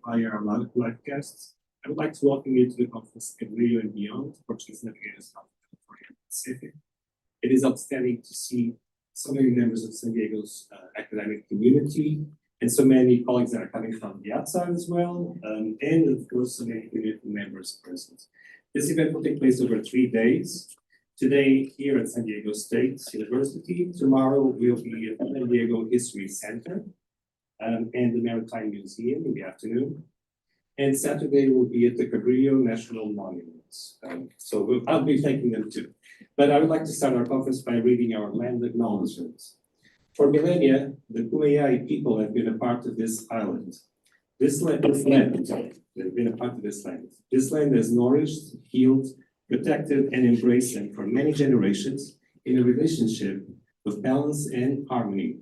via our live guests. I would like to welcome you to the conference Cabrilho and Beyond, Portuguese Navigators of California and Pacific. It is outstanding to see so many members of San Diego's academic community and so many colleagues that are coming from the outside as well, and of course so many community members present. This event will take place over 3 days. Today here at San Diego State University, tomorrow we'll be at the San Diego History Center and the Maritime Museum in the afternoon. And Saturday will be at the Cabrilho National Monuments. I'll be thanking them too. But I would like to start our conference by reading our land acknowledgements. For millennia, the Kumeyaay people have been a part of this island. This land they've been a part of this land. This land has nourished, healed, protected, and embraced them for many generations in a relationship of balance and harmony.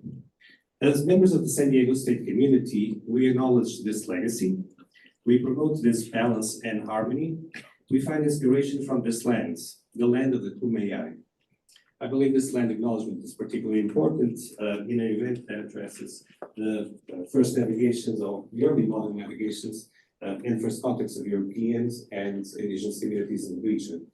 As members of the San Diego State community, we acknowledge this legacy. We promote this balance and harmony. We find inspiration from this land, the land of the Kumeyaay. I believe this land acknowledgement is particularly important in an event that addresses the first navigations of the early modern navigations and first contacts of Europeans and indigenous communities in the region.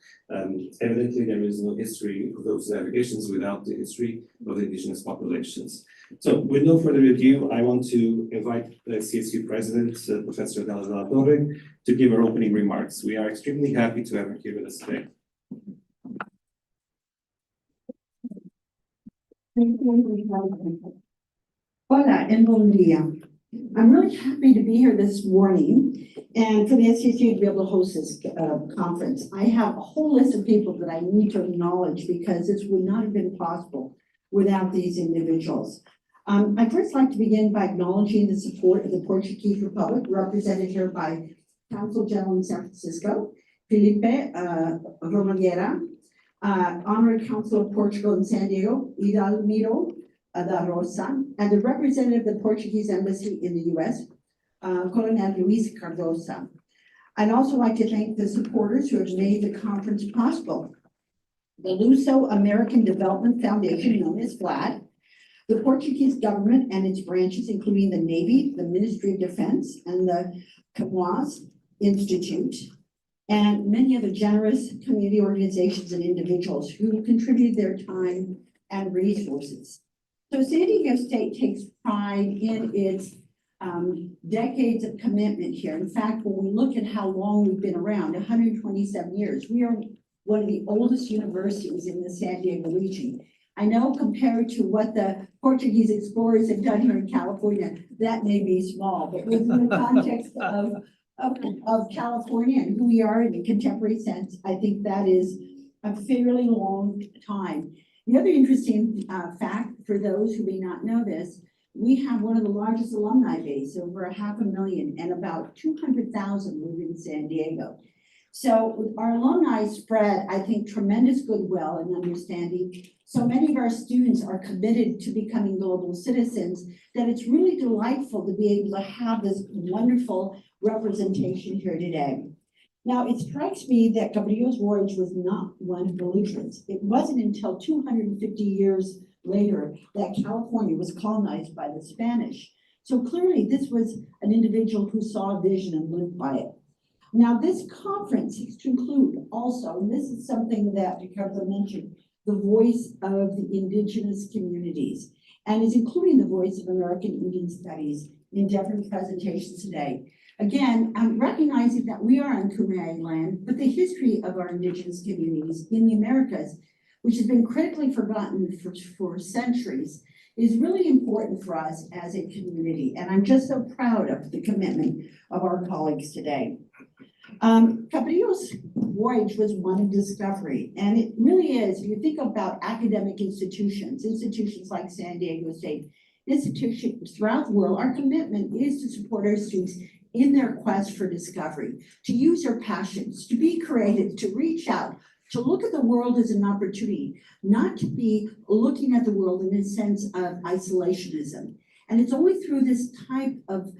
Evidently, there is no history of those navigations without the history of the indigenous populations. So with no further ado, I want to invite the CSU President, Professor Adela Torre, to give her opening remarks. We are extremely happy to have her here with us today. Hola and bom dia. I'm really happy to be here this morning and for the SCSU to be able to host this conference. I have a whole list of people that I need to acknowledge because this would not have been possible without these individuals. I'd first like to begin by acknowledging the support of the Portuguese Republic, represented here by Consul-General in San Francisco, Filipe Ramalheira, Honorary Consul of Portugal in San Diego, Hidalmiro da Rosa, and the representative of the Portuguese Embassy in the U.S., Colonel Luis Cardosa. I'd also like to thank the supporters who have made the conference possible. The Luso-American Development Foundation, known as FLAD, the Portuguese government and its branches, including the Navy, the Ministry of Defense, and the Camões Institute, and many of the generous community organizations and individuals who contributed their time and resources. So San Diego State takes pride in its decades of commitment here. In fact, when we look at how long we've been around, 127 years, we are one of the oldest universities in the San Diego region. I know compared to what the Portuguese explorers have done here in California, that may be small, but within the context of California and who we are in a contemporary sense, I think that is a fairly long time. The other interesting fact for those who may not know this, we have one of the largest alumni base, over 500,000, and about 200,000 live in San Diego. So our alumni spread, I think, tremendous goodwill and understanding. So many of our students are committed to becoming global citizens that it's really delightful to be able to have this wonderful representation here today. Now, it strikes me that Cabrillo's voyage was not one of belligerence. It wasn't until 250 years later that California was colonized by the Spanish. So clearly this was an individual who saw a vision and lived by it. Now, this conference is to include also, and this is something that Ricardo mentioned, the voice of the indigenous communities, and is including the voice of American Indian Studies in different presentations today. Again, I'm recognizing that we are on Kumeyaay land, but the history of our indigenous communities in the Americas, which has been critically forgotten for centuries, is really important for us as a community. And I'm just so proud of the commitment of our colleagues today. Cabrillo's voyage was one of discovery, and it really is. If you think about academic institutions like San Diego State, institutions throughout the world, our commitment is to support our students in their quest for discovery, to use their passions, to be creative, to reach out, to look at the world as an opportunity, not to be looking at the world in a sense of isolationism. And it's only through this type of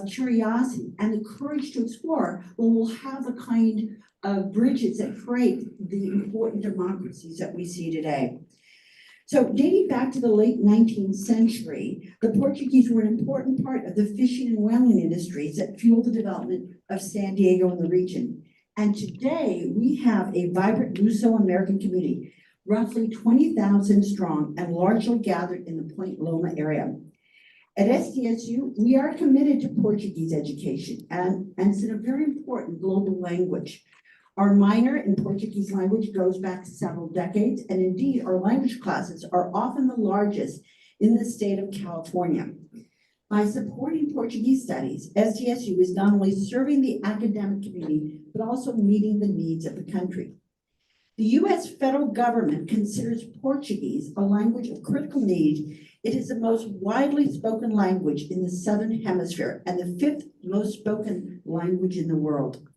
curiosity and the courage to explore when we'll have the kind of bridges that create the important democracies that we see today. So dating back to the late 19th century, the Portuguese were an important part of the fishing and whaling industries that fueled the development of San Diego and the region. And today we have a vibrant Luso-American community, roughly 20,000 strong and largely gathered in the Point Loma area. At SDSU, we are committed to Portuguese education, and it's a very important global language. Our minor in Portuguese language goes back several decades, and indeed our language classes are often the largest in the state of California. By supporting Portuguese studies, SDSU is not only serving the academic community, but also meeting the needs of the country. The US federal government considers Portuguese a language of critical need. It is the most widely spoken language in the Southern Hemisphere and the 5th most spoken language in the world.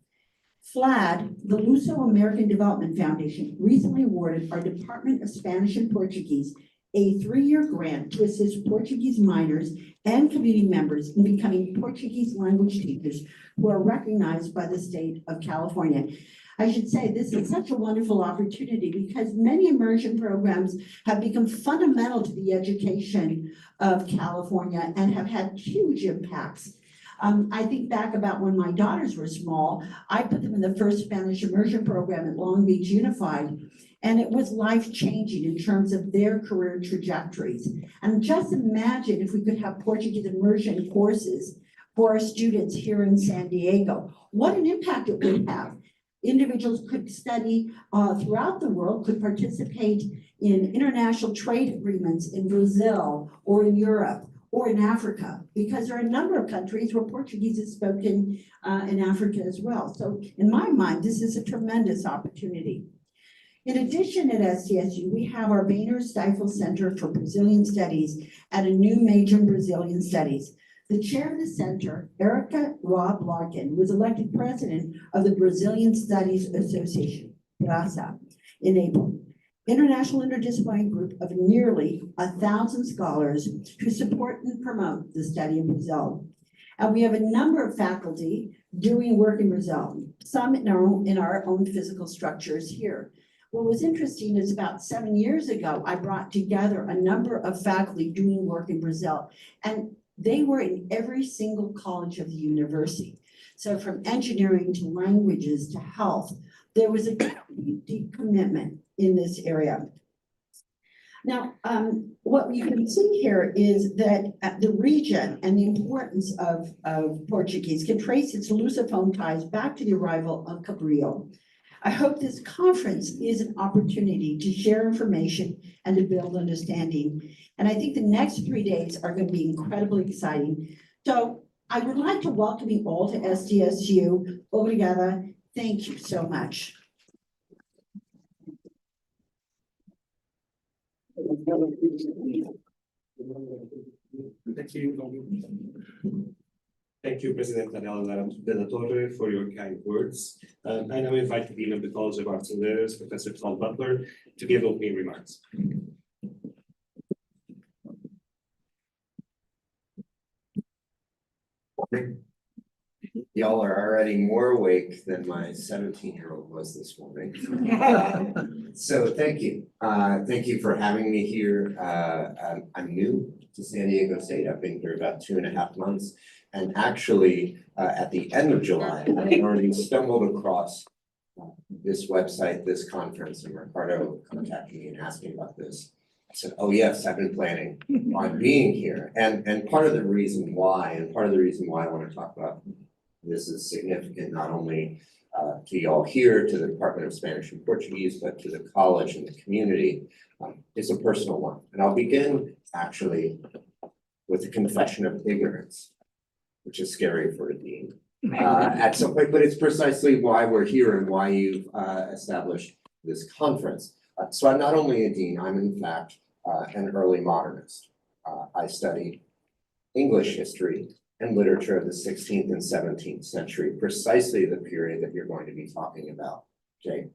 FLAD, the Luso-American Development Foundation, recently awarded our Department of Spanish and Portuguese a 3-year grant to assist Portuguese minors and community members in becoming Portuguese language teachers who are recognized by the state of California. I should say this is such a wonderful opportunity because many immersion programs have become fundamental to the education of California and have had huge impacts. I think back about when my daughters were small, I put them in the first Spanish immersion program at Long Beach Unified, and it was life-changing in terms of their career trajectories. And just imagine if we could have Portuguese immersion courses for our students here in San Diego, what an impact it would have. Individuals could study throughout the world, could participate in international trade agreements in Brazil or in Europe or in Africa, because there are a number of countries where Portuguese is spoken in Africa as well. So in my mind, this is a tremendous opportunity. In addition, at SDSU, we have our Boehner Stifel Center for Brazilian Studies and a new major in Brazilian Studies. The chair of the center, Erica Robb Larkin, was elected president of the Brazilian Studies Association, PRASA, in April. International interdisciplinary group of nearly 1,000 scholars who support and promote the study in Brazil. And we have a number of faculty doing work in Brazil, some in our own physical structures here. What was interesting is about 7 years ago, I brought together a number of faculty doing work in Brazil, and they were in every single college of the university. So from engineering to languages to health, there was a deep commitment in this area. Now, what you can see here is that the region and the importance of Portuguese can trace its Lusophone ties back to the arrival of Cabrilho. I hope this conference is an opportunity to share information and to build understanding. And I think the next 3 days are going to be incredibly exciting. So I would like to welcome you all to SDSU. Obrigada. Thank you so much. Thank you. Thank you, President Adela de la Torre, for your kind words. I now invite the Dean of the College of Arts and Letters, Professor Todd Butler, to give opening remarks. Y'all are already more awake than my 17-year-old was this morning. So thank you. Thank you for having me here. I'm new to San Diego State. I've been here about 2.5 months. And actually, at the end of July, I already stumbled across this website, this conference, and Ricardo contacted me and asked me about this. I said, oh yes, I've been planning on being here. And part of the reason why, I want to talk about this is significant not only to y'all here, to the Department of Spanish and Portuguese, but to the college and the community, is a personal one. And I'll begin actually with a confession of ignorance, which is scary for a dean at some point, but it's precisely why we're here and why you've established this conference. So I'm not only a dean, I'm in fact an early modernist. I studied English history and literature of the 16th and 17th century, precisely the period that you're going to be talking about, Jay.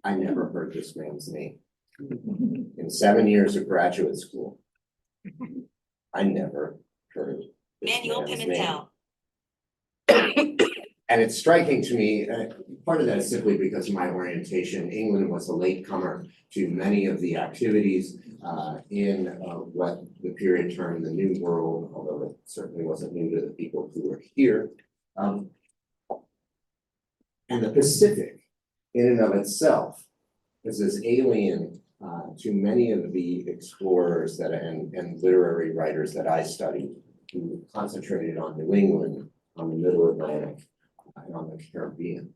I never heard this man's name. In 7 years of graduate school, I never heard this man's name. And it's striking to me, part of that is simply because of my orientation. England was a latecomer to many of the activities in what the period termed the New World, although it certainly wasn't new to the people who were here. And the Pacific, in and of itself, is as alien to many of the explorers that and literary writers that I studied, who concentrated on New England, on the Middle Atlantic, and on the Caribbean.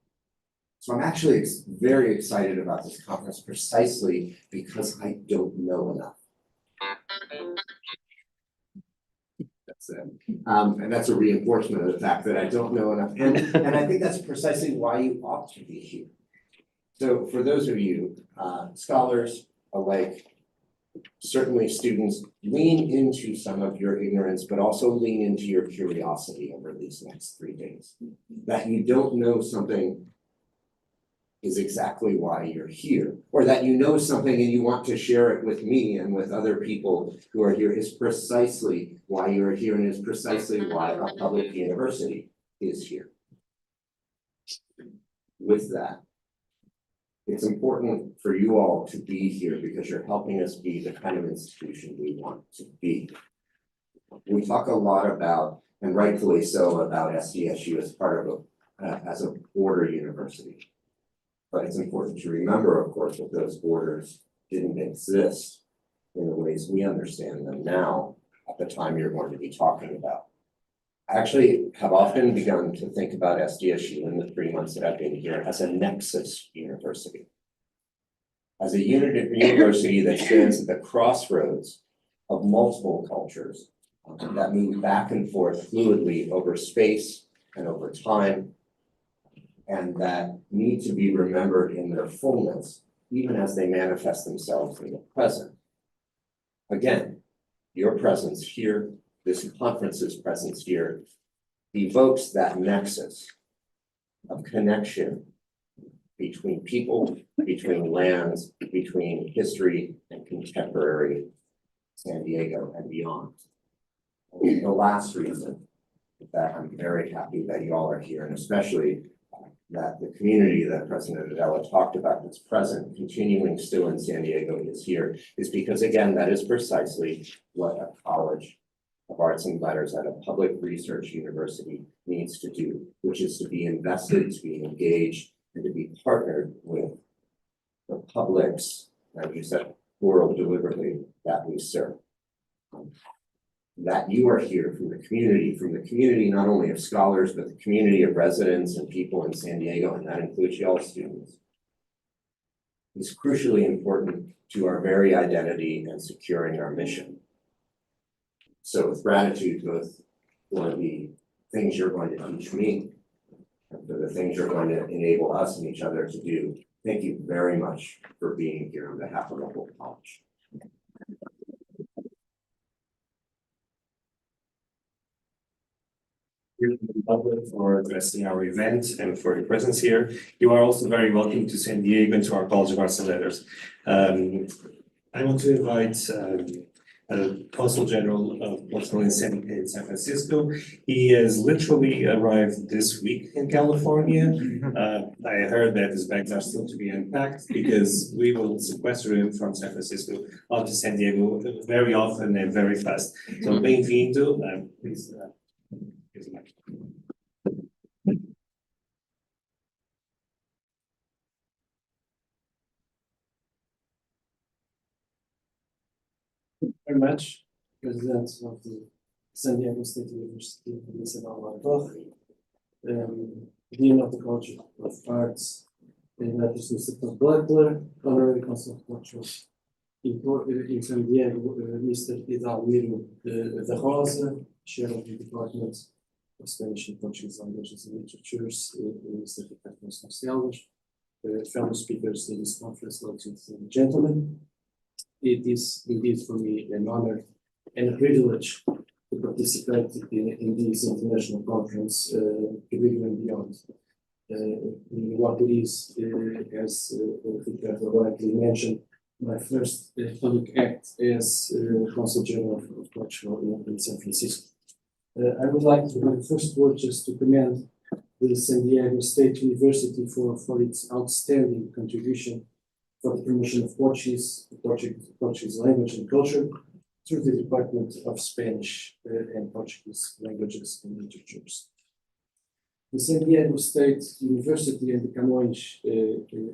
So I'm actually very excited about this conference precisely because I don't know enough. That's it. And that's a reinforcement of the fact that I don't know enough. And I think that's precisely why you ought to be here. So for those of you, scholars alike, certainly students, lean into some of your ignorance, but also lean into your curiosity over these next 3 days. That you don't know something is exactly why you're here, or that you know something and you want to share it with me and with other people who are here is precisely why you're here and is precisely why a public university is here. With that, it's important for you all to be here because you're helping us be the kind of institution we want to be. We talk a lot about, and rightfully so, about SDSU as part of as a border university. But it's important to remember, of course, that those borders didn't exist in the ways we understand them now at the time you're going to be talking about. I actually have often begun to think about SDSU in the 3 months that I've been here as a nexus university. As a university that stands at the crossroads of multiple cultures that move back and forth fluidly over space and over time, and that need to be remembered in their fullness, even as they manifest themselves in the present. Again, your presence here, this conference's presence here, evokes that nexus of connection between people, between lands, between history and contemporary San Diego and beyond. And the last reason that I'm very happy that you all are here, and especially that the community that President Adela talked about that's present, continuing still in San Diego is here, is because, again, that is precisely what a college of arts and letters at a public research university needs to do, which is to be invested, to be engaged, and to be partnered with the publics, and I use that plural deliberately, that we serve. That you are here from the community not only of scholars, but the community of residents and people in San Diego, and that includes y'all students, is crucially important to our very identity and securing our mission. So with gratitude, both for the things you're going to teach me and for the things you're going to enable us and each other to do, thank you very much for being here on behalf of the whole college. Public for addressing our event and for your presence here. You are also very welcome to San Diego and to our College of Arts and Letters. I want to invite Consul-General of Portugal in San Francisco. He has literally arrived this week in California. I heard that his bags are still to be unpacked because we will sequester him from San Francisco out to San Diego very often and very fast. So bem-vindo. Please. Here's the mic. Very much, President of the San Diego State University, Torre, Dean of the College of Arts and Letters, Mr. Butler, Honorary Consul of Portugal in San Diego, Mr. Almeida de Rosa, Chair of the Department of Spanish and Portuguese Languages and Literatures, Mr. Ricardo Vasconcelos, fellow speakers in this conference, ladies and gentlemen. It is indeed for me an honor and a privilege to participate in this international conference, Cabrilho and beyond. What it is, as Ricardo rightly mentioned, my first public act as Consul-General of Portugal in San Francisco. I would like to, in the first word, just to commend the San Diego State University for its outstanding contribution for the promotion of Portuguese language and culture through the Department of Spanish and Portuguese Languages and Literatures. The San Diego State University and the Camões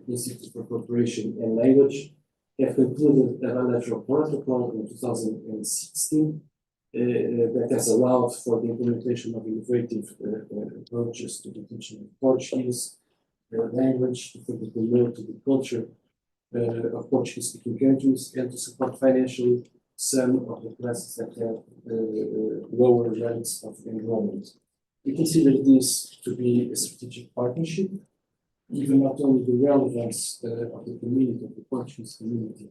Institute for Cooperation and Language have concluded a bilateral protocol in 2016 that has allowed for the implementation of innovative approaches to the teaching of Portuguese language, to further promote the culture of Portuguese-speaking countries, and to support financially some of the classes that have lower rates of enrollment. We consider this to be a strategic partnership, given not only the relevance of the community, of the Portuguese community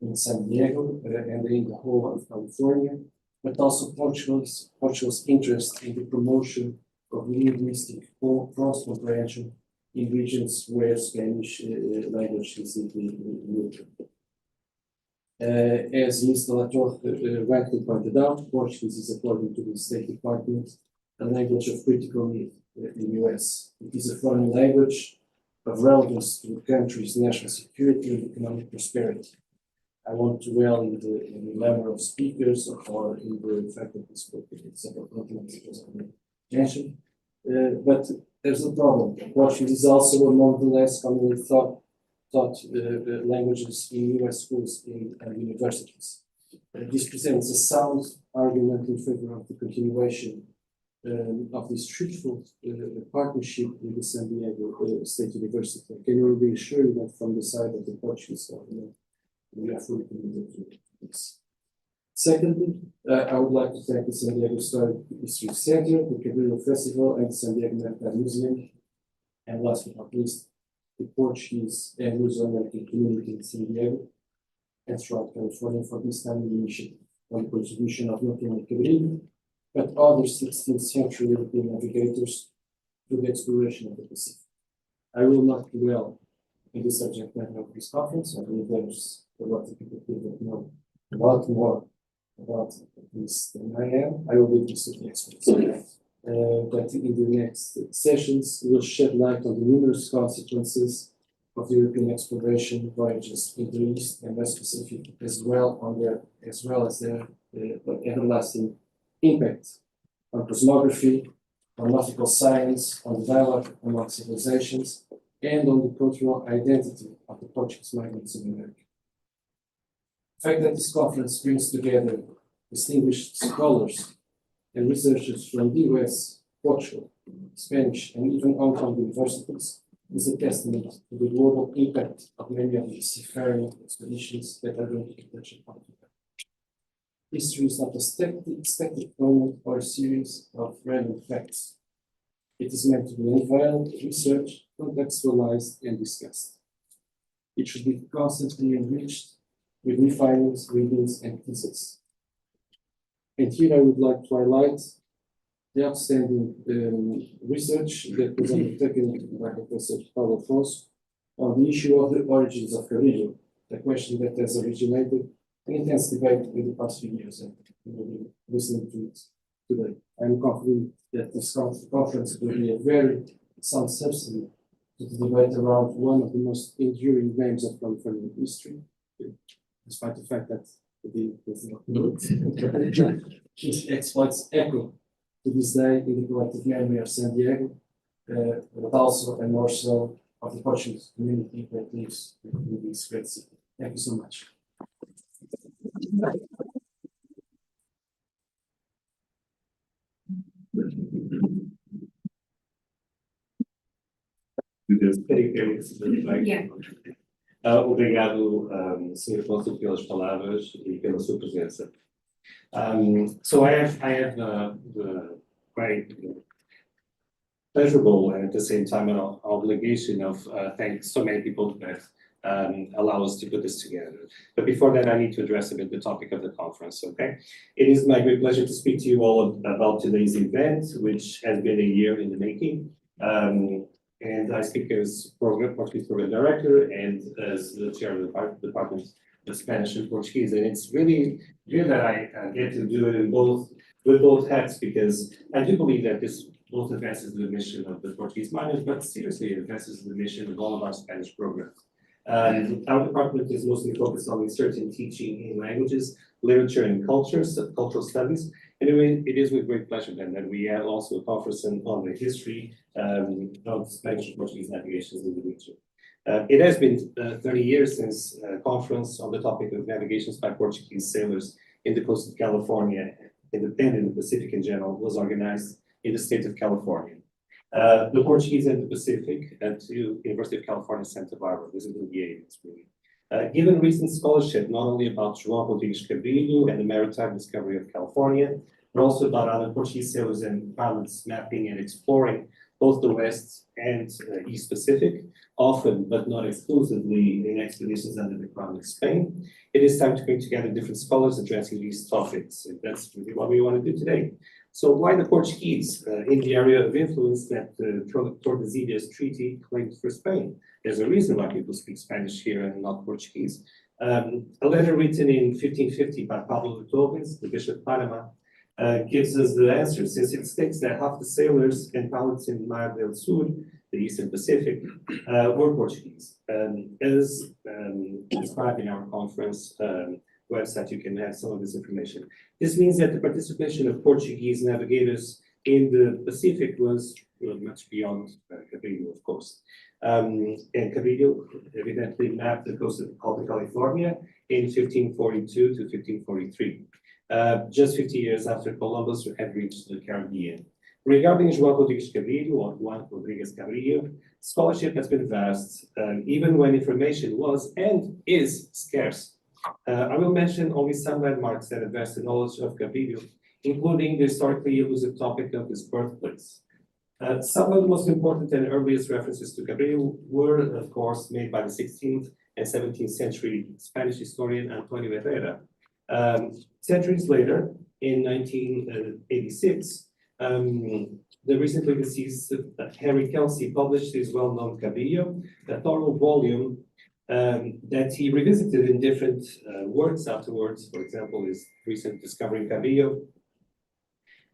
in San Diego and in the whole of California, but also Portugal's interest in the promotion of linguistic cross-comprehension in regions where Spanish language is neutral. As Mr. Torre rightly pointed out, Portuguese is, according to the State Department, a language of critical need in the US. It is a foreign language of relevance to the country's national security and economic prosperity. I won't dwell in the number of speakers or in the fact that we spoke in several continents, as I mentioned, but there's a problem. Portuguese is also among the less commonly taught languages in US schools and universities. This presents a sound argument in favor of the continuation of this fruitful partnership with the San Diego State University. I can already assure you that from the side of the Portuguese government, we are fully committed to this. Secondly, I would like to thank the San Diego History Center, the Cabrilho Festival, and the San Diego Maritime Museum, and last but not least, the Portuguese and Luso-American community in San Diego and throughout California for this timely initiative on the contribution of not only Cabrilho, but other 16th century European navigators to the exploration of the Pacific. I will not dwell in the subject matter of this conference. I believe there's a lot of people here that know a lot more about this than I am. I will leave this to the experts. But in the next sessions, we'll shed light on the numerous consequences of the European exploration voyages in the East and West Pacific, as well as their everlasting impact on cosmography, on nautical science, on the dialogue among civilizations, and on the cultural identity of the Portuguese migrants in America. The fact that this conference brings together distinguished scholars and researchers from the US, Portugal, Spanish, and even Hong Kong universities is a testament to the global impact of many of the seafaring expeditions that are going to be touched upon today. History is not a static moment or a series of random facts. It is meant to be unveiled, researched, contextualized, and discussed. It should be constantly enriched with new findings, readings, and theses. And here I would like to highlight the outstanding research that was undertaken by Professor Paulo on the issue of the origins of Cabrilho, a question that has originated an intense debate in the past few years, and we will be listening to it today. I'm confident that this conference will be a very sound subsidy to the debate around one of the most enduring names of Californian history, despite the fact that the his exploits echo to this day in the collective memory of San Diego, but also and more so of the Portuguese community that lives in this great city. Thank you so much. Obrigado, Sr. Consul, pelas palavras e pela sua presença. So I have the great pleasurable and at the same time an obligation of thanking so many people that allow us to put this together. But before that, I need to address a bit the topic of the conference, okay? It is my great pleasure to speak to you all about today's event, which has been a year in the making. And I speak as Portuguese Program Director and as the Chair of the Department of Spanish and Portuguese. And it's really good that I get to do it with both hats, because I do believe that this both advances the mission of the Portuguese minors, but seriously advances the mission of all of our Spanish programs. Our department is mostly focused on research and teaching in languages, literature and cultures, cultural studies. Anyway, it is with great pleasure then that we have also a conference on the history of Spanish and Portuguese navigations in the region. It has been 30 years since a conference on the topic of navigations by Portuguese sailors in the coast of California and in the Pacific in general was organized in the state of California. The Portuguese and the Pacific at the University of California, Santa Barbara, visiting the areas really. Given recent scholarship, not only about João Cabrilho and the maritime discovery of California, but also about other Portuguese sailors and pilots mapping and exploring both the West and East Pacific, often but not exclusively in expeditions under the Crown of Spain. It is time to bring together different scholars addressing these topics, and that's really what we want to do today. So why the Portuguese in the area of influence that the Tordesillas Treaty claimed for Spain? There's a reason why people speak Spanish here and not Portuguese. A letter written in 1550 by Paulo de Torres, the Bishop of Panama, gives us the answer, since it states that half the sailors and pilots in Mar del Sur, the Eastern Pacific, were Portuguese. As described in our conference website, you can have some of this information. This means that the participation of Portuguese navigators in the Pacific was much beyond Cabrilho, of course. And Cabrilho evidently mapped the coast of California in 1542 to 1543, just 50 years after Columbus had reached the Caribbean. Regarding João Cabrilho, or Juan Rodrigues Cabrillo, scholarship has been vast, even when information was and is scarce. I will mention only some landmarks that advance the knowledge of Cabrillo, including the historically elusive topic of his birthplace. Some of the most important and earliest references to Cabrillo were, of course, made by the 16th and 17th century Spanish historian Antonio de Herrera. Centuries later, in 1986, the recently deceased Harry Kelsey published his well-known Cabrillo, a thorough volume that he revisited in different works afterwards. For example, his recent Discovering Cabrillo,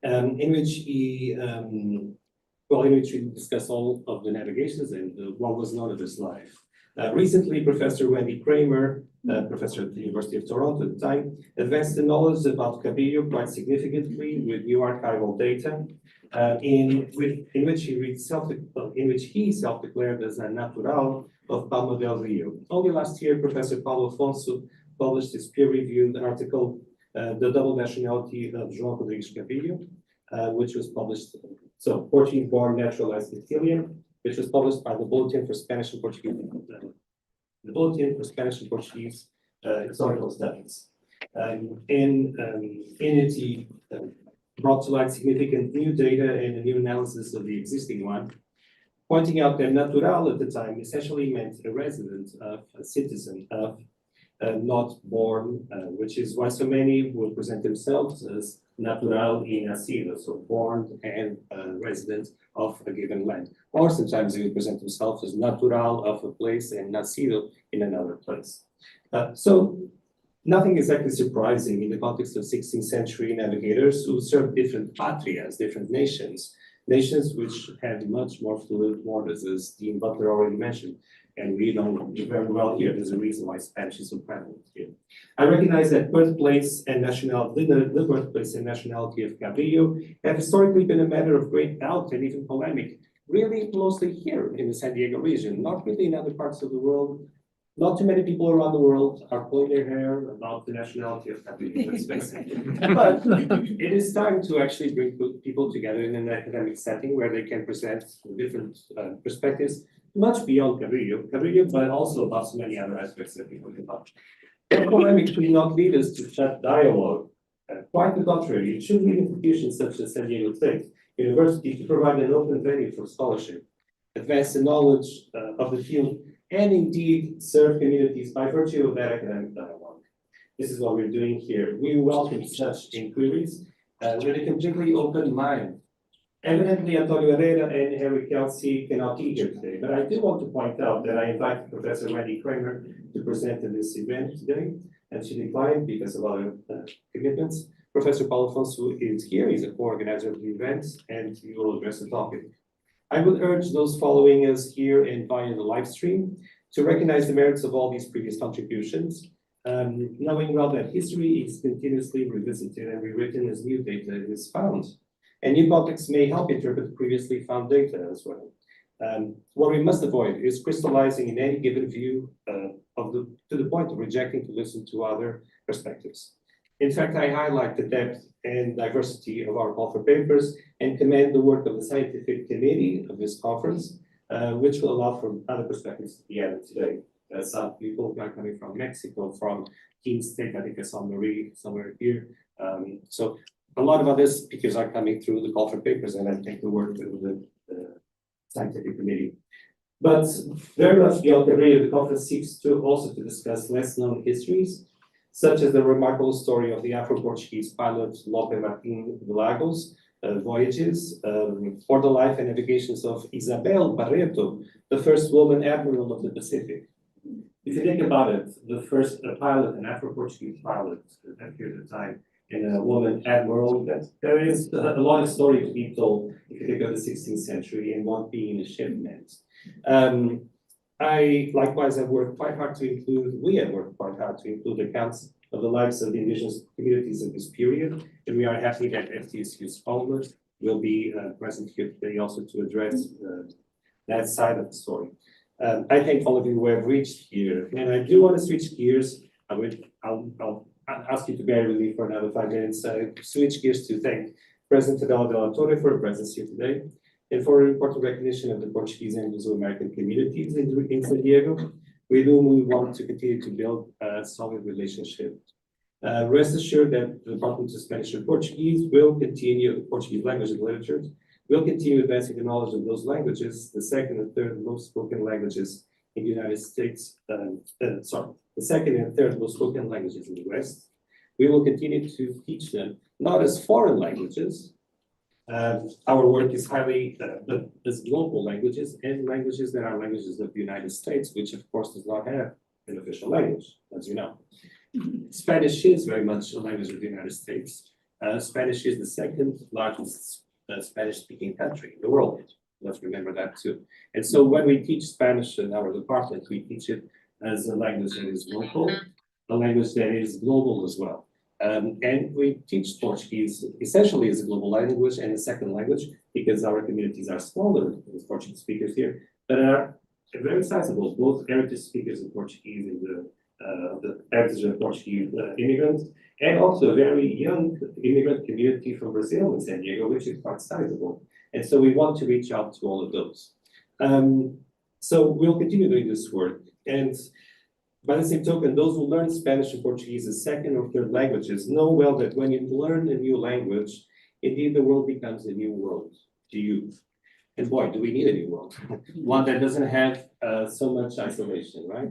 in which he discussed all of the navigations and what was known of his life. Recently, Professor Wendy Kramer, professor at the University of Toronto at the time, advanced the knowledge about Cabrillo quite significantly with new archival data, in which he self-declared as a natural of Palma del Rio. Only last year, Professor Paulo Afonso published his peer-reviewed article, The Double Nationality of João Rodrigues Cabrillo, which was published, Portuguese-born naturalized Castilian, which was published by the Bulletin for Spanish and Portuguese, Historical Studies. In it, he brought to light significant new data and a new analysis of the existing one, pointing out that natural at the time essentially meant a resident of, a citizen of, not born, which is why so many would present themselves as natural y nacido, so born and resident of a given land. Or sometimes they would present themselves as natural of a place and nacido in another place. So nothing exactly surprising in the context of 16th century navigators who served different patrias, different nations which had much more fluid borders, as Dean Butler already mentioned. And we know very well here, there's a reason why Spanish is so prevalent here. I recognize that birthplace and nationality, the birthplace and nationality of Cabrillo have historically been a matter of great doubt and even polemic, really mostly here in the San Diego region, not really in other parts of the world. Not too many people around the world are pulling their hair about the nationality of Cabrillo, let's face it. But it is time to actually bring people together in an academic setting where they can present different perspectives, much beyond Cabrillo, but also about so many other aspects that people can touch. The polemic should not lead us to shut dialogue. Quite the contrary, it should lead institutions such as San Diego State University to provide an open venue for scholarship, advance the knowledge of the field, and indeed serve communities by virtue of that academic dialogue. This is what we're doing here. We welcome such inquiries with a completely open mind. Evidently, Antonio de Herrera and Harry Kelsey cannot be here today, but I do want to point out that I invited Professor Wendy Kramer to present at this event today, and she declined because of other commitments. Professor Paulo is here, he's a co-organizer of the event, and he will address the topic. I would urge those following us here and via the live stream to recognize the merits of all these previous contributions, knowing well that history is continuously revisited and rewritten as new data is found. And new contexts may help interpret previously found data as well. What we must avoid is crystallizing in any given view to the point of rejecting to listen to other perspectives. In fact, I highlight the depth and diversity of our call for papers and commend the work of the scientific committee of this conference, which will allow for other perspectives to be added today. Some people are coming from Mexico, from King State, I think I saw Marie somewhere here. So a lot of other speakers are coming through the call for papers, and I take the work of the scientific committee. But very much beyond the conference seeks to also to discuss less known histories, such as the remarkable story of the Afro-Portuguese pilot Lope Martin de Lagos voyages, or the life and navigations of Isabel Barreto, the first woman admiral of the Pacific. If you think about it, the first pilot, an Afro-Portuguese pilot at that period of time, and a woman admiral, that there is a lot of story to be told if you think of the 16th century and what being a ship meant. I likewise have worked quite hard to include, we have worked quite hard to include accounts of the lives of the indigenous communities of this period, and we are happy that FTSU's Paulo will be present here today also to address that side of the story. I thank all of you who have reached here, and I do want to switch gears. I'll ask you to bear with me for another 5 minutes. Switch gears to thank President Adela de Torre for her presence here today, and for her important recognition of the Portuguese and Mesoamerican communities in San Diego, with whom we want to continue to build a solid relationship. Rest assured that the Department of Spanish and Portuguese will continue, Portuguese language and literature, will continue advancing the knowledge of those languages, the second and third most spoken languages in the United States, the second and third most spoken languages in the West. We will continue to teach them, not as foreign languages. Our work is highly, but as global languages and languages that are languages of the United States, which of course does not have an official language, as you know. Spanish is very much a language of the United States. Spanish is the second largest Spanish-speaking country in the world. Let's remember that too. And so when we teach Spanish in our department, we teach it as a language that is local, a language that is global as well. And we teach Portuguese essentially as a global language and a second language because our communities are smaller as Portuguese speakers here, but are very sizable, both heritage speakers of Portuguese and the heritage of Portuguese immigrants, and also a very young immigrant community from Brazil in San Diego, which is quite sizable. And so we want to reach out to all of those. So we'll continue doing this work. And by the same token, those who learn Spanish and Portuguese as second or third languages know well that when you learn a new language, indeed the world becomes a new world to you. And boy, do we need a new world. One that doesn't have so much isolation, right?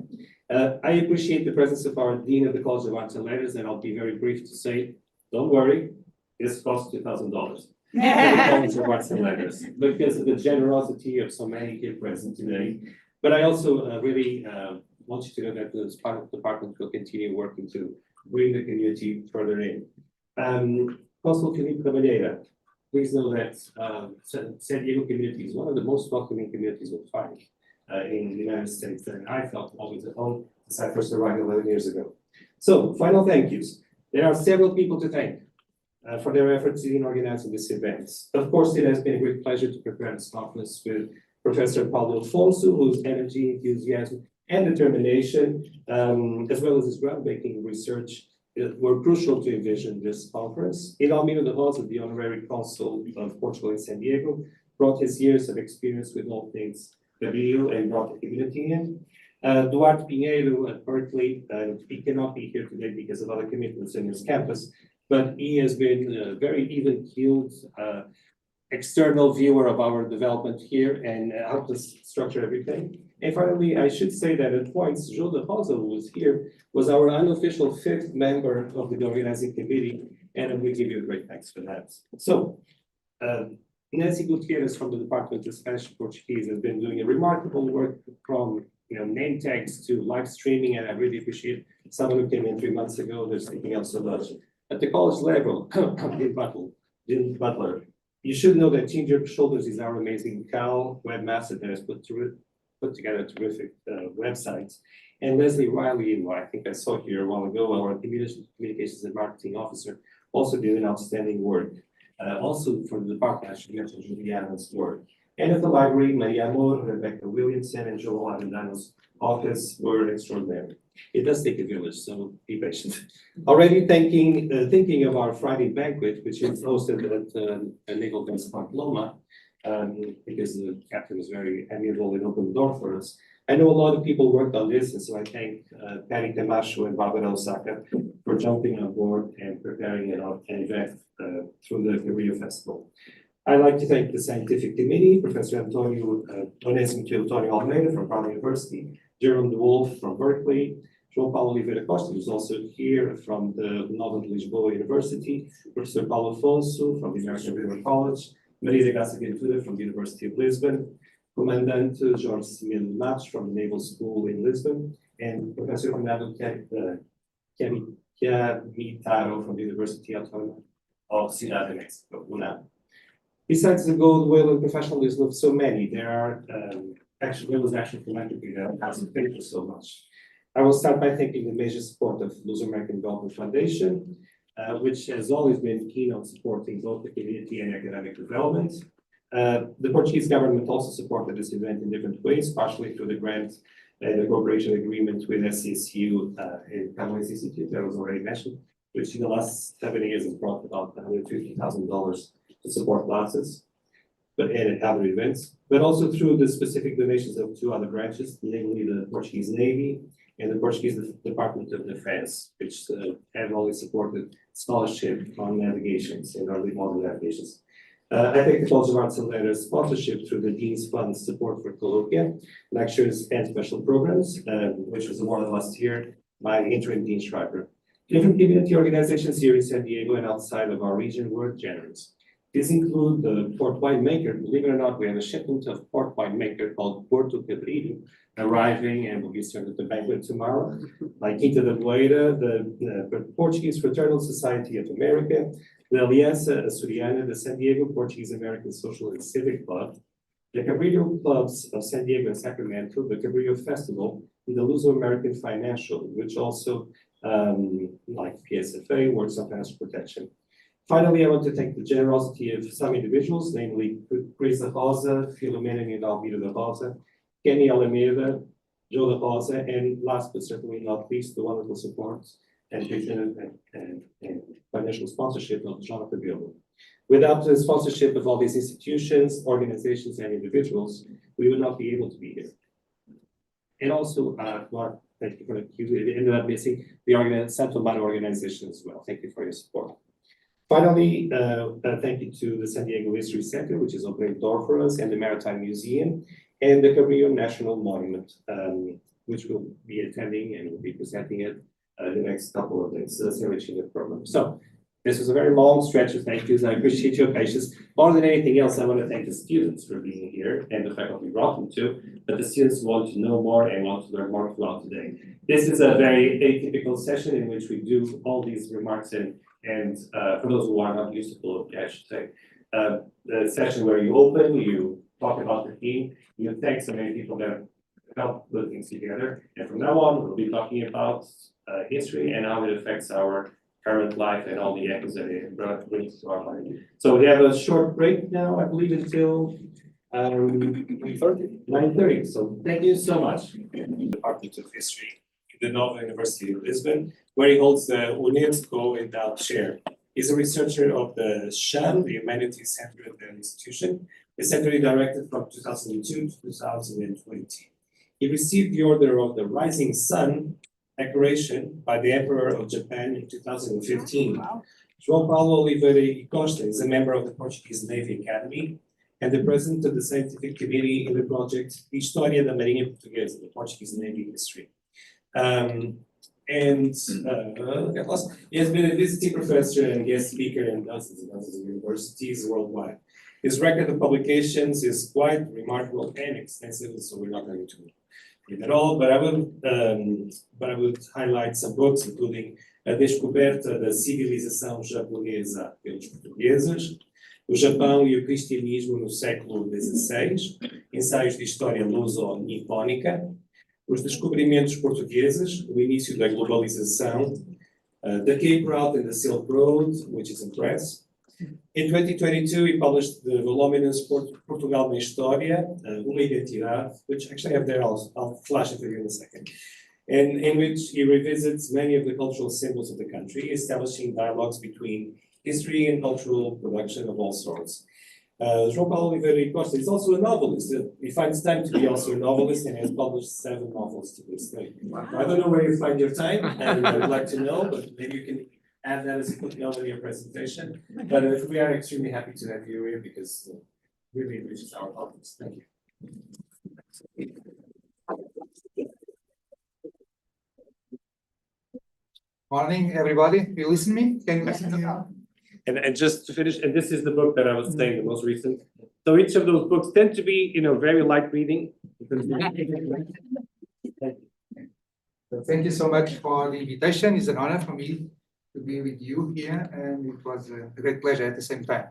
I appreciate the presence of our Dean of the College of Arts and Letters, and I'll be very brief to say, don't worry, this costs $2,000. College of Arts and Letters, because of the generosity of so many here present today. But I also really want you to know that this part of the department will continue working to bring the community further in. Consul Filipe Ramalheira, please know that San Diego community is one of the most welcoming communities you'll find in the United States, and I felt always at home since I first arrived 11 years ago. So, final thank yous. There are several people to thank for their efforts in organizing this event. Of course, it has been a great pleasure to prepare this conference with Professor Paulo, whose energy, enthusiasm, and determination, as well as his groundbreaking research, were crucial to envision this conference. Almeida, the honorary consul of Portugal in San Diego, brought his years of experience with all things Cabrilho and brought the community in. Duarte Pinheiro at Berkeley, he cannot be here today because of other commitments in his campus, but he has been a very even-keeled external viewer of our development here and helped us structure everything. And finally, I should say that at points, João de Rosa, who was here, was our unofficial 5th member of the organizing committee, and we give you a great thanks for that. So, Nancy Gutierrez from the Department of Spanish and Portuguese has been doing a remarkable work from name tags to live streaming, and I really appreciate someone who came in 3 months ago. They're speaking up so much. At the college level, in Butler, you should know that Ginger Shoulders is our amazing Cal webmaster that has put together a terrific website. And Leslie Riley, who I think I saw here a while ago, our communications and marketing officer, also did an outstanding work. Also for the department, I should mention Juliana's work. And at the library, Mariano, Rebecca Williamson, and João Arendano's office were extraordinary. It does take a village, so be patient. Already thinking of our Friday banquet, which is hosted at Naval Base Park Loma, because the captain was very amiable and opened the door for us. I know a lot of people worked on this, and so I thank Patty Camacho and Barbara Osaka for jumping on board and preparing an event through the Cabrilho Festival. I'd like to thank the scientific committee, Professor Antonio Onésimo Teotónio Almeida from Paulo University, Jerome de Wolf from Berkeley, João Paulo Oliveira Costa, who's also here from the Nova de Lisboa University, Professor Paulo Afonso from the American River College, Maria de Graça Ventura from the University of Lisbon, Commandant Jorge Simil Matos from the Naval School in Lisbon, and Professor Renato Chiamitaro from the University Autónoma of Ciudad de Mexico, UNAM. Besides the goodwill and professionalism of so many, there are there was actual philanthropy that has to thank you so much. I will start by thanking the major support of the Luso-American Development Foundation, which has always been keen on supporting both the community and academic development. The Portuguese government also supported this event in different ways, partially through the grant and the cooperation agreement with SCSU and Camões Institute that was already mentioned, which in the last 7 years has brought about $150,000 to support classes and other events, but also through the specific donations of 2 other branches, namely the Portuguese Navy and the Portuguese Department of Defense, which have always supported scholarship on navigations and early modern navigations. I thank the College of Arts and Letters sponsorship through the Dean's Fund support for colloquia, lectures, and special programs, which was awarded last year by interim Dean Schreiber. Different community organizations here in San Diego and outside of our region were generous. These include the port winemaker. Believe it or not, we have a shipment of port winemaker called Porto Cabrilho arriving and will be served at the banquet tomorrow. Like Quinta da Boeira, the Portuguese Fraternal Society of America, the Aliança Açoriana, the San Diego Portuguese American Social and Civic Club, the Cabrilho Clubs of San Diego and Sacramento, the Cabrilho Festival, and the Luso-American Financial, which also, like PSFA, works on financial protection. Finally, I want to thank the generosity of some individuals, namely Chris da Rosa, Filomena and Almeida da Rosa, Kenny Almeida, Joe da Rosa, and last but certainly not least, the wonderful support and financial sponsorship of Jean Cabrilho. Without the sponsorship of all these institutions, organizations, and individuals, we would not be able to be here. And also, Mark, thank you for the cue. It ended up missing the Santo Mano organization as well. Thank you for your support. Finally, thank you to the San Diego History Center, which is opening the door for us, and the Maritime Museum, and the Cabrilho National Monument, which will be attending and will be presenting it the next couple of days, enriching the program. So this was a very long stretch of thank yous. I appreciate your patience. More than anything else, I want to thank the students for being here and the faculty brought them to, but the students want to know more and want to learn more throughout today. This is a very atypical session in which we do all these remarks and for those who are not used to colloquia, I should say, the session where you open, you talk about the theme, you thank so many people that helped put things together. And from now on, we'll be talking about history and how it affects our current life and all the echoes that it brings to our life. So we have a short break now, I believe, until 9:30. So thank you so much. Department of History at the Nova University of Lisbon, where he holds the UNESCO Endowed Chair. He's a researcher of the SHAM, the Humanities Center at the institution. The center he directed from 2002 to 2020. He received the Order of the Rising Sun decoration by the Emperor of Japan in 2015. João Paulo Oliveira Costa is a member of the Portuguese Navy Academy and the president of the scientific committee in the project História da Marinha Portuguesa, the Portuguese Navy history. He has been a visiting professor and guest speaker in dozens and dozens of universities worldwide. His record of publications is quite remarkable and extensive, so we're not going to read it all, but I would highlight some books, including A Descoberta da Civilização Japonesa pelos Portugueses, O Japão e o Cristianismo no século XVI, Ensaios de História Luso-Nipónica, Os Descobrimentos Portugueses, O Início da Globalização, The Cape Route and the Silk Road, which is in press. In 2022, he published the voluminous Portugal na História, Uma Identidade, which actually I have there, I'll flash it for you in a second, and in which he revisits many of the cultural symbols of the country, establishing dialogues between history and cultural production of all sorts. João Paulo Oliveira Costa is also a novelist. He finds time to be also a novelist and has published 7 novels to this day. I don't know where you find your time, and I would like to know, but maybe you can add that as a footnote in your presentation. But we are extremely happy to have you here because it really enriches our audience. Thank you. Morning, everybody. You listen to me? Can you listen to me? And just to finish, and this is the book that I was saying, the most recent. So each of those books tend to be, very light reading. So thank you so much for the invitation. It's an honor for me to be with you here, and it was a great pleasure at the same time.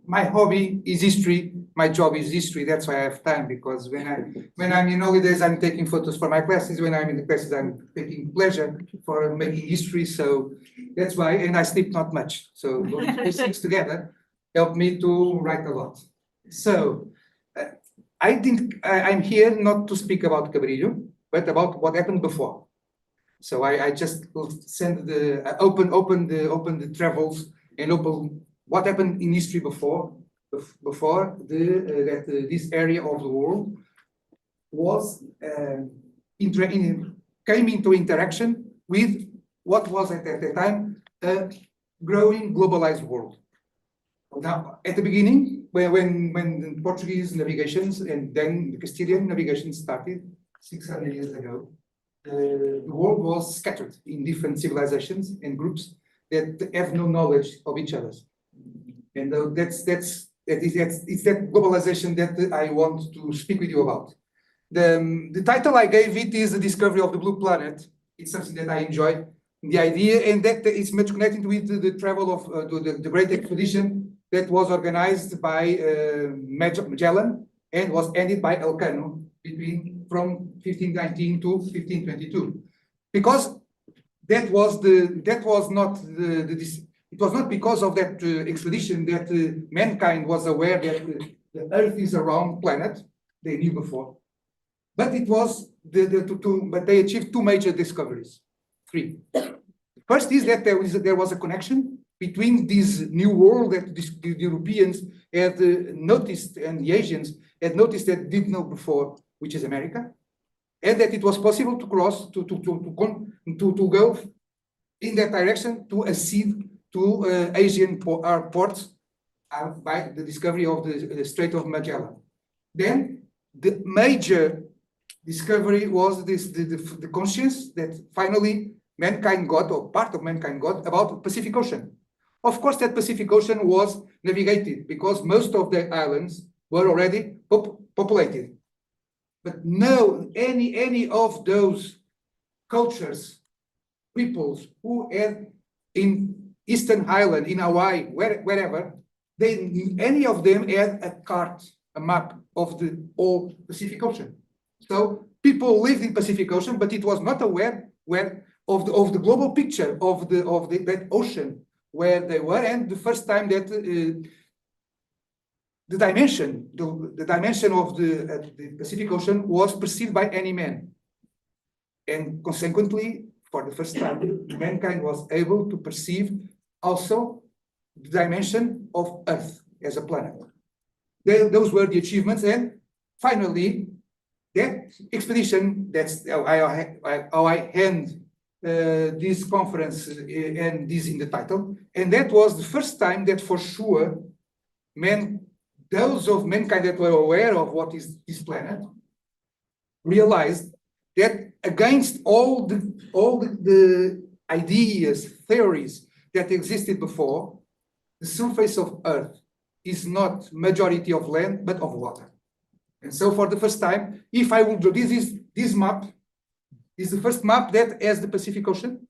My hobby is history. My job is history. That's why I have time, because when I'm in holidays, I'm taking photos for my classes. When I'm in the classes, I'm taking pleasure for making history. So that's why, and I sleep not much. So those things together help me to write a lot. So I'm here not to speak about Cabrilho, but about what happened before. So I just will send open the travels and open what happened in history before this area of the world was came into interaction with what was at the time a growing globalized world. Now, at the beginning, when the Portuguese navigations and then the Castilian navigations started 600 years ago, the world was scattered in different civilizations and groups that have no knowledge of each other. And it's that globalization that I want to speak with you about. The title I gave it is The Discovery of the Blue Planet. It's something that I enjoy. The idea, and that is much connected with the travel of the great expedition that was organized by Magellan and was ended by Elcano from 1519 to 1522. Because it was not because of that expedition that mankind was aware that the Earth is a round planet. They knew before, but it was but they achieved 2 major discoveries. 3. First is that there was a connection between this new world that the Europeans had noticed and the Asians had noticed that didn't know before, which is America, and that it was possible to cross to go in that direction to accede to Asian ports by the discovery of the Strait of Magellan. Then the major discovery was the conscience that finally mankind got, or part of mankind got, about the Pacific Ocean. Of course, that Pacific Ocean was navigated because most of the islands were already populated. But no, any of those cultures, peoples who had in Eastern Island, in Hawaii, wherever, any of them had a map of the whole Pacific Ocean. So people lived in Pacific Ocean, but it was not aware of the global picture of that ocean where they were, and the first time that the dimension of the Pacific Ocean was perceived by any man, and consequently, for the first time, mankind was able to perceive also the dimension of Earth as a planet. Those were the achievements, and finally, that expedition, that's how I end this conference and this in the title, and that was the first time that for sure, those of mankind that were aware of what is this planet realized that against all the ideas, theories that existed before, the surface of Earth is not majority of land, but of water. And so for the first time, if I will draw this map is the first map that has the Pacific Ocean.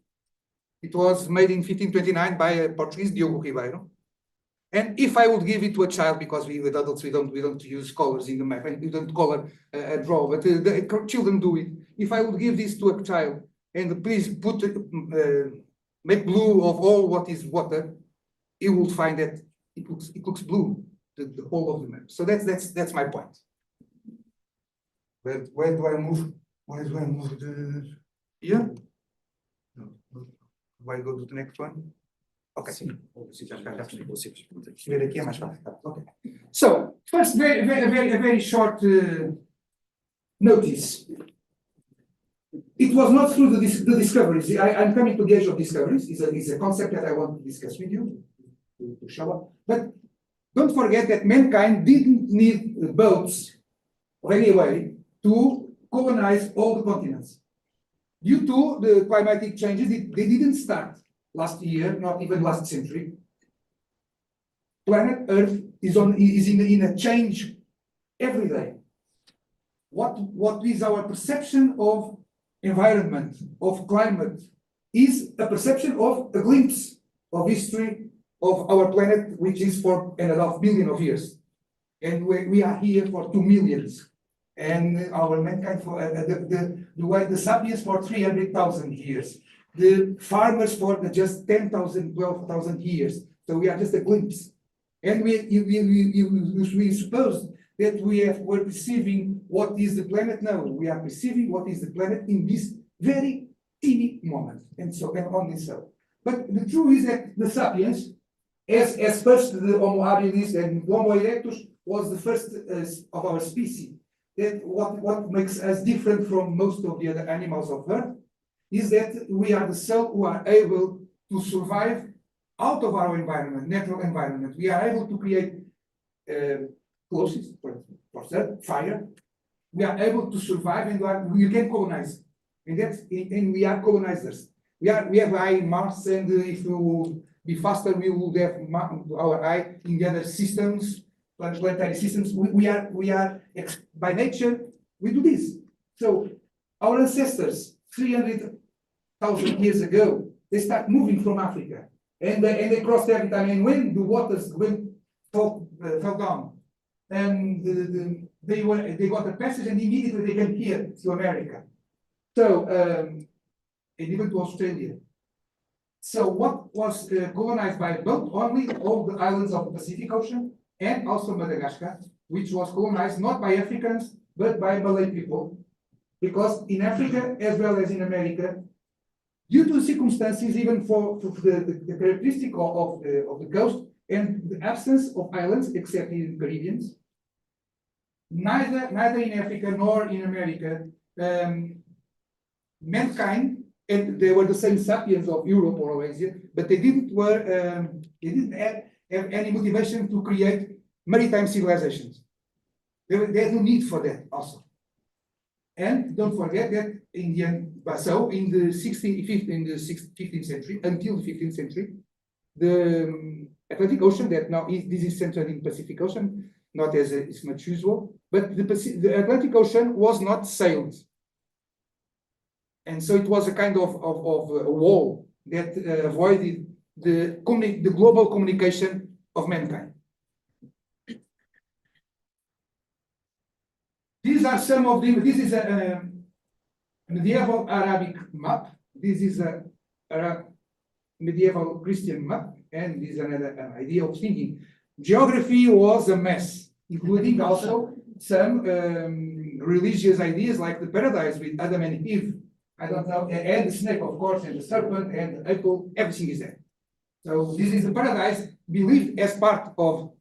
It was made in 1529 by a Portuguese, Diogo Ribeiro. And if I would give it to a child, because we with adults we don't use colors in the map, and we don't color draw, but the children do it. If I would give this to a child and please put make blue of all what is water, he will find that it looks blue, the whole of the map. So that's my point. But where do I move? Where do I move the here? No. Do I go to the next one? Okay. Okay. So first, very short notice. It was not through the discoveries. I'm coming to the age of discoveries. It's a concept that I want to discuss with you, to show up. But don't forget that mankind didn't need boats or any way to colonize all the continents. Due to the climatic changes, they didn't start last year, not even last century. Planet Earth is in a change every day. What is our perception of environment, of climate, is a perception of a glimpse of history of our planet, which is 4.5 billion of years. And we are here for 2 million. And our mankind for the sapiens for 300,000 years. The farmers for just 10,000, 12,000 years. So we are just a glimpse. And we suppose that we're perceiving what is the planet now. We are perceiving what is the planet in this very teeny moment. And so, and only so. But the truth is that the sapiens, as first the Homo habilis and Homo erectus was the first of our species. That what makes us different from most of the other animals of Earth is that we are the cell who are able to survive out of our environment, natural environment. We are able to create explosives, for fire. We are able to survive and we can colonize. And we are colonizers. We have eye in Mars, and if we will be faster, we will have our eye in the other systems. Planetary systems, we are by nature, we do this. So our ancestors, 300,000 years ago, they start moving from Africa, and they crossed every time. And when the waters fell down, and they got a passage, and immediately they came here to America. So and even to Australia. So what was colonized by not only all the islands of the Pacific Ocean, and also Madagascar, which was colonized not by Africans, but by Malay people. Because in Africa, as well as in America, due to circumstances, even for the characteristic of the coast and the absence of islands, except in the Caribbean, neither in Africa nor in America, mankind, and they were the same sapiens of Europe or Asia, but they didn't have any motivation to create maritime civilizations. There's no need for that also. And don't forget that in the 15th century, until the 15th century, the Atlantic Ocean, that now this is centered in Pacific Ocean, not as much usual, but the Atlantic Ocean was not sailed. And so it was a kind of a wall that avoided the global communication of mankind. These are some of them. This is a medieval Arabic map. This is a medieval Christian map, and this is another idea of thinking. Geography was a mess, including also some religious ideas like the paradise with Adam and Eve. I don't know, and the snake, of course, and the serpent and the apple, everything is there. So this is the paradise believed as part of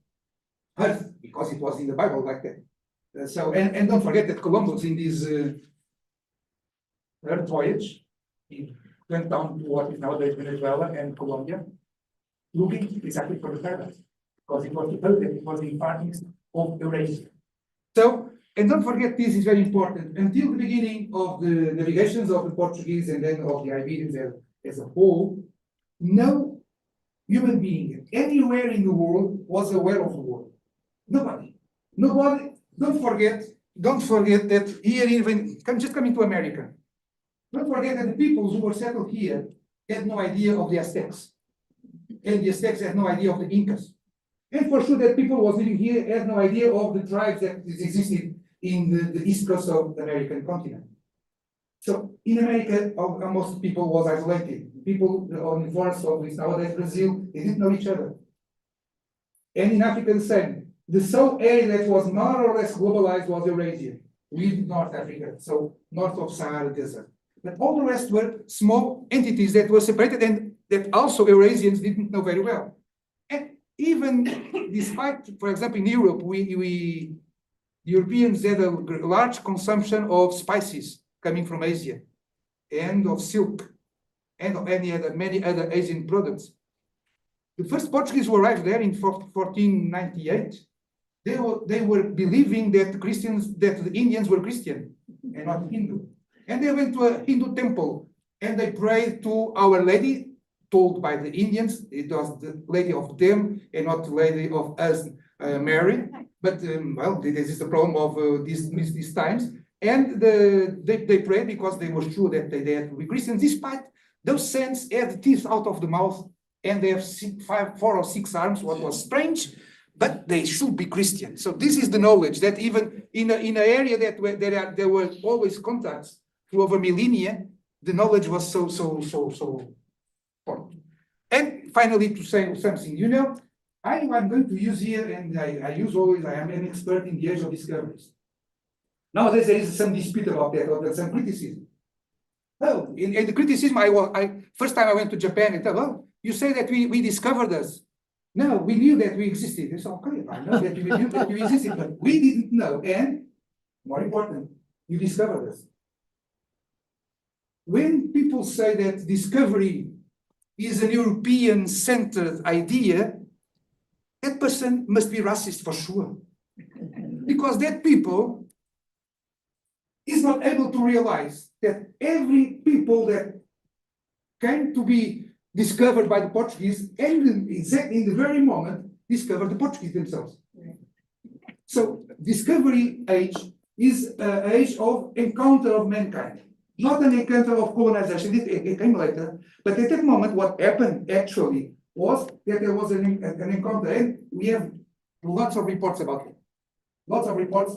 Earth, because it was in the Bible like that. So, and don't forget that Columbus in this Earth voyage, he went down to what is nowadays Venezuela and Colombia, looking exactly for the paradise, because it was supposed that it was the partings of Eurasia. So, and don't forget, this is very important. Until the beginning of the navigations of the Portuguese and then of the Iberians as a whole, no human being anywhere in the world was aware of the world. Nobody. Don't forget don't forget that here, even just coming to America, don't forget that the peoples who were settled here had no idea of the Aztecs. And the Aztecs had no idea of the Incas. And for sure that people was living here had no idea of the tribes that existed in the east coast of the American continent. So in America, almost people was isolated. People on the forests of nowadays Brazil, they didn't know each other. And in Africa the same. The sole area that was more or less globalized was Eurasia, with North Africa, so north of Sahara Desert. But all the rest were small entities that were separated and that also Eurasians didn't know very well. And even despite, for example, in Europe, Europeans had a large consumption of spices coming from Asia and of silk and of many other Asian products. The first Portuguese who arrived there in 1498, they were believing that the Indians were Christian and not Hindu. And they went to a Hindu temple and they prayed to Our Lady, told by the Indians, it was the lady of them and not the lady of us, Mary. But well, this is the problem of these times. And they prayed because they were sure that they had to be Christians, despite those saints had teeth out of the mouth and they have 4 or 6 arms, what was strange, but they should be Christian. So this is the knowledge that even in an area that there were always contacts through over millennia, the knowledge was so important. And finally, to say something, you know, I'm going to use here, and I use always, I am an expert in the age of discoveries. Nowadays, there is some dispute about that, or there's some criticism. Oh, in the criticism, first time I went to Japan, and well, you say that we discovered us. No, we knew that we existed. It's okay, I know that we knew that we existed, but we didn't know. And more important, you discovered us. When people say that discovery is an European-centered idea, that person must be racist for sure. Because that people is not able to realize that every people that came to be discovered by the Portuguese, and exactly in the very moment, discovered the Portuguese themselves. So discovery age is an age of encounter of mankind, not an encounter of colonization. It came later, but at that moment, what happened actually was that there was an encounter, and we have lots of reports about it. Lots of reports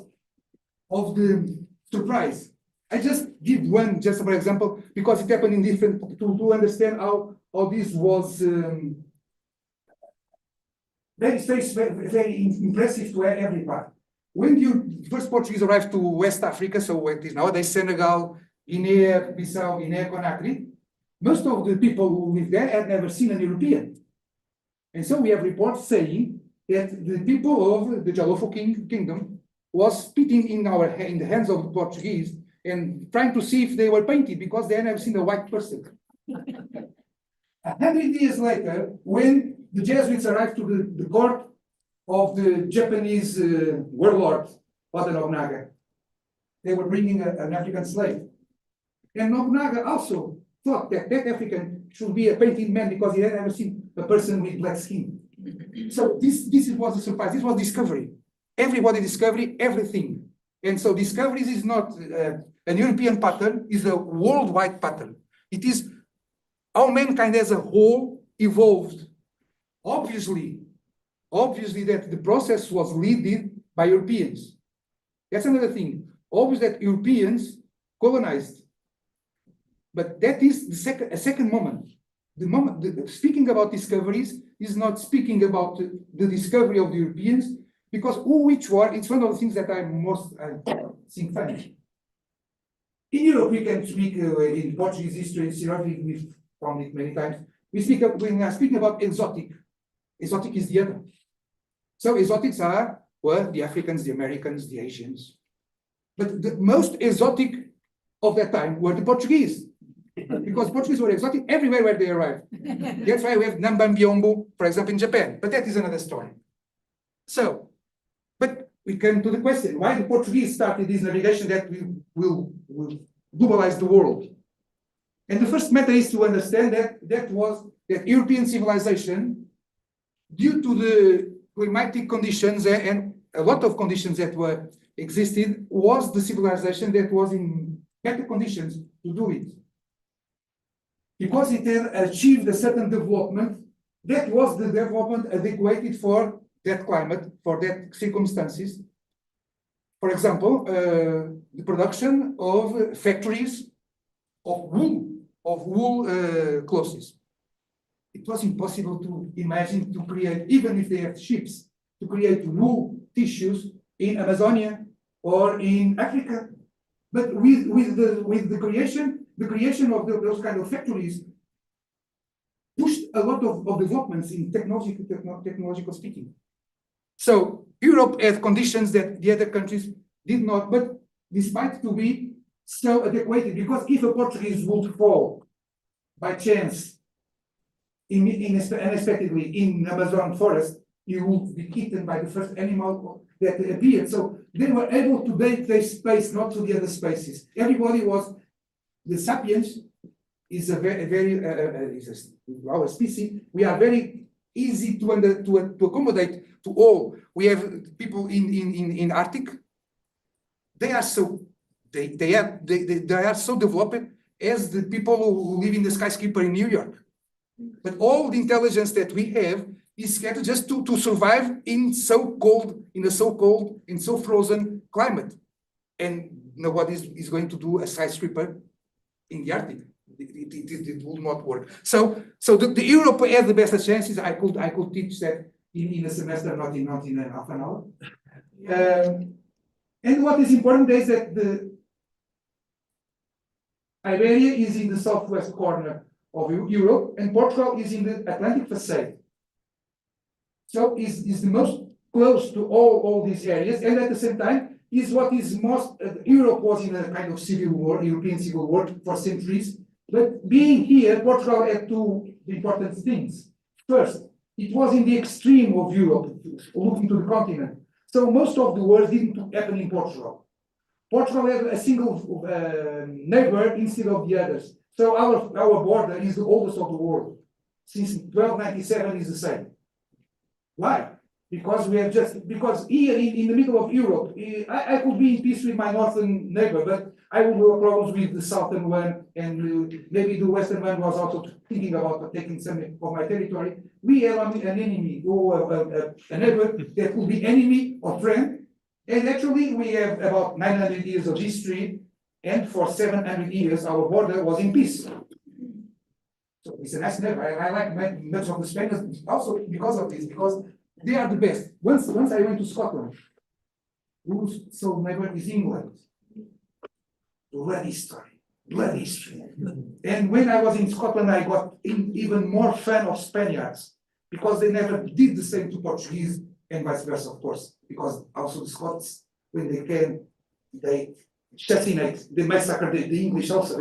of the surprise. I just give one, just for example, because it happened in different, to understand how this was very impressive to every part. When the first Portuguese arrived to West Africa, so it is nowadays Senegal, Guinea, Bissau, Guinea, Conakry, most of the people who lived there had never seen an European. And so we have reports saying that the people of the Jalofo kingdom was spitting in the hands of the Portuguese and trying to see if they were painted because they had never seen a white person. 100 years later, when the Jesuits arrived to the court of the Japanese warlord, Oda Nobunaga, they were bringing an African slave. And Nobunaga also thought that African should be a painted man because he had never seen a person with black skin. So this was a surprise. This was discovery. Everybody discovery everything. And so discoveries is not an European pattern, is a worldwide pattern. It is how mankind as a whole evolved. Obviously that the process was led by Europeans. That's another thing. Always that Europeans colonized. But that is a second moment. Speaking about discoveries is not speaking about the discovery of the Europeans, because which were, it's one of the things that I think funny. In Europe, we can speak in Portuguese history, we've found it many times. When we are speaking about exotic. Exotic is the other. So exotics are, well, the Africans, the Americans, the Asians. But the most exotic of that time were the Portuguese. Because Portuguese were exotic everywhere where they arrived. That's why we have Nambambiombo, for example, in Japan. But that is another story. So, but we come to the question, why the Portuguese started this navigation that will globalize the world? And the first matter is to understand that European civilization, due to the climatic conditions and a lot of conditions that were existed was the civilization that was in better conditions to do it. Because it had achieved a certain development, that was the development adequate for that climate, for that circumstances. For example, the production of factories of wool clothes. It was impossible to imagine to create, even if they have ships, to create wool tissues in Amazonia or in Africa. But with the creation of those kind of factories pushed a lot of developments in technological speaking. So Europe had conditions that the other countries did not, but despite to be so adequate, because if a Portuguese would fall by chance unexpectedly in Amazon forest, you would be eaten by the first animal that appeared. So they were able to date their space, not to the other species. Everybody was, the sapiens is a very our species. We are very easy to accommodate to all. We have people in Arctic. They are so they are so developed as the people who live in the skyscraper in New York. But all the intelligence that we have is scattered just to survive in so cold, and so frozen climate. And nobody is going to do a skyscraper in the Arctic. It will not work. So the Europe had the best chances. I could teach that in a semester, not in a half an hour. And what is important is that the Iberia is in the southwest corner of Europe, and Portugal is in the Atlantic facade. So is the most close to all these areas, and at the same time is what is most. Europe was in a kind of civil war, European civil war for centuries. But being here, Portugal had two important things. First, it was in the extreme of Europe, looking to the continent. So most of the wars didn't happen in Portugal. Portugal had a single neighbor instead of the others. So our border is the oldest of the world. Since 1297 is the same. Why? Because here in the middle of Europe, I could be in peace with my northern neighbor, but I will have problems with the southern one, and maybe the western one was also thinking about taking some of my territory. We have an enemy, or a neighbor that could be enemy or friend. And actually, we have about 900 years of history, and for 700 years, our border was in peace. So it's a nice neighbor. I like much of the Spaniards also because of this, because they are the best. Once I went to Scotland, whose sole neighbor is England. Blood history. And when I was in Scotland, I got even more fan of Spaniards, because they never did the same to Portuguese, and vice versa, of course, because also the Scots, when they came, they assassinate, they massacre the English also.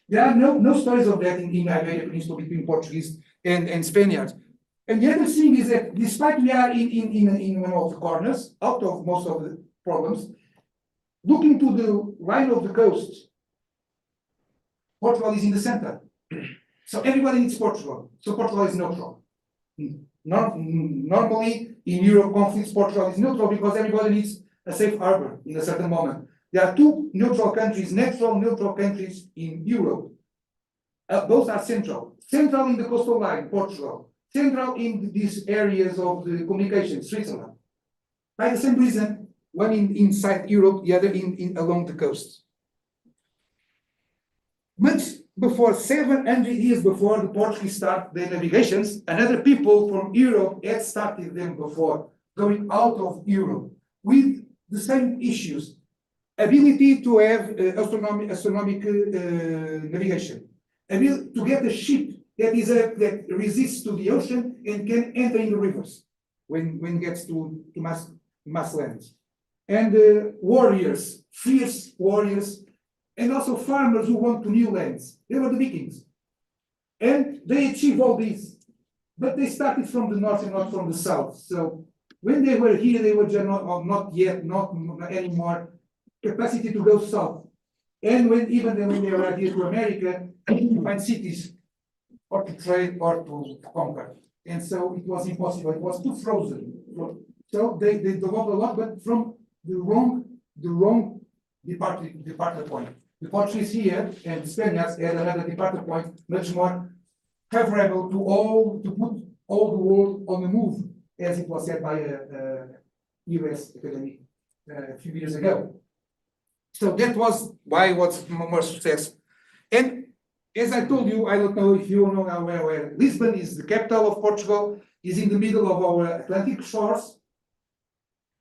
There are no stories of that in Iberian Peninsula between Portuguese and Spaniards. And the other thing is that despite we are in one of the corners, out of most of the problems, looking to the line of the coast, Portugal is in the center. So everybody needs Portugal. So Portugal is neutral. Normally, in Europe conflicts, Portugal is neutral because everybody needs a safe harbor in a certain moment. There are two neutral countries in Europe. Both are central. Central in the coastal line, Portugal. Central in these areas of the communication, Switzerland. By the same reason, one inside Europe, the other along the coast. Much before 700 years before the Portuguese started their navigations, another people from Europe had started them before, going out of Europe with the same issues. Ability to have astronomical navigation. Ability to get a ship that resists to the ocean and can enter in the rivers when it gets to mass lands. And warriors, fierce warriors, and also farmers who want to new lands. They were the Vikings. And they achieved all this. But they started from the north and not from the south. So when they were here, they were not anymore capacity to go south. And when they were here to America, to find cities or to trade or to conquer. And so it was impossible. It was too frozen. So they developed a lot, but from the wrong the wrong departure point. The Portuguese here and the Spaniards had another departure point much more favorable to put all the world on the move, as it was said by a US academic a few years ago. So that was why it was more success. And as I told you, I don't know if you know where Lisbon is the capital of Portugal, is in the middle of our Atlantic shores.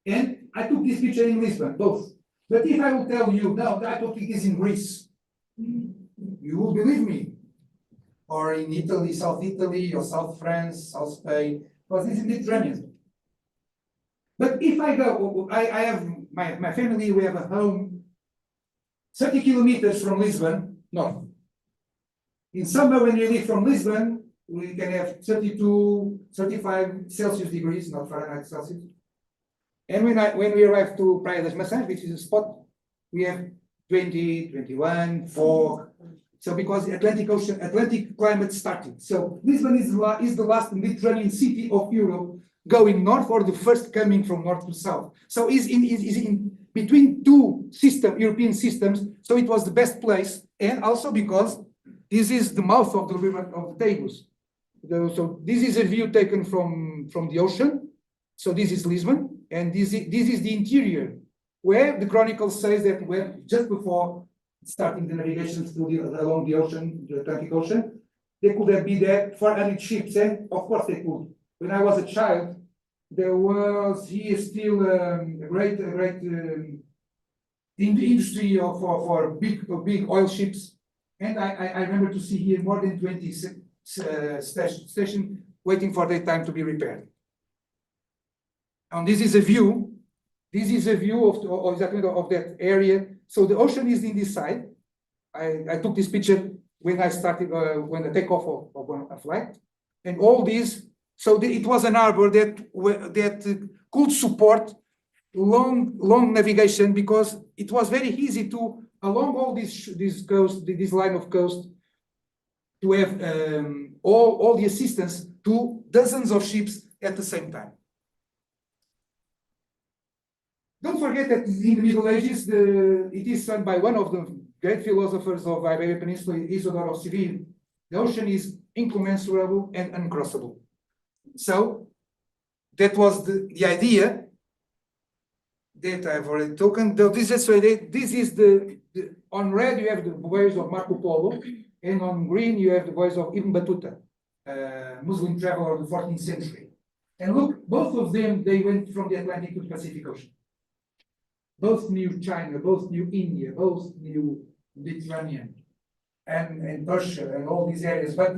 And I took this picture in Lisbon, both. But if I will tell you, no, I took it is in Greece, you will believe me. Or in Italy, South Italy, or South France, South Spain, because this is Mediterranean. But if I go, I have my family, we have a home 30 kilometers from Lisbon, north. In summer, when you leave from Lisbon, we can have 32, 35 Celsius degrees, not Fahrenheit, Celsius. And when we arrive to Praia das Maçãs, which is a spot, we have 20, 21, 4. So because the Atlantic Ocean, Atlantic climate started. So Lisbon is the last Mediterranean city of Europe going north, or the first coming from north to south. So is in between two European systems. So it was the best place, and also because this is the mouth of the river of the Tagus. So this is a view taken from the ocean. So this is Lisbon, and this is the interior, where the chronicle says that just before starting the navigation along the ocean, the Atlantic Ocean, they could have been there 400 ships, and of course they could. When I was a child, there was here still a great industry for big oil ships, and I remember to see here more than 20 stations waiting for their time to be repaired. And this is a view. This is a view of that area. So the ocean is in this side. I took this picture when I started when the takeoff of a flight, and all these. So it was an harbor that could support long navigation, because it was very easy to along all this coast, this line of coast, to have all the assistance to dozens of ships at the same time. Don't forget that in the Middle Ages, it is said by one of the great philosophers of Iberian Peninsula, Isidore of Seville, the ocean is incommensurable and uncrossable. So that was the idea that I've already taken. This is the on red you have the voyage of Marco Polo, and on green you have the voyage of Ibn Battuta, Muslim traveler of the 14th century. And look, both of them, they went from the Atlantic to the Pacific Ocean. Both knew China, both knew India, both knew Mediterranean and Persia and all these areas. But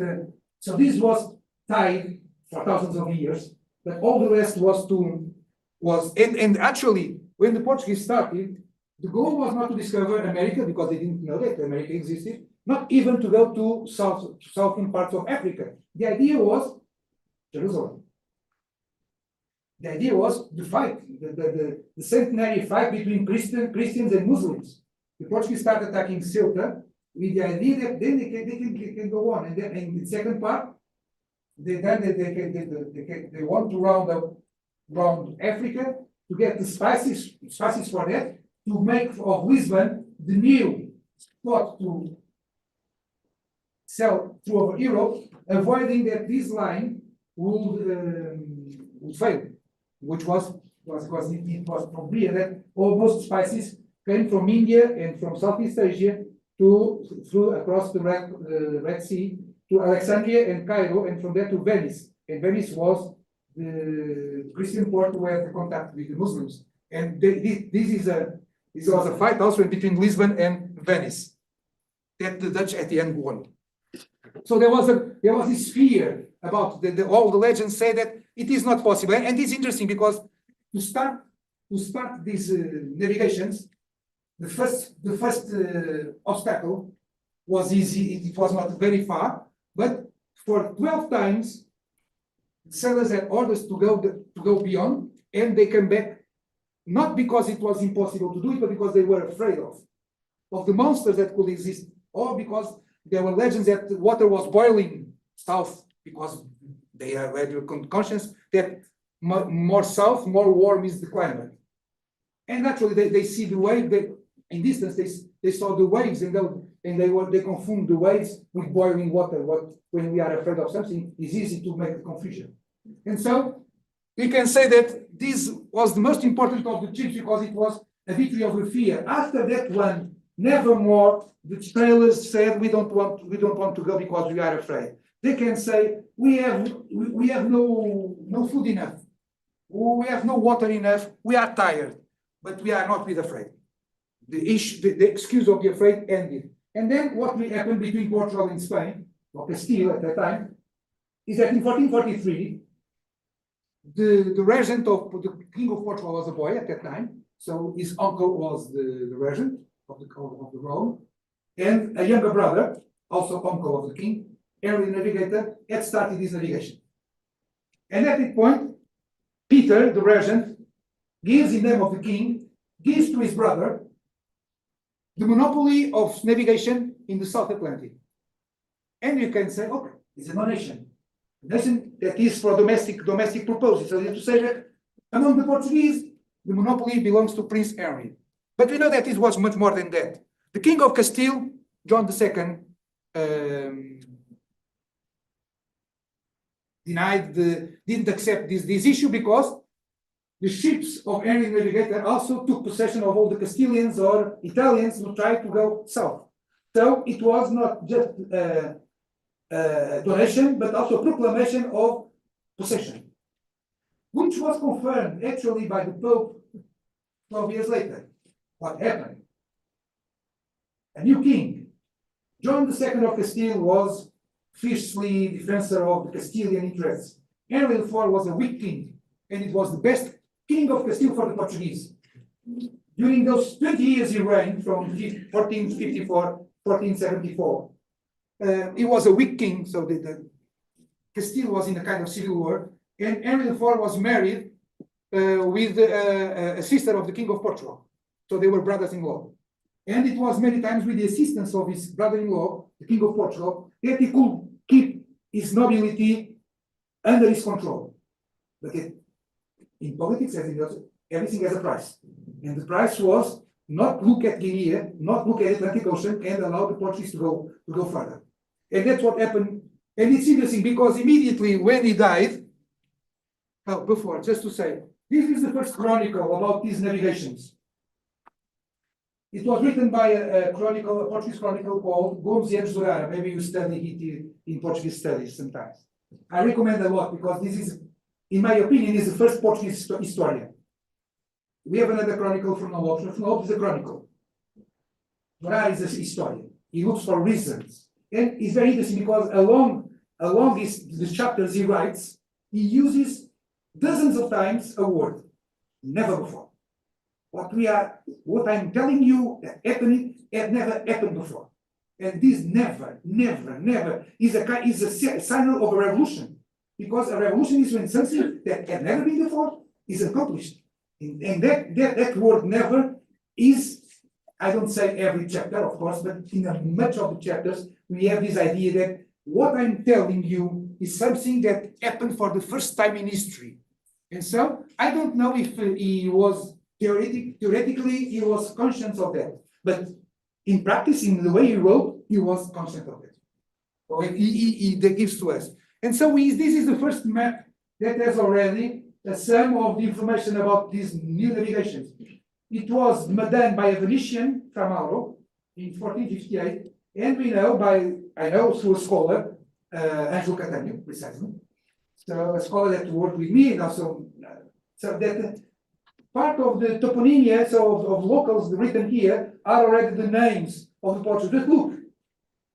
so this was tied for thousands of years, but all the rest and actually when the Portuguese started, the goal was not to discover America, because they didn't know that America existed, not even to go to southern parts of Africa. The idea was Jerusalem. The idea was the fight, the centenary fight between Christians and Muslims. The Portuguese started attacking Ceuta with the idea that then they can go on. And then in the second part, they want to round Africa to get the spices for that, to make of Lisbon the new spot to sell through over Europe, avoiding that this line would fail. Which was because it was from here that almost spices came from India and from Southeast Asia through across the Red Sea to Alexandria and Cairo, and from there to Venice. And Venice was the Christian port where the contact with the Muslims. And this was a fight also between Lisbon and Venice that the Dutch at the end won. So there was this fear about all the legends say that it is not possible, and it's interesting because to start these navigations, the first obstacle was easy. It was not very far, but for 12 times, sailors had orders to go beyond, and they came back not because it was impossible to do it, but because they were afraid of the monsters that could exist, or because there were legends that the water was boiling south, because they had conscience that more south, more warm is the climate. And actually, they see the wave, in distance, they saw the waves, and they confund the waves with boiling water. When we are afraid of something, it's easy to make the confusion. And so we can say that this was the most important of the trips because it was a victory over fear. After that one, nevermore, the sailors said, we don't want to go because we are afraid. They can say, we have no food enough. We have no water enough. We are tired, but we are not afraid. The excuse of the afraid ended. And then what will happen between Portugal and Spain, or Castile at that time, is that in 1443, the regent of the King of Portugal was a boy at that time, so his uncle was the regent of the Rome, and a younger brother, also uncle of the king, Henry the Navigator, had started this navigation. And at that point, Peter, the regent, gives in name of the king, gives to his brother the monopoly of navigation in the South Atlantic. And you can say, okay, it's a donation. A nation that is for domestic purposes. So you have to say that among the Portuguese, the monopoly belongs to Prince Henry. But we know that it was much more than that. The King of Castile, John II, didn't accept this issue because the ships of Henry the Navigator also took possession of all the Castilians or Italians who tried to go south. So it was not just donation, but also proclamation of possession, which was confirmed actually by the Pope 12 years later. What happened? A new king, John II of Castile, was fiercely defender of the Castilian interests. Henry IV was a weak king, and it was the best king of Castile for the Portuguese. During those 20 years he reigned, from 1454 1474, he was a weak king, so the Castile was in a kind of civil war, and Henry IV was married with a sister of the King of Portugal. So they were brothers-in-law. And it was many times with the assistance of his brother-in-law, the King of Portugal, that he could keep his nobility under his control. But in politics, as in everything has a price. And the price was not look at Guinea, not look at the Atlantic Ocean, and allow the Portuguese to go further. And that's what happened. And it's interesting because immediately when he died, just to say, this is the first chronicle about these navigations. It was written by a Portuguese chronicle called Gomes e Anjos. Maybe you study it in Portuguese studies sometimes. I recommend a lot because this is, in my opinion, is the first Portuguese historian. We have another chronicle from Lopes. From Lopes is a chronicle. Herrera is a historian. He looks for reasons. And it's very interesting because along the chapters he writes, he uses dozens of times a word. Never before. What I'm telling you that happening had never happened before. And this never is a signal of a revolution. Because a revolution is when something that had never been before is accomplished. And that word never is, I don't say every chapter, of course, but in much of the chapters, we have this idea that what I'm telling you is something that happened for the first time in history. And so I don't know if he was theoretically he was conscious of that, but in practice, in the way he wrote, he was conscious of it. So he gives to us. And so this is the first map that has already a sum of the information about these new navigations. It was done by a Venetian, Ramalheira, in 1458, and we know I know through a scholar, Angelo Catania, precisely. So a scholar that worked with me, and also, so that part of the toponymia, so of locals written here, are already the names of the Portuguese. But look,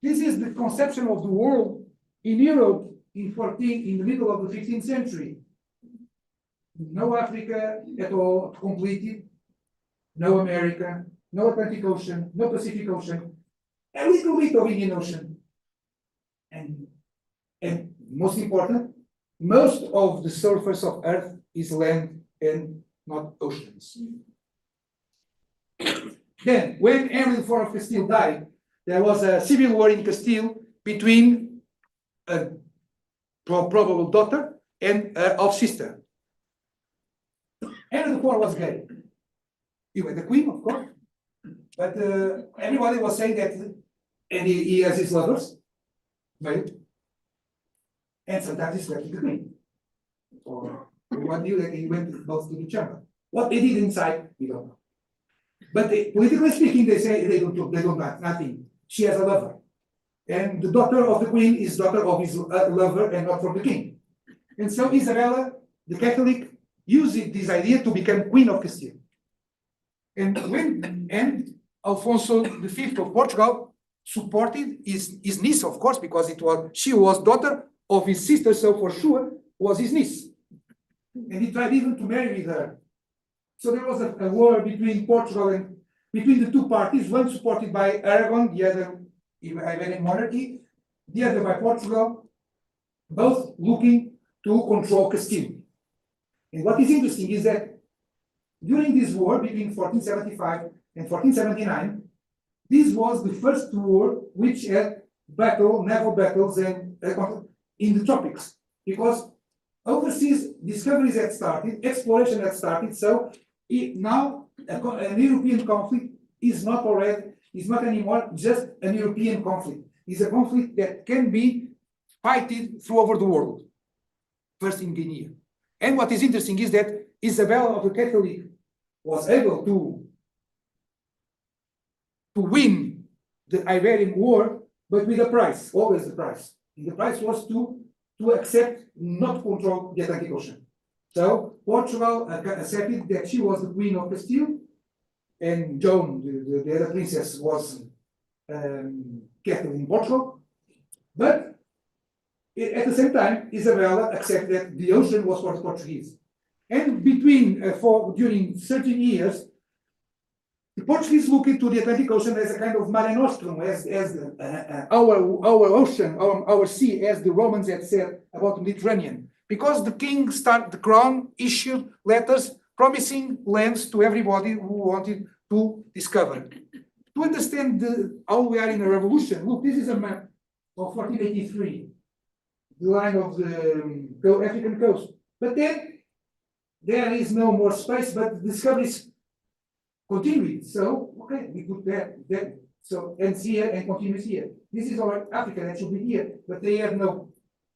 this is the conception of the world in Europe in the middle of the 15th century. No Africa at all completed, no America, no Atlantic Ocean, no Pacific Ocean, a little bit of Indian Ocean. And most important, most of the surface of Earth is land and not oceans. Then, when Henry IV of Castile died, there was a civil war in Castile between a probable daughter and her half-sister. Henry IV was gay. He was the queen, of course. But everybody was saying that, and he has his lovers, right? And sometimes he slept with the queen. Or everyone knew that he went both to the chamber. What they did inside, we don't know. But politically speaking, they say they don't know nothing. She has a lover. And the daughter of the queen is daughter of his lover and not from the king. And so Isabella, the Catholic, used this idea to become Queen of Castile. And Alfonso V of Portugal supported his niece, of course, because she was daughter of his sister, so for sure was his niece. And he tried even to marry with her. So there was a war between Portugal and between the two parties, one supported by Aragon, the other Iberian monarchy, the other by Portugal, both looking to control Castile. And what is interesting is that during this war between 1475 and 1479, this was the first war which had naval battles and in the tropics, because overseas discoveries had started, exploration had started, so now an European conflict is not anymore just an European conflict. It's a conflict that can be fighted through over the world, first in Guinea. And what is interesting is that Isabella of the Catholic was able to win the Iberian War, but with a price, always the price. And the price was to accept not control the Atlantic Ocean. So Portugal accepted that she was the Queen of Castile, and João, the other princess, was Catholic in Portugal. But at the same time, Isabella accepted that the ocean was for the Portuguese. And during 13 years, the Portuguese looked into the Atlantic Ocean as a kind of Mare Nostrum, as our ocean, our sea, as the Romans had said about the Mediterranean. Because the crown issued letters promising lands to everybody who wanted to discover. To understand how we are in a revolution, look, this is a map of 1483, the line of the African coast. But then there is no more space, but the discoveries continued. So, okay, we put that so ends here and continues here. This is our Africa, that should be here, but they have no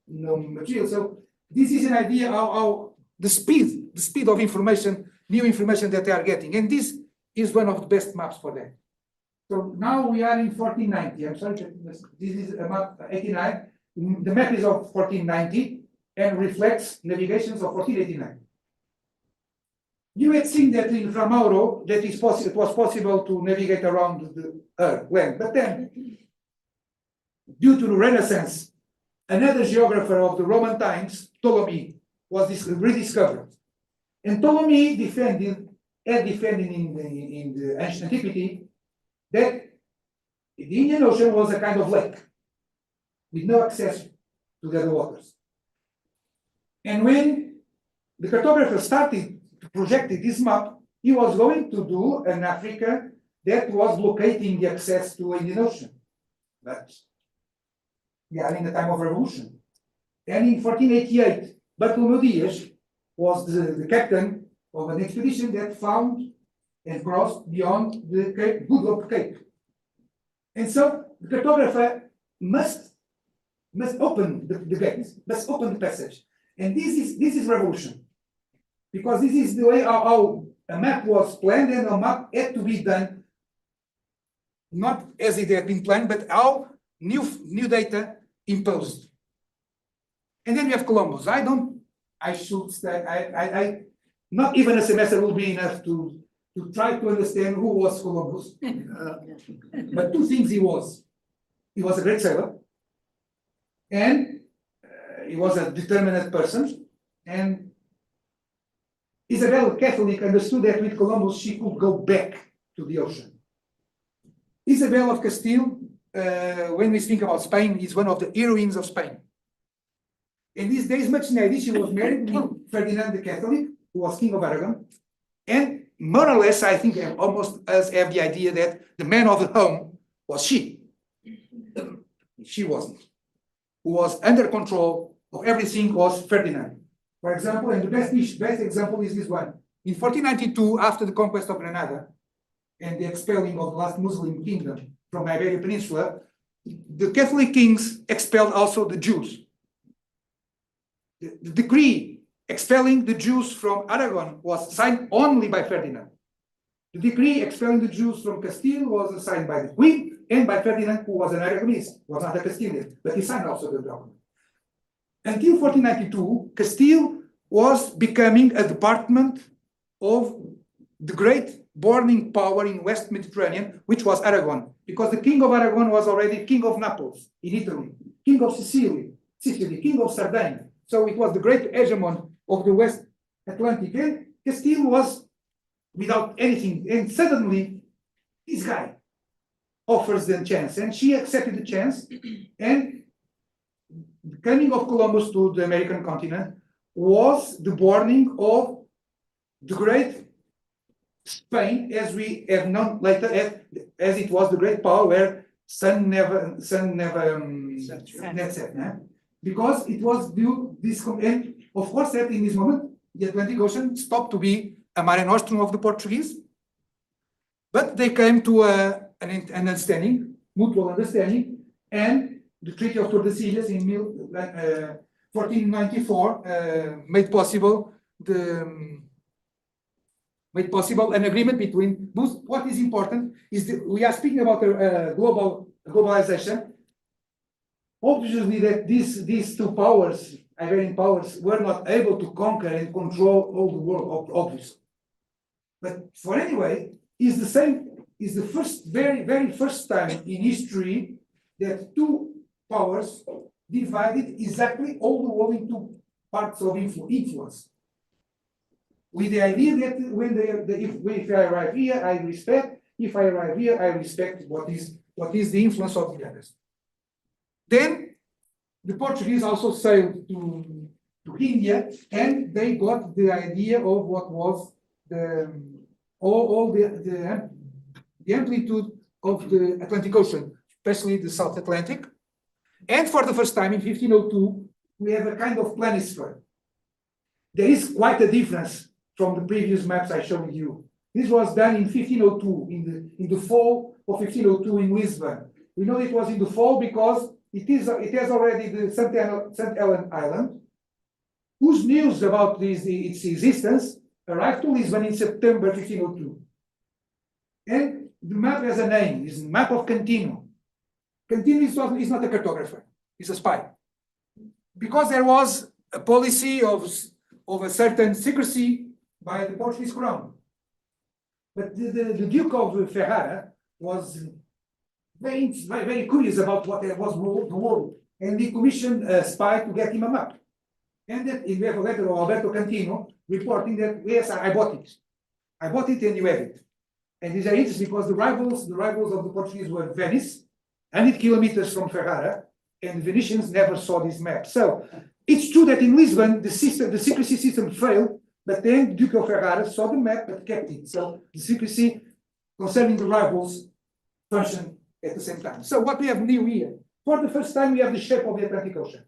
material. So this is an idea how the speed of information, new information that they are getting, and this is one of the best maps for that. So now we are in 1490. I'm sorry, this is a map 89. The map is of 1490 and reflects navigations of 1489. You had seen that in Ramauro that it was possible to navigate around the land, but then, due to the Renaissance, another geographer of the Roman times, Ptolemy, was rediscovered. And Ptolemy defended in the ancient antiquity that the Indian Ocean was a kind of lake with no access to the other waters. And when the cartographer started to project this map, he was going to do an Africa that was locating the access to the Indian Ocean. But we are in the time of revolution. And in 1488, Bartolomeu Dias was the captain of an expedition that found and crossed beyond the Cape, Good Cape. And so the cartographer must open the gates, must open the passage. And this is revolution. Because this is the way how a map was planned, and a map had to be done not as it had been planned, but how new data imposed. And then we have Columbus. Not even a semester will be enough to try to understand who was Columbus. But two things he was. He was a great sailor, and he was a determined person. And Isabella Catholic understood that with Columbus she could go back to the ocean. Isabel of Castile, when we think about Spain, is one of the heroines of Spain. In these days, much lady, she was married to Ferdinand the Catholic, who was King of Aragon. And more or less, I think almost us have the idea that the man of the home was she. She wasn't. Who was under control of everything was Ferdinand. For example, and the best example is this one. In 1492, after the conquest of Granada and the expelling of the last Muslim kingdom from Iberian Peninsula, the Catholic kings expelled also the Jews. The decree expelling the Jews from Aragon was signed only by Ferdinand. The decree expelling the Jews from Castile was signed by the Queen and by Ferdinand, who was an Aragonese, was not a Castilian, but he signed also the document. Until 1492, Castile was becoming a department of the great burning power in West Mediterranean, which was Aragon, because the king of Aragon was already king of Naples in Italy, king of Sicily, king of Sardinia. So it was the great hegemon of the West Atlantic, and Castile was without anything, and suddenly this guy offers them chance, and she accepted the chance, and the coming of Columbus to the American continent was the burning of the great Spain, as we have known later, as it was the great power where sun never set, because it was due this, and of course that in this moment the Atlantic Ocean stopped to be a Mare Nostrum of the Portuguese, but they came to an understanding, mutual understanding, and the Treaty of Tordesillas in 1494 made possible an agreement between both. What is important is that we are speaking about globalization. Obviously, that these two powers, Iberian powers, were not able to conquer and control all the world, obviously. But for anyway, is the same. Is the very first time in history that two powers divided exactly all the world into parts of influence. With the idea that if I arrive here, I respect. If I arrive here, I respect what is the influence of the others. Then the Portuguese also sailed to India, and they got the idea of what was the amplitude of the Atlantic Ocean, especially the South Atlantic. And for the first time in 1502, we have a kind of planisphere. There is quite a difference from the previous maps I showed you. This was done in 1502, in the fall of 1502 in Lisbon. We know it was in the fall because it has already the St. Helena Island, whose news about its existence arrived to Lisbon in September 1502. And the map has a name, it's the map of Cantino. Cantino is not a cartographer, he's a spy. Because there was a policy of a certain secrecy by the Portuguese crown. But the Duke of Ferrara was very curious about what was the world, and he commissioned a spy to get him a map. And that we have a letter of Alberto Cantino reporting that, yes, I bought it and you have it. And these are interesting because the rivals of the Portuguese were Venice, 100 kilometers from Ferrara, and the Venetians never saw this map. So it's true that in Lisbon, the secrecy system failed, but then Duke of Ferrara saw the map but kept it. So the secrecy concerning the rivals functioned at the same time. So what we have new here, for the first time we have the shape of the Atlantic Ocean.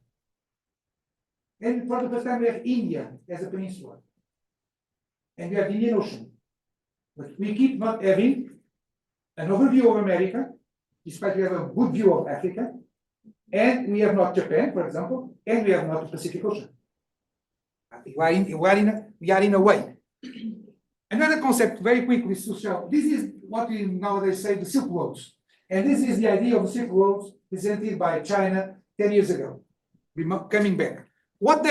And for the first time we have India as a peninsula. And we have the Indian Ocean. But we keep not having an overview of America, despite we have a good view of Africa. And we have not Japan, for example, and we have not the Pacific Ocean. We are in a way. Another concept, very quickly, to show. This is what we nowadays say the Silk Roads. And this is the idea of the Silk Roads presented by China 10 years ago. Coming back. What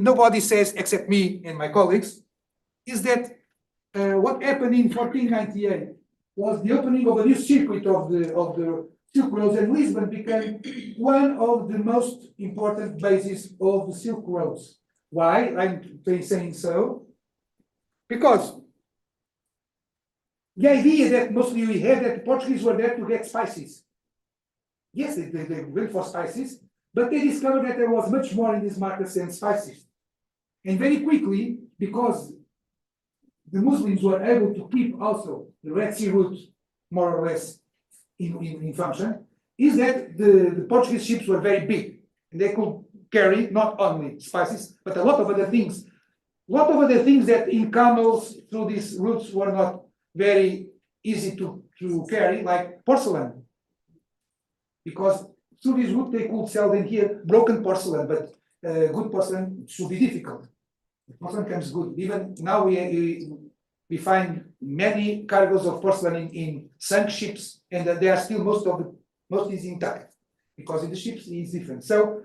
nobody says except me and my colleagues is that what happened in 1498 was the opening of a new circuit of the Silk Roads, and Lisbon became one of the most important bases of the Silk Roads. Why I'm saying so? Because the idea that mostly we have that the Portuguese were there to get spices. Yes, they went for spices, but they discovered that there was much more in these markets than spices. And very quickly, because the Muslims were able to keep also the Red Sea route more or less in function, is that the Portuguese ships were very big and they could carry not only spices but a lot of other things What were the things that in camels through these routes were not very easy to carry, like porcelain? Because through this route they could sell them here broken porcelain, but good porcelain should be difficult. Porcelain comes good. Even now we find many cargoes of porcelain in sunk ships, and they are still most is intact, because in the ships it is different. So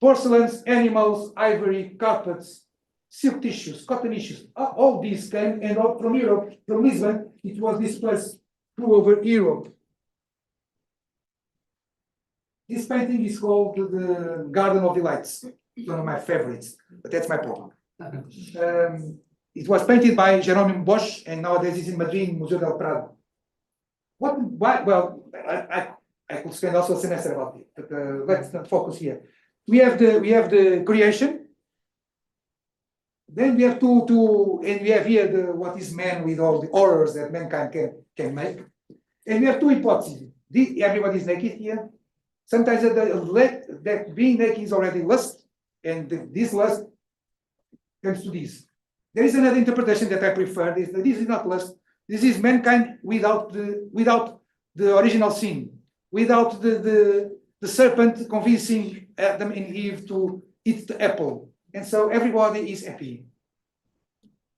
porcelains, animals, ivory, carpets, silk tissues, cotton tissues, all these came, and all from Europe, from Lisbon, it was dispersed through over Europe. This painting is called the Garden of Delights. It's one of my favorites, but that's my problem. It was painted by Jerónimo Bosch, and nowadays it's in Madrid, in Museo del Prado. Why? Well, I could spend also a semester about it, but let's not focus here. We have the creation. Then we have and we have here what is man with all the horrors that mankind can make. And we have two hypotheses. Everybody is naked here. Sometimes that being naked is already lust, and this lust comes to this. There is another interpretation that I prefer. This is not lust. This is mankind without the original sin, without the serpent convincing Adam and Eve to eat the apple. And so everybody is happy.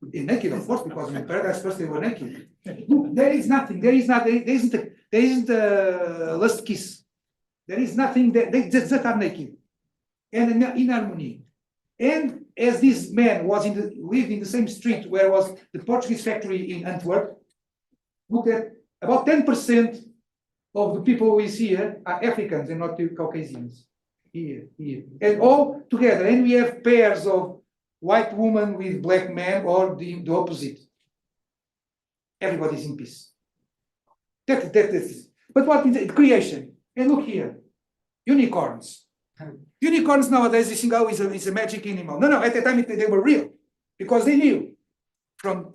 Naked, of course, because in paradise first they were naked. There is nothing. There isn't a lust kiss. There is nothing. They just are naked and in harmony. And as this man lived in the same street where was the Portuguese factory in Antwerp, look at about 10% of the people we see here are Africans and not Caucasians. Here, and all together, and we have pairs of white woman with black man, or the opposite. Everybody's in peace. That is. But what is it? Creation? And look here, unicorns. Unicorns nowadays, they think, oh, it's a magic animal. No, at the time they were real, because they knew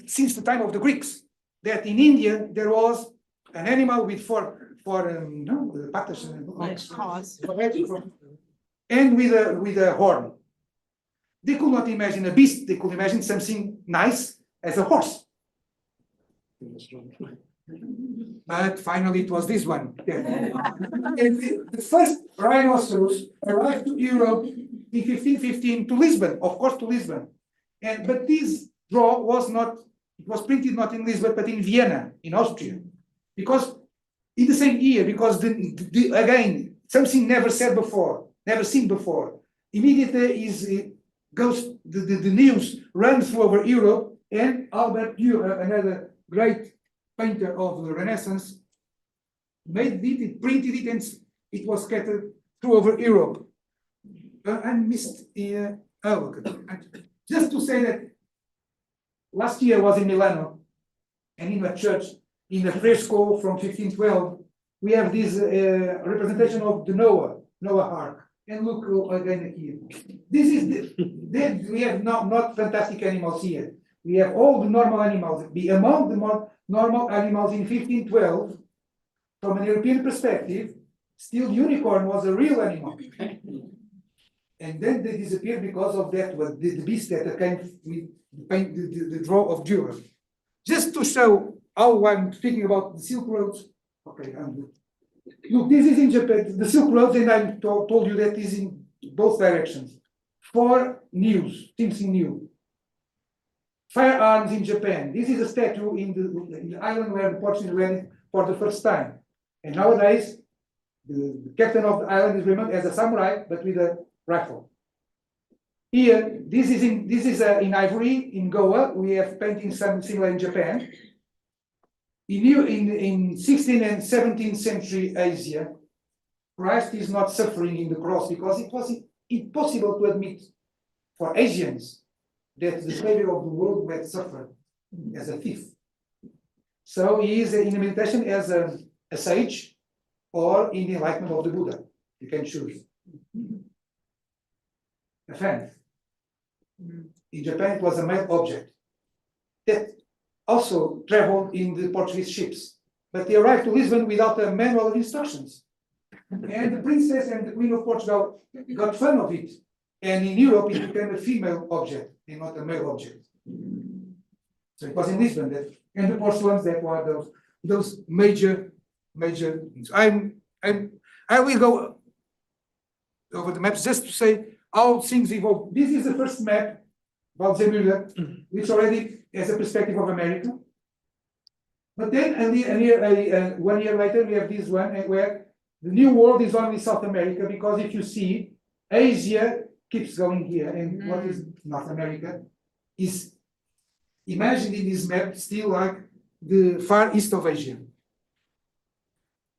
since the time of the Greeks that in India there was an animal with four patas, and with a horn. They could not imagine a beast, they could imagine something nice as a horse. But finally it was this one. And the first rhinoceros arrived to Europe in 1515 to Lisbon, of course to Lisbon. But this draw it was printed not in Lisbon but in Vienna, in Austria. Because in the same year, because again, something never seen before. Immediately the news runs through over Europe, and Albert Dürer, another great painter of the Renaissance, printed it, and it was scattered through over Europe. I missed just to say that last year I was in Milano, and in a church, in a fresco from 1512, we have this representation of the Noah Ark. And look again here. This is we have not fantastic animals here. We have all the normal animals. Among the more normal animals in 1512, from an European perspective, still unicorn was a real animal. And then they disappeared because of that, the beast that came with the draw of Dürer. Just to show how I'm speaking about the Silk Roads. Okay, look, this is in Japan, the Silk Roads, and I told you that is in both directions. For news, things in new. Firearms in Japan. This is a statue in the island where the Portuguese landed for the first time. And nowadays, the captain of the island is remembered as a samurai, but with a rifle. Here, this is in ivory in Goa. We have paintings similar in Japan. In 16th and 17th century Asia, Christ is not suffering in the cross because it was impossible to admit for Asians that the Savior of the world had suffered as a thief. So he is in meditation as a sage or in the enlightenment of the Buddha. You can choose. A fan. In Japan, it was a made object that also traveled in the Portuguese ships, but they arrived to Lisbon without a manual of instructions. And the princess and the queen of Portugal got fun of it. And in Europe, it became a female object and not a male object. So it was in Lisbon that, and the Portuguese that were those major things. I will go over the maps just to say how things evolve. This is the first map about Zemüller, which already has a perspective of America. But then 1 year later, we have this one where the new world is only South America, because if you see, Asia keeps going here, and what is North America is imagined in this map still like the far east of Asia.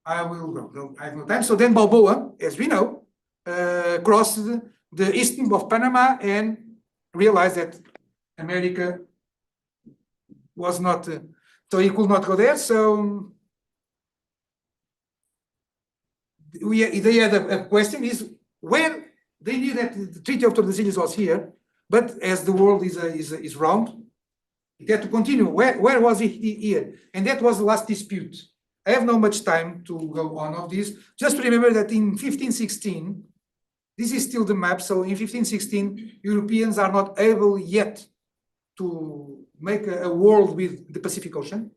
I will go, I have no time. So then Balboa, as we know, crossed the eastern of Panama and realized that America was not, so he could not go there. So they had a question is where they knew that the Treaty of Tordesillas was here, but as the world is round, it had to continue. Where was it here? And that was the last dispute. I have not much time to go on of this. Just remember that in 1516, this is still the map. So in 1516, Europeans are not able yet to make a world with the Pacific Ocean.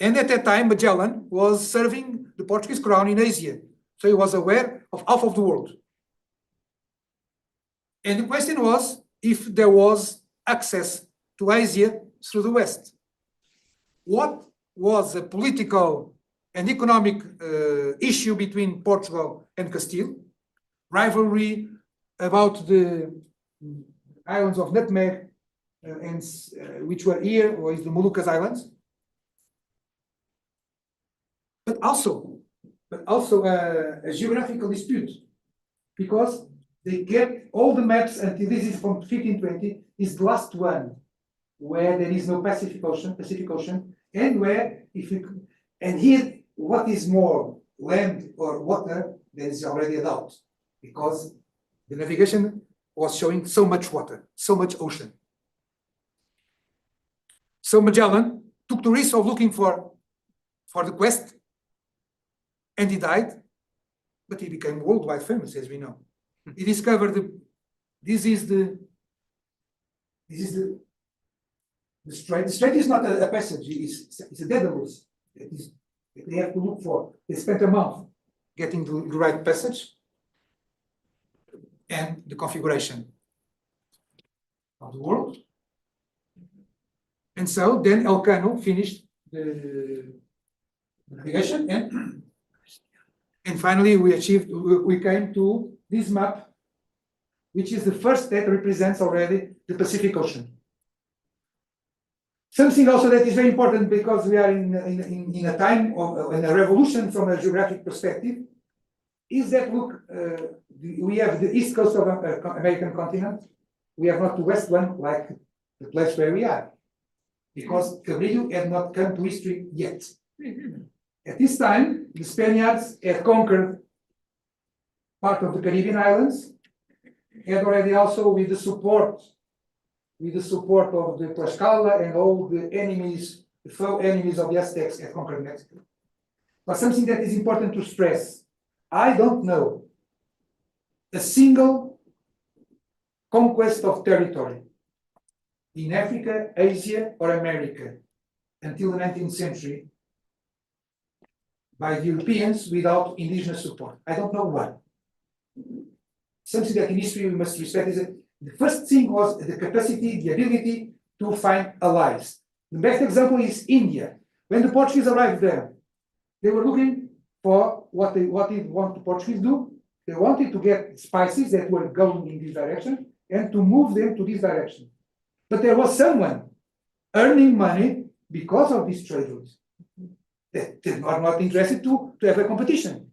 And at that time, Magellan was serving the Portuguese crown in Asia. So he was aware of half of the world. And the question was if there was access to Asia through the West. What was a political and economic issue between Portugal and Castile? Rivalry about the islands of Nutmeg, which were here, or is the Moluccas Islands. But also a geographical dispute, because they kept all the maps until this is from 1520, is the last one where there is no Pacific Ocean, and where and here what is more, land or water, there is already a doubt, because the navigation was showing so much water, so much ocean. So Magellan took the risk of looking for the quest, and he died, but he became worldwide famous, as we know. He discovered this is the strait. The strait is not a passage, it's a Daedalus. They have to look for. They spent a month getting the right passage and the configuration of the world. And so then Elcano finished the navigation, and finally we came to this map, which is the first that represents already the Pacific Ocean. Something also that is very important, because we are in a time of in a revolution from a geographic perspective, is that look, we have the east coast of the American continent. We have not the west one, like the place where we are, because Cabrillo had not come to history yet. At this time, the Spaniards had conquered part of the Caribbean islands, and already also with the support of the Tlaxcala and all the enemies, the foe enemies of the Aztecs, had conquered Mexico. But something that is important to stress, I don't know a single conquest of territory in Africa, Asia, or America until the 19th century by the Europeans without indigenous support. I don't know one. Something that in history we must respect is that the first thing was the capacity, the ability to find allies. The best example is India. When the Portuguese arrived there, they were looking for what did want the Portuguese do. They wanted to get spices that were going in this direction and to move them to this direction. But there was someone earning money because of these trade routes that they were not interested to have a competition.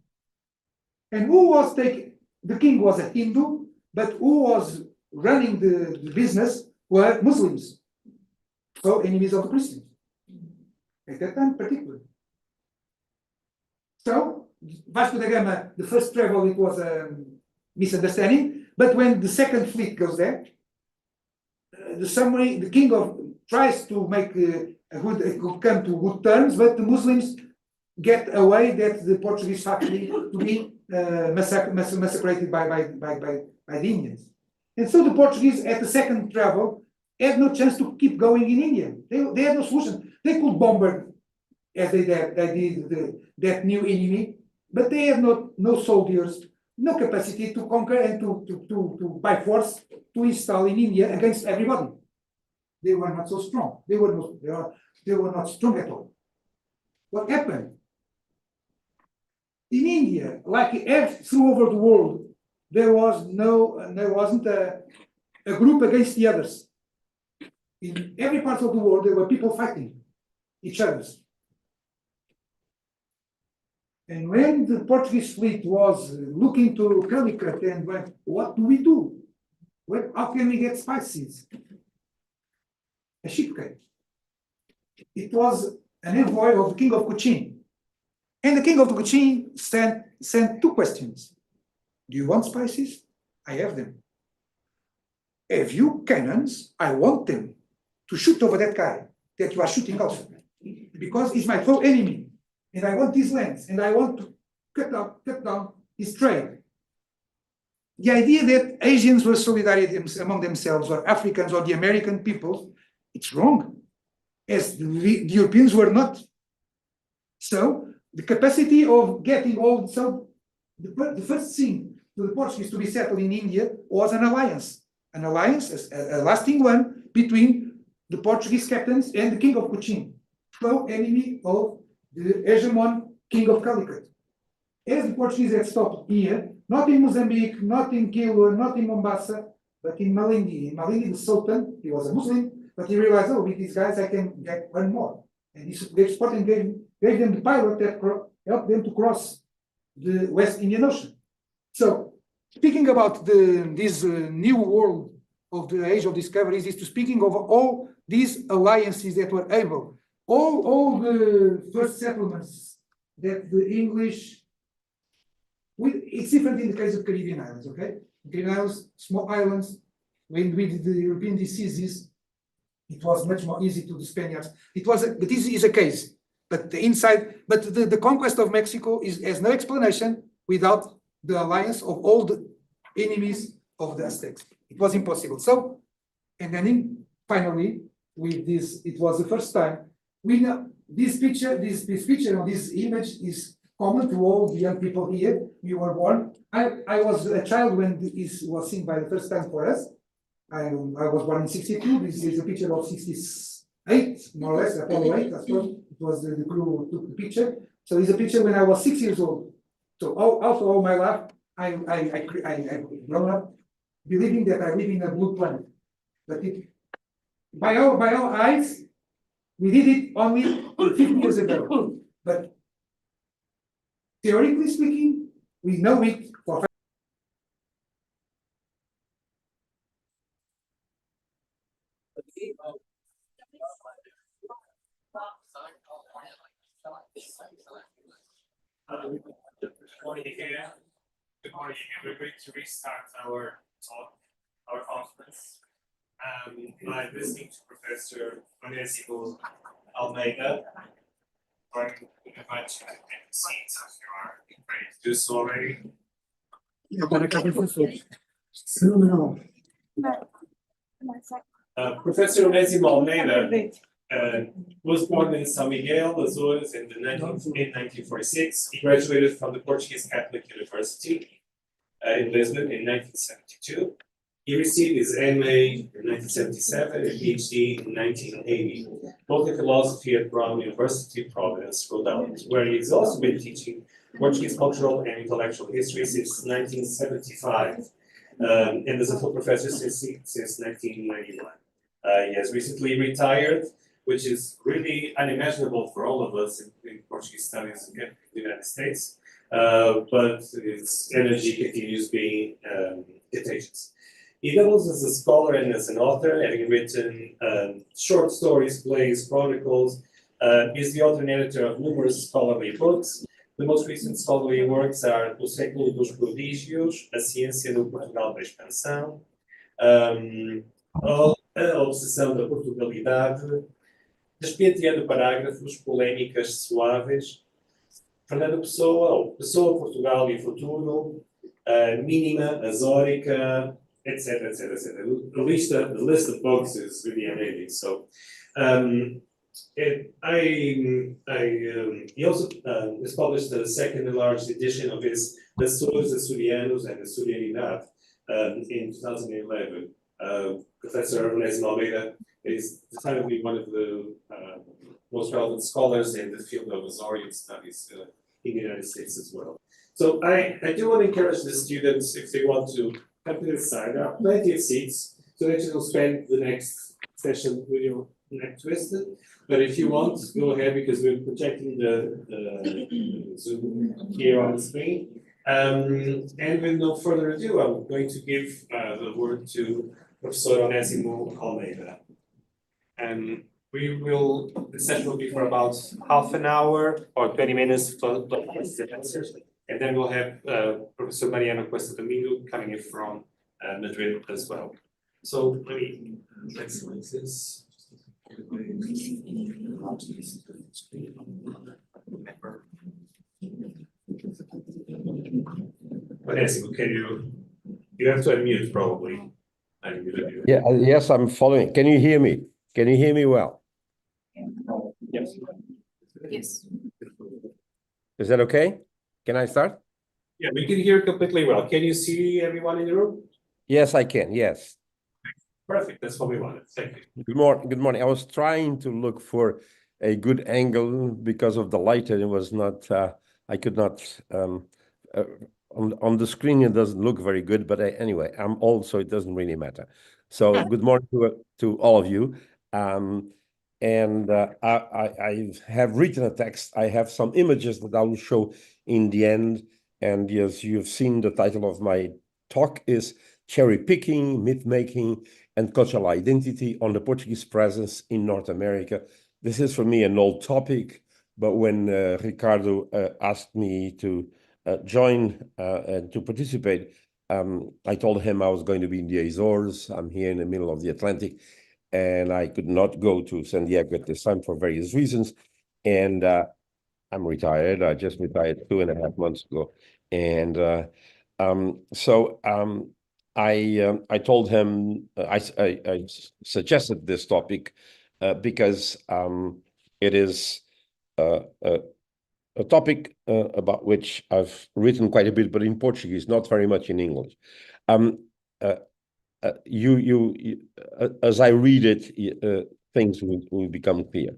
And who was taking, the king was a Hindu, but who was running the business were Muslims, so enemies of the Christians, at that time particularly. So Vasco da Gama, the first travel, it was a misunderstanding, but when the second fleet goes there, the summary, the king tries to make come to good terms, but the Muslims get away that the Portuguese factory to be massacred by the Indians. And so the Portuguese, at the second travel, had no chance to keep going in India. They had no solution. They could bombard as they did that new enemy, but they had no soldiers, no capacity to conquer and to by force to install in India against everybody. They were not so strong. They were not strong at all. What happened? In India, like through over the world, there wasn't a group against the others. In every part of the world, there were people fighting each other. And when the Portuguese fleet was looking to Calicut and went, what do we do? How can we get spices? A ship came. It was an envoy of the King of Cochin. And the King of Cochin sent two questions. Do you want spices? I have them. Have you cannons? I want them to shoot over that guy that you are shooting also. Because he's my foe enemy. And I want these lands. And I want to cut down his trade. The idea that Asians were solidarity among themselves, or Africans, or the American peoples, it's wrong. As the Europeans were not. So the capacity of getting all, so the first thing to the Portuguese to be settled in India was an alliance, a lasting one between the Portuguese captains and the King of Cochin, foe enemy of the hegemon King of Calicut. As the Portuguese had stopped here, not in Mozambique, not in Quilor, not in Mombasa, but in Malindi. In Malindi, the Sultan, he was a Muslim, but he realized, oh, with these guys, I can get one more. And the exporting gave them the pilot that helped them to cross the West Indian Ocean. So, speaking about this new world of the age of discoveries, is to speaking of all these alliances that were able, all the first settlements that the English, it's different in the case of Caribbean islands, okay? Caribbean islands, small islands, when we did the European diseases, it was much more easy to the Spaniards. But this is a case. But the conquest of Mexico has no explanation without the alliance of all the enemies of the Aztecs. It was impossible. So, and then finally, with this, it was the first time. We know this picture or this image is common to all the young people here. We were born. I was a child when this was seen by the first time for us. I was born in 62. This is a picture of 68, more or less, Apollo 8. Of course, it was the crew who took the picture. So it's a picture when I was 6 years old. So also all my life, I grown up believing that I live in a blue planet. But by our eyes, we did it only 50 years ago. But theoretically speaking, we know it for fact. Good morning again. Good morning again. We're going to restart our talk, our conference. I'm listening to Professor Onésimo Almeida. I'm going to invite you to take a seat if you are ready to do so already. Professor Onésimo Almeida was born in São Miguel, Azores in 1946. He graduated from the Portuguese Catholic University in Lisbon in 1972. He received his MA in 1977 and PhD in 1980, both in philosophy at Brown University, Providence, Rhode Island, where he has also been teaching Portuguese cultural and intellectual history since 1975, and as a full professor since 1991. He has recently retired, which is really unimaginable for all of us in Portuguese studies in the United States, but his energy continues being contagious. He doubles as a scholar and as an author, having written short stories, plays, chronicles. He's the author and editor of numerous scholarly books. The most recent scholarly works are O Século dos Prodígios, A Ciência no Portugal da Expansão, A Obsessão da Portugalidade, Despenteando Parágrafos, Polémicas Suaves, Fernando Pessoa, ou Pessoa, Portugal e Futuro, Mínima, Azórica, etc. The list of books is really amazing. So, he also has published the second large edition of his Estudos Açorianos and Açorianidade in 2011. Professor Onésimo Almeida is decided to be one of the most relevant scholars in the field of Azorian studies in the United States as well. So I do want to encourage the students, if they want to come to this side, there are plenty of seats, so that you will spend the next session with your neck twisted. But if you want, go ahead, because we're projecting the Zoom here on the screen. And with no further ado, I'm going to give the word to Professor Onésimo Almeida. And the session will be for about half an hour or 20 minutes plus answers. And then we'll have Professor Mariano Cuesta Domingo coming in from Madrid as well. So let's do this. Onésimo, you have to unmute probably. Yeah, yes, I'm following. Can you hear me? Can you hear me well? Yes. Yes. Is that okay? Can I start? Yeah, we can hear completely well. Can you see everyone in the room? Yes, I can. Yes. Perfect. That's what we wanted. Thank you. Good morning. Good morning. I was trying to look for a good angle because of the light, and it was not. I could not. On the screen, it doesn't look very good. But anyway, I'm old, so it doesn't really matter. So good morning to all of you. And I have written a text. I have some images that I will show in the end. And yes, you've seen the title of my talk is Cherrypicking, Myth-making, and Cultural Identity on the Portuguese Presence in North America. This is for me an old topic, but when Ricardo asked me to join and to participate, I told him I was going to be in the Azores. I'm here in the middle of the Atlantic, and I could not go to San Diego at this time for various reasons. And I'm retired. I just retired 2.5 months ago. And I told him, I suggested this topic because it is a topic about which I've written quite a bit, but in Portuguese, not very much in English. As I read it, things will become clear.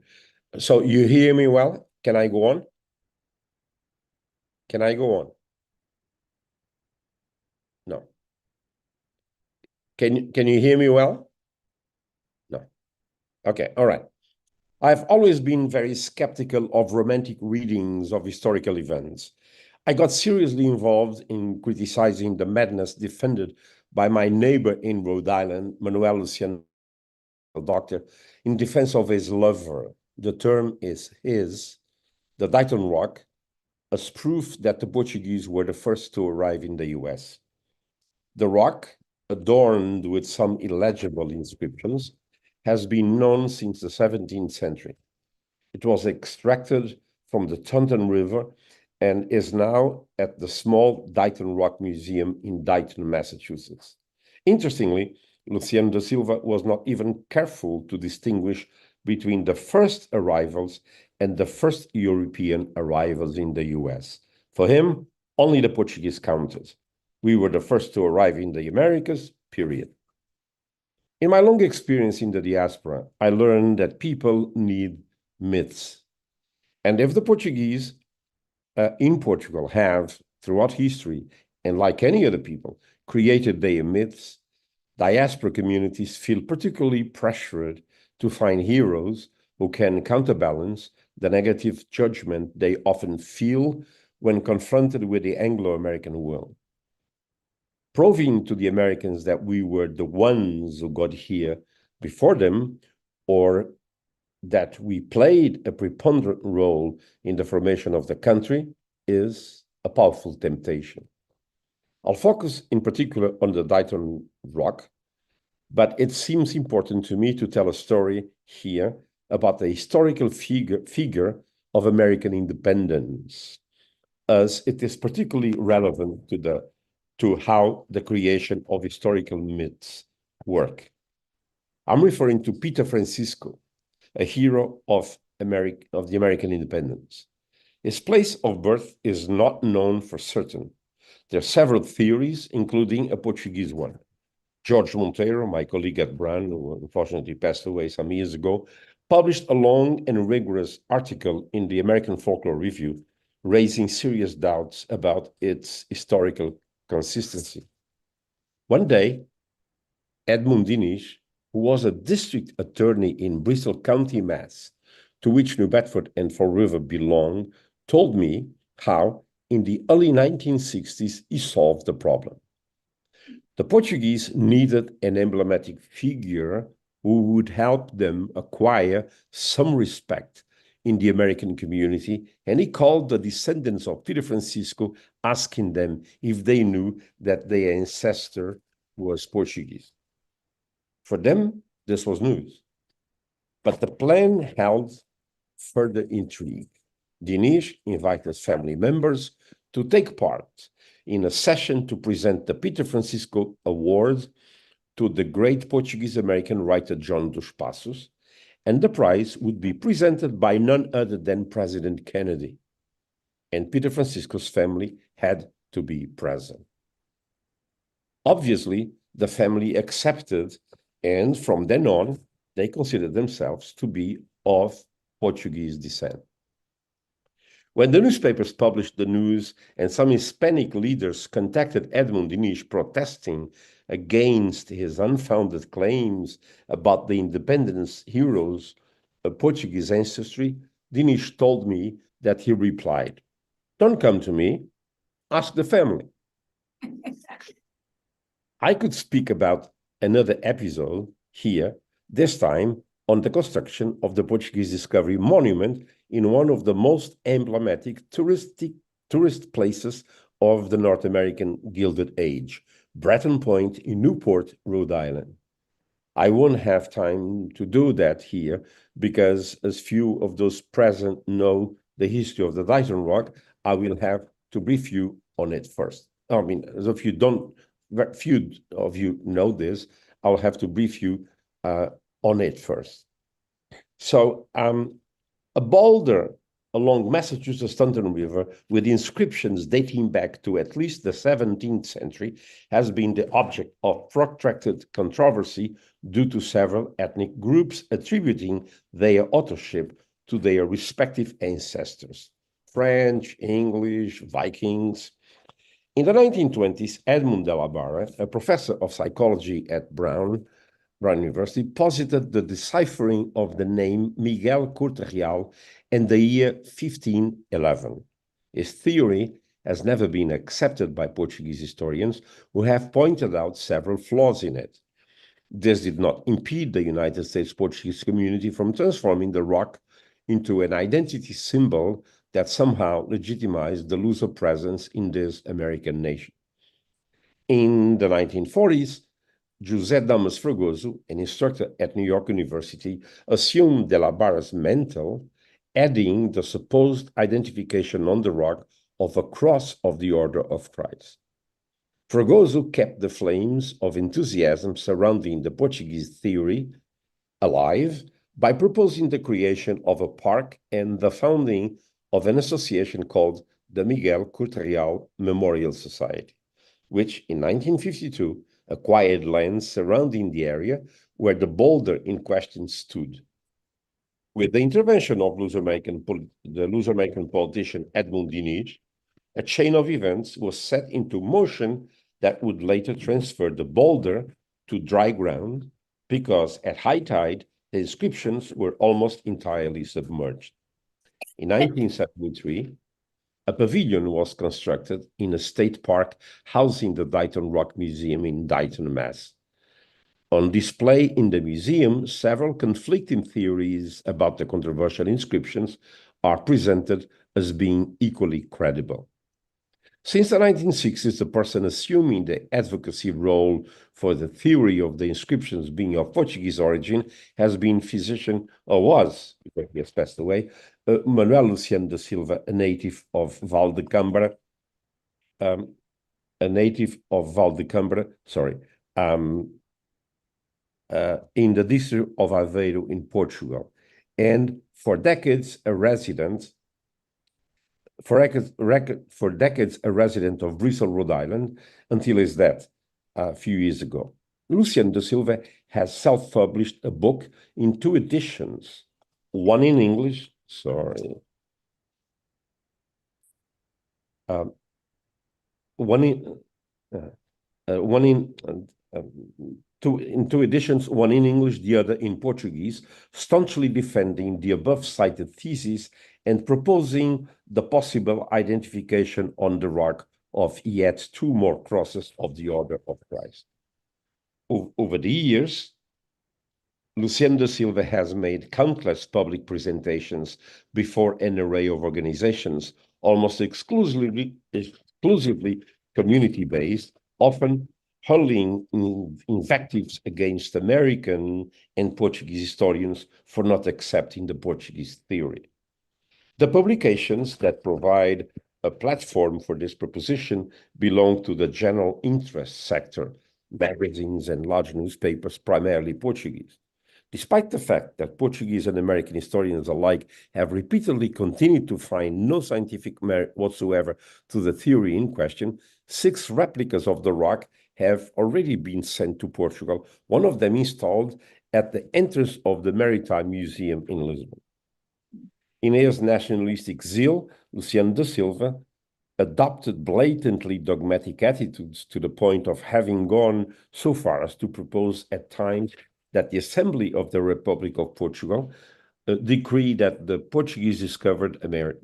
So you hear me well? Can I go on? Can I go on? No. Can you hear me well? No. Okay, all right. I've always been very skeptical of romantic readings of historical events. I got seriously involved in criticizing the madness defended by my neighbor in Rhode Island, Manuel Luciano, doctor, in defense of his lover. The term is his, the Dighton Rock, as proof that the Portuguese were the first to arrive in the US. The rock, adorned with some illegible inscriptions, has been known since the 17th century. It was extracted from the Taunton River and is now at the small Dighton Rock Museum in Dighton, Massachusetts. Interestingly, Luciano da Silva was not even careful to distinguish between the first arrivals and the first European arrivals in the US. For him, only the Portuguese counted. We were the first to arrive in the Americas, period. In my long experience in the diaspora, I learned that people need myths. And if the Portuguese in Portugal have, throughout history, and like any other people, created their myths, diaspora communities feel particularly pressured to find heroes who can counterbalance the negative judgment they often feel when confronted with the Anglo-American world. Proving to the Americans that we were the ones who got here before them, or that we played a preponderant role in the formation of the country, is a powerful temptation. I'll focus in particular on the Dighton Rock, but it seems important to me to tell a story here about the historical figure of American independence, as it is particularly relevant to the to how the creation of historical myths work. I'm referring to Peter Francisco, a hero of the American independence. His place of birth is not known for certain. There are several theories, including a Portuguese one. George Monteiro, my colleague at Brown, who unfortunately passed away some years ago, published a long and rigorous article in the American Folklore Review, raising serious doubts about its historical consistency. One day, Edmund Diniz, who was a district attorney in Bristol County, Mass, to which New Bedford and Fall River belong, told me how, in the early 1960s, he solved the problem. The Portuguese needed an emblematic figure who would help them acquire some respect in the American community, and he called the descendants of Peter Francisco, asking them if they knew that their ancestor was Portuguese. For them, this was news. But the plan held further intrigue. Diniz invited family members to take part in a session to present the Peter Francisco Award to the great Portuguese-American writer John dos Passos, and the prize would be presented by none other than President Kennedy. And Peter Francisco's family had to be present. Obviously, the family accepted, and from then on, they considered themselves to be of Portuguese descent. When the newspapers published the news and some Hispanic leaders contacted Edmund Diniz protesting against his unfounded claims about the independence heroes of Portuguese ancestry, Diniz told me that he replied, "Don't come to me, ask the family." I could speak about another episode here, this time on the construction of the Portuguese Discovery Monument in one of the most emblematic tourist places of the North American Gilded Age, Breton Point in Newport, Rhode Island. I won't have time to do that here because as few of those present know the history of the Dighton Rock, I will have to brief you on it first. I mean, as if you don't, few of you know this, I'll have to brief you on it first. So a boulder along Massachusetts Taunton River with inscriptions dating back to at least the 17th century has been the object of protracted controversy due to several ethnic groups attributing their authorship to their respective ancestors, French, English, Vikings. In the 1920s, Edmund de la Barra, a professor of psychology at Brown University, posited the deciphering of the name Miguel Corte Real in the year 1511. His theory has never been accepted by Portuguese historians who have pointed out several flaws in it. This did not impede the United States Portuguese community from transforming the rock into an identity symbol that somehow legitimized the Luso presence in this American nation. In the 1940s, José Damas Fragoso, an instructor at New York University, assumed de la Barra's mantle, adding the supposed identification on the rock of a cross of the Order of Christ. Fragoso kept the flames of enthusiasm surrounding the Portuguese theory alive by proposing the creation of a park and the founding of an association called the Miguel Corte Real Memorial Society, which in 1952 acquired land surrounding the area where the boulder in question stood. With the intervention of the Luso-American politician Edmund Diniz, a chain of events was set into motion that would later transfer the boulder to dry ground because at high tide, the inscriptions were almost entirely submerged. In 1973, a pavilion was constructed in a state park housing the Dighton Rock Museum in Dighton, Mass. On display in the museum, several conflicting theories about the controversial inscriptions are presented as being equally credible. Since the 1960s, the person assuming the advocacy role for the theory of the inscriptions being of Portuguese origin has been physician, or was, because he has passed away, Manuel Luciano da Silva, a native of Val de Câmara, a native of Valdecambra, in the district of Aveiro in Portugal, and for decades a resident of Bristol, Rhode Island, until his death a few years ago. Luciano da Silva has self-published a book in 2 editions, one in English, in two editions, one in English, the other in Portuguese, staunchly defending the above-cited thesis and proposing the possible identification on the rock of yet 2 more crosses of the Order of Christ. Over the years, Luciano da Silva has made countless public presentations before an array of organizations, almost exclusively community-based, often hurling invectives against American and Portuguese historians for not accepting the Portuguese theory. The publications that provide a platform for this proposition belong to the general interest sector, magazines and large newspapers, primarily Portuguese. Despite the fact that Portuguese and American historians alike have repeatedly continued to find no scientific merit whatsoever to the theory in question, 6 replicas of the rock have already been sent to Portugal, one of them installed at the entrance of the Maritime Museum in Lisbon. In his nationalistic zeal, Luciano da Silva adopted blatantly dogmatic attitudes to the point of having gone so far as to propose at times that the Assembly of the Republic of Portugal decree that the Portuguese discovered America.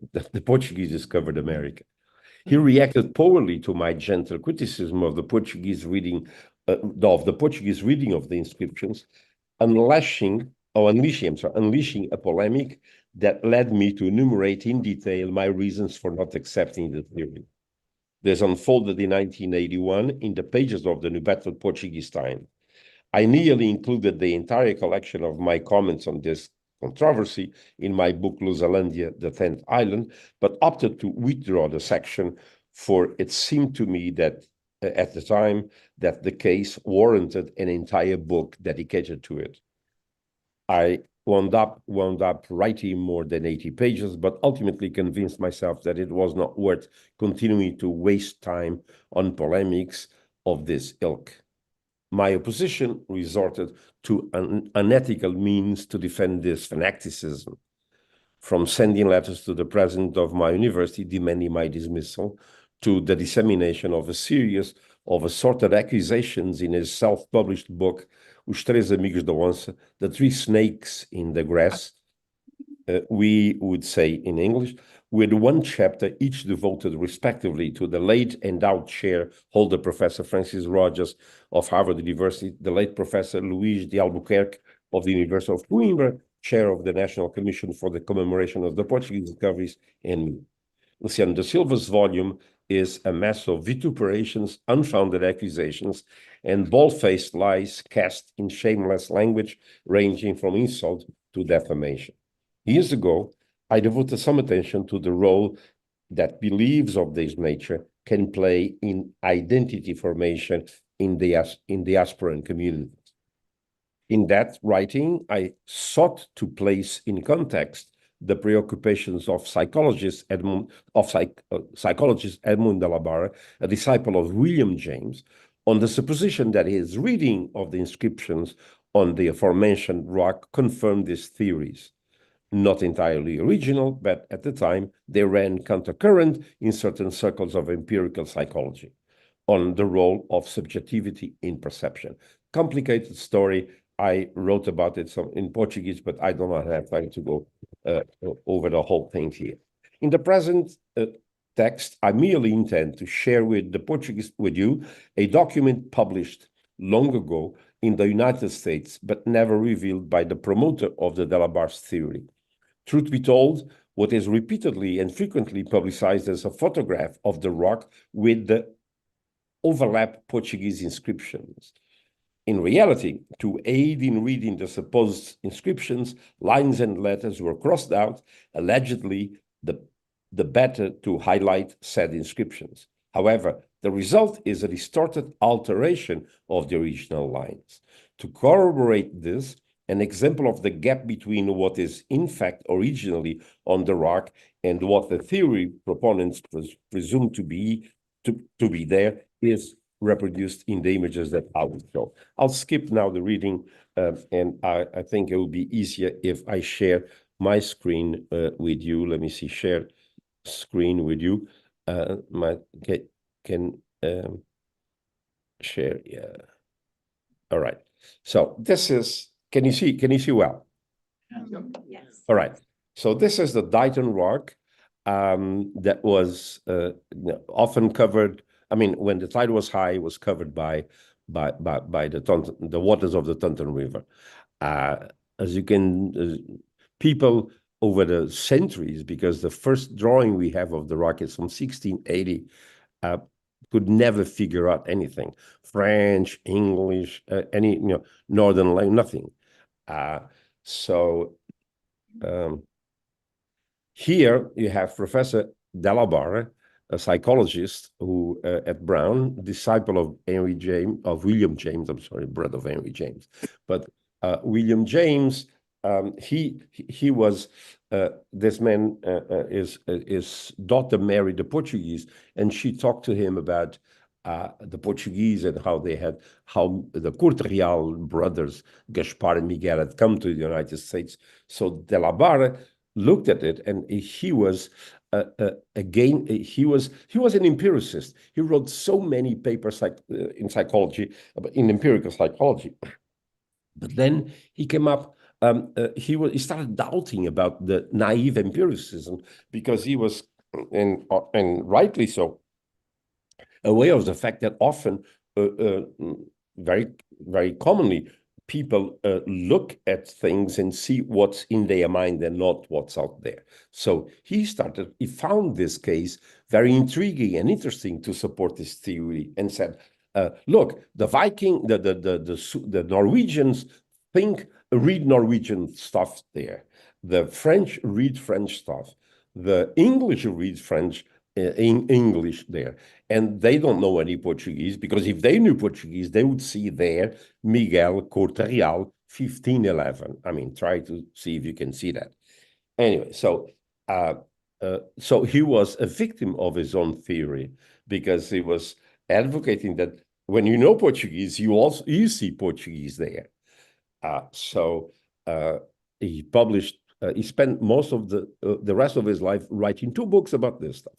He reacted poorly to my gentle criticism of the Portuguese reading of the inscriptions, unleashing a polemic that led me to enumerate in detail my reasons for not accepting the theory. This unfolded in 1981 in the pages of the New Battle Portuguese Time. I nearly included the entire collection of my comments on this controversy in my book Lusalandia, the 10th Island, but opted to withdraw the section, for it seemed to me that at the time that the case warranted an entire book dedicated to it. I wound up writing more than 80 pages, but ultimately convinced myself that it was not worth continuing to waste time on polemics of this ilk. My opposition resorted to unethical means to defend this fanaticism, from sending letters to the president of my university demanding my dismissal, to the dissemination of a series of assorted accusations in his self-published book, Os Três Amigos da Onça, The 3 Snakes in the Grass, we would say in English, with 1 chapter each devoted respectively to the late endowed chair holder Professor Francis Rogers of Harvard University, the late Professor Luís de Albuquerque of the University of Coimbra, chair of the National Commission for the Commemoration of the Portuguese Discoveries, and me. Luciano da Silva's volume is a mass of vituperations, unfounded accusations, and bald-faced lies cast in shameless language ranging from insult to defamation. Years ago, I devoted some attention to the role that beliefs of this nature can play in identity formation in diasporan communities. In that writing, I sought to place in context the preoccupations of psychologist Edmund de la Barra, a disciple of William James, on the supposition that his reading of the inscriptions on the aforementioned rock confirmed these theories. Not entirely original, but at the time they ran countercurrent in certain circles of empirical psychology on the role of subjectivity in perception. Complicated story. I wrote about it in Portuguese, but I do not have time to go over the whole thing here. In the present text, I merely intend to share with you a document published long ago in the United States, but never revealed by the promoter of the de la Barre's theory. Truth be told, what is repeatedly and frequently publicized as a photograph of the rock with the overlap Portuguese inscriptions. In reality, to aid in reading the supposed inscriptions, lines and letters were crossed out, allegedly the better to highlight said inscriptions. However, The result is a distorted alteration of the original lines. To corroborate this, an example of the gap between what is in fact originally on the rock and what the theory proponents presume to be there is reproduced in the images that I will show. I'll skip now the reading, and I think it will be easier if I share my screen with you. Let me see, share screen with you. Can share, yeah. All right. So this is, can you see well? Yes. All right. So this is the Dighton Rock that was often covered. I mean, when the tide was high, it was covered by the waters of the Taunton River. As you can, people over the centuries, because the first drawing we have of the rock is from 1680, could never figure out anything. French, English, any northern language, nothing. Here you have Professor Della Barre, a psychologist who at Brown, disciple of William James, I'm sorry, brother of Henry James. But William James, he was this man, his daughter married a Portuguese, and she talked to him about the Portuguese and how the Corte Real brothers, Gaspar and Miguel, had come to the United States. So De la Barre looked at it, and he was he was an empiricist. He wrote so many papers in psychology, in empirical psychology. But then he came up. He started doubting about the naive empiricism, because he was, and rightly so, aware of the fact that often, very, very commonly, people look at things and see what's in their mind and not what's out there. So he found this case very intriguing and interesting to support this theory, and said, look, the Norwegians read Norwegian stuff there. The French read French stuff. The English read French in English there. And they don't know any Portuguese, because if they knew Portuguese, they would see there Miguel Corte Real 1511. I mean, try to see if you can see that. Anyway, so he was a victim of his own theory, because he was advocating that when you know Portuguese, you see Portuguese there. He published. He spent most of the rest of his life writing 2 books about this stuff.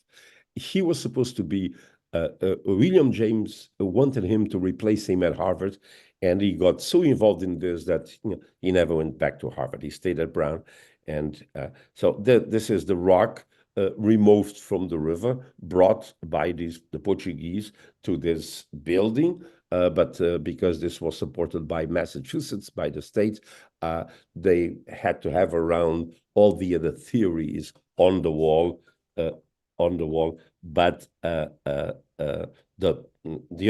He was supposed to be, William James wanted him to replace him at Harvard, and he got so involved in this that he never went back to Harvard. He stayed at Brown. And so this is the rock removed from the river, brought by the Portuguese to this building. But because this was supported by Massachusetts, by the state, they had to have around all the other theories on the wall. But the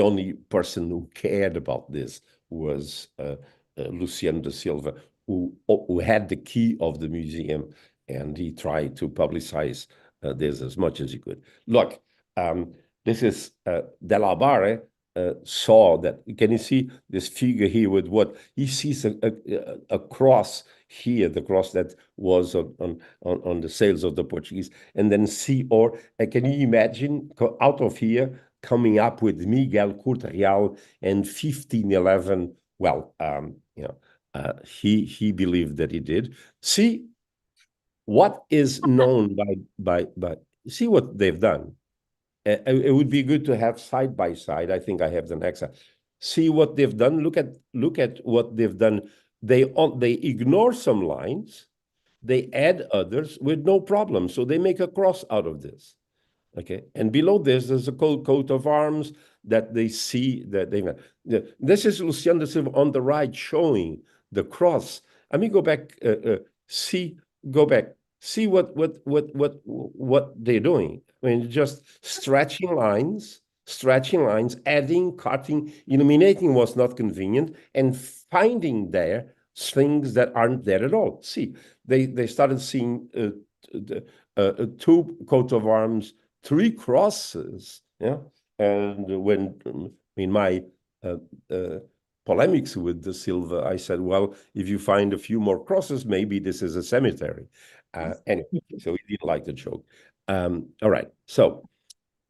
only person who cared about this was Luciano da Silva, who had the key of the museum, and he tried to publicize this as much as he could. Look, this is De la Barre. Saw that. Can you see this figure here with what he sees a cross here, the cross that was on the sails of the Portuguese, and then can you imagine out of here coming up with Miguel Corte Real and 1511? Well, he believed that he did. See what is known by see what they've done. It would be good to have side by side. I think I have the next. See what they've done. Look at what they've done. They ignore some lines, they add others with no problem. So they make a cross out of this. Okay, and below this, there's a coat of arms that they see that this is Luciano da Silva on the right showing the cross. I mean, go back. Go back. See what they're doing. I mean, just stretching lines, adding, cutting, illuminating was not convenient, and finding there things that aren't there at all. See, they started seeing 2 coats of arms, 3 crosses, And when in my polemics with De Silva, I said, well, if you find a few more crosses, maybe this is a cemetery. Anyway, so he didn't like the joke. All right, so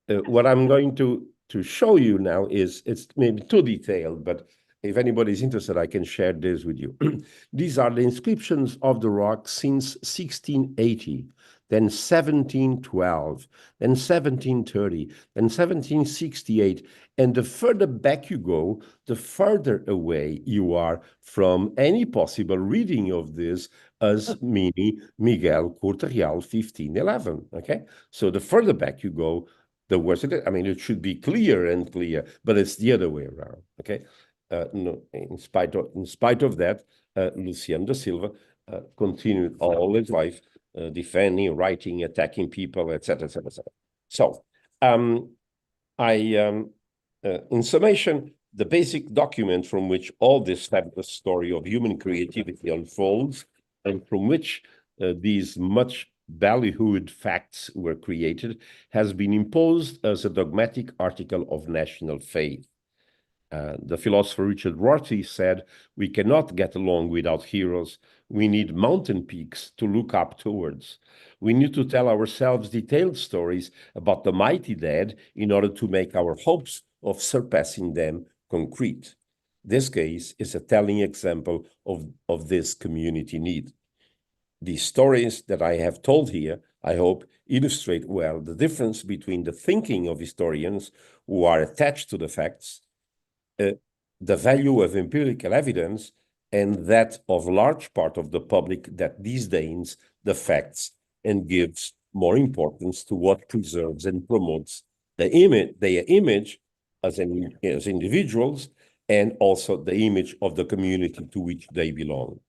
what I'm going to show you now is, it's maybe too detailed, but if anybody's interested, I can share this with you. These are the inscriptions of the rock since 1680, then 1712, then 1730, then 1768. And the further back you go, the further away you are from any possible reading of this as meaning Miguel Corte Real 1511. Okay, so the further back you go, the worse it is. I mean, it should be clear and clear, but it's the other way around. Okay, no, in spite of that, Luciano da Silva continued all his life defending, writing, attacking people, etc., etc., etc. So, in summation, the basic document from which all this fabulous story of human creativity unfolds, and from which these much ballyhooed facts were created, has been imposed as a dogmatic article of national faith. The philosopher Richard Rorty said, we cannot get along without heroes. We need mountain peaks to look up towards. We need to tell ourselves detailed stories about the mighty dead in order to make our hopes of surpassing them concrete. This case is a telling example of this community need. These stories that I have told here, I hope, illustrate well the difference between the thinking of historians who are attached to the facts, the value of empirical evidence, and that of large part of the public that disdains the facts and gives more importance to what preserves and promotes their image as individuals, and also the image of the community to which they belong.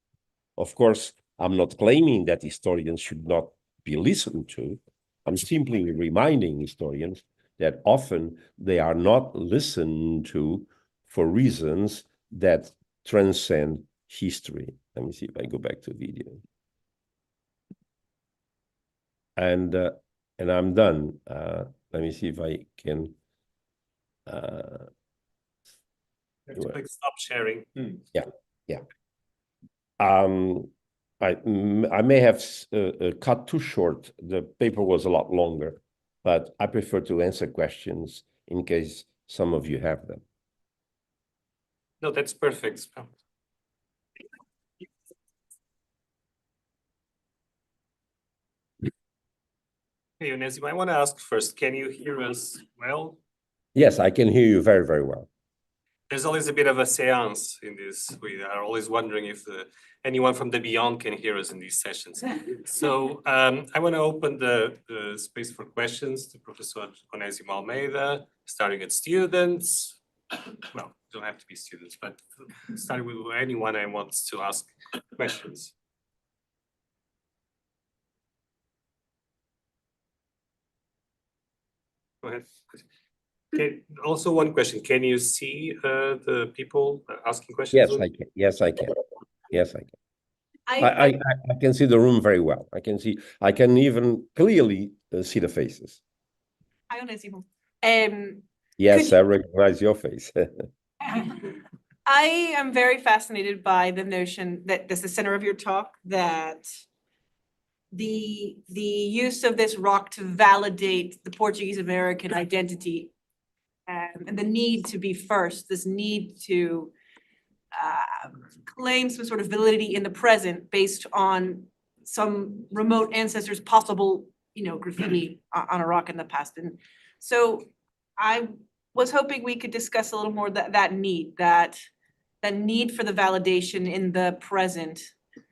Of course, I'm not claiming that historians should not be listened to. I'm simply reminding historians that often they are not listened to for reasons that transcend history. Let me see if I go back to video. And I'm done. Let me see if I can. Click stop sharing. Yeah. I may have cut too short. The paper was a lot longer, but I prefer to answer questions in case some of you have them. No, that's perfect. Hey, Onésimo, I want to ask first, can you hear us well? Yes, I can hear you very, very well. There's always a bit of a seance in this. We are always wondering if anyone from the beyond can hear us in these sessions. So I want to open the space for questions to Professor Onésimo Almeida, starting at students. Well, don't have to be students, but starting with anyone who wants to ask questions. Go ahead. Okay. Also, one question: can you see the people asking questions? Yes, I can. Yes, I can. Yes, I can. I can see the room very well. I can even clearly see the faces. Hi, Onésimo. Yes, I recognize your face. I am very fascinated by the notion that that's the center of your talk, that the use of this rock to validate the Portuguese American identity, and the need to be first, this need to claim some sort of validity in the present based on some remote ancestor's possible, graffiti on a rock in the past. And so I was hoping we could discuss a little more that need for the validation in the present,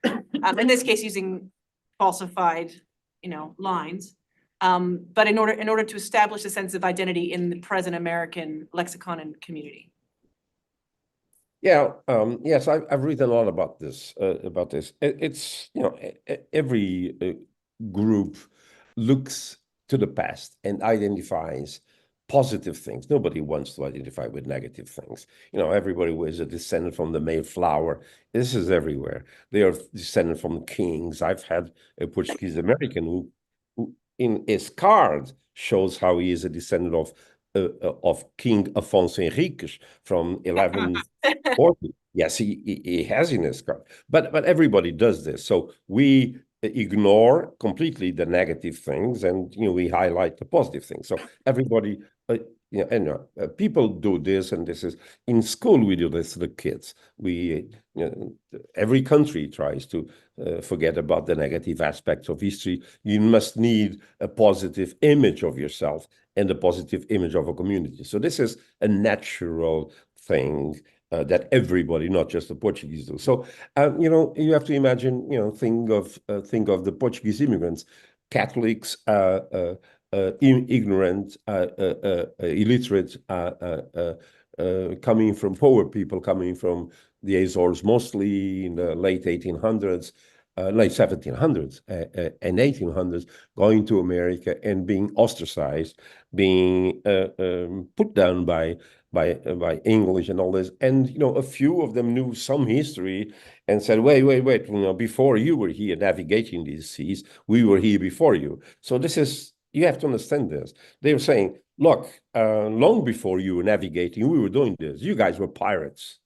in this case using falsified, lines. But in order to establish a sense of identity in the present American lexicon and community. Yeah. Yes, I've written a lot about this. It's every group looks to the past and identifies positive things. Nobody wants to identify with negative things. Everybody is a descendant from the Mayflower. This is everywhere. They are descended from kings. I've had a Portuguese American who in his card shows how he is a descendant of of King Afonso Henriques from 1140. Yes, he has in his card, but everybody does this. So we ignore completely the negative things, and we highlight the positive things. So everybody, people do this, and this is in school. We do this to the kids. Every country tries to forget about the negative aspects of history. You must need a positive image of yourself and a positive image of a community. So this is a natural thing that everybody, not just the Portuguese, do. So you have to imagine, think of the Portuguese immigrants, Catholics, ignorant, illiterate, coming from poor people, coming from the Azores, mostly in the late 1800s, late 1700s and 1800s, going to America and being ostracized, being put down by English and all this. And a few of them knew some history and said, wait, before you were here navigating these seas, we were here before you. So this is, you have to understand this. They were saying, look, long before you were navigating, we were doing this. You guys were pirates.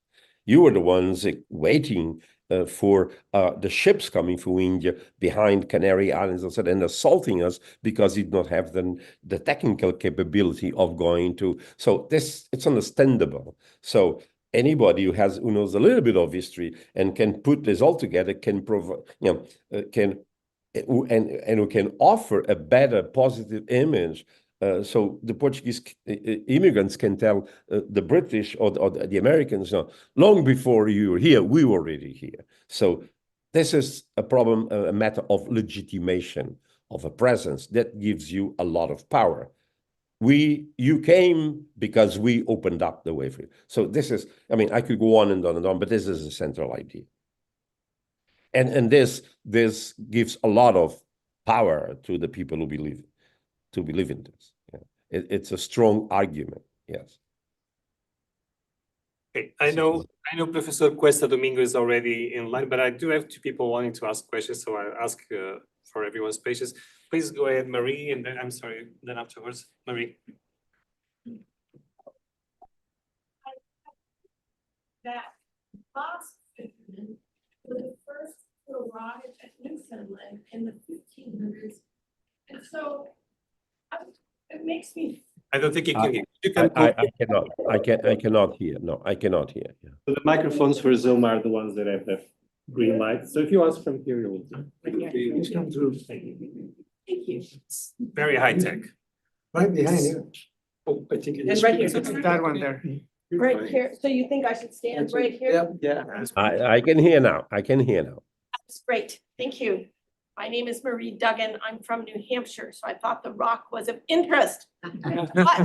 You were the ones waiting for the ships coming from India behind Canary Islands and assaulting us because they did not have the technical capability of going to. So it's understandable. So anybody who knows a little bit of history and can put this all together can provide, and who can offer a better positive image. So the Portuguese immigrants can tell the British or the Americans, long before you were here, we were already here. So this is a problem, a matter of legitimation of a presence that gives you a lot of power. You came because we opened up the way for you. So this is, I could go on and on and on, but this is a central idea. And this gives a lot of power to the people who believe in this. It's a strong argument. Yes. Okay, I know Professor Cuesta Domingo is already in line, but I do have two people wanting to ask questions, so I'll ask for everyone's patience. Please go ahead, Marie, and then then afterwards, Marie. That Boston was the first to arrive at Newfoundland in the 1500s, and so it makes me. I don't think you can hear. You can I cannot hear. No, I cannot hear. Yeah. So the microphones for Zoom are the ones that have the green light. So if you ask from here, you will. Please come through. Thank you. Thank you. It's very high tech. Right behind you. Oh, I think it And is. right here. That one there. Right here. So you think I should stand right here? Yeah. I can hear now. That's great. Thank you. My name is Marie Duggan. I'm from New Hampshire, so I thought the rock was of interest. But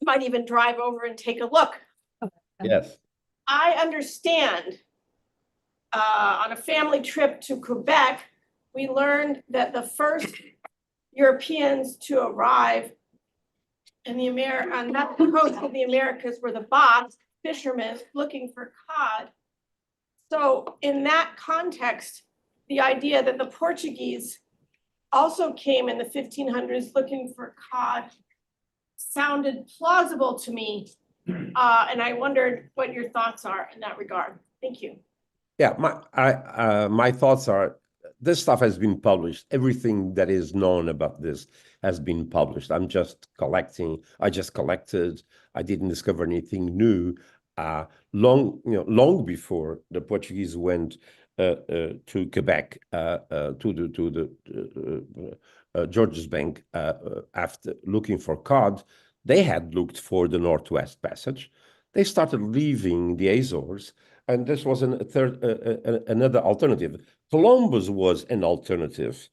might even drive over and take a look. Yes. I understand on a family trip to Quebec, we learned that the first Europeans to arrive in the on that coast of the Americas were the Basque fishermen looking for cod. So in that context, the idea that the Portuguese also came in the 1500s looking for cod sounded plausible to me. And I wondered what your thoughts are in that regard. Thank you. Yeah, my thoughts are, this stuff has been published. Everything that is known about this has been published. I just collected. I didn't discover anything new. Long before the Portuguese went to Quebec, to the Georges Bank, after looking for cod, they had looked for the Northwest Passage. They started leaving the Azores, and this was another alternative. Columbus was an alternative,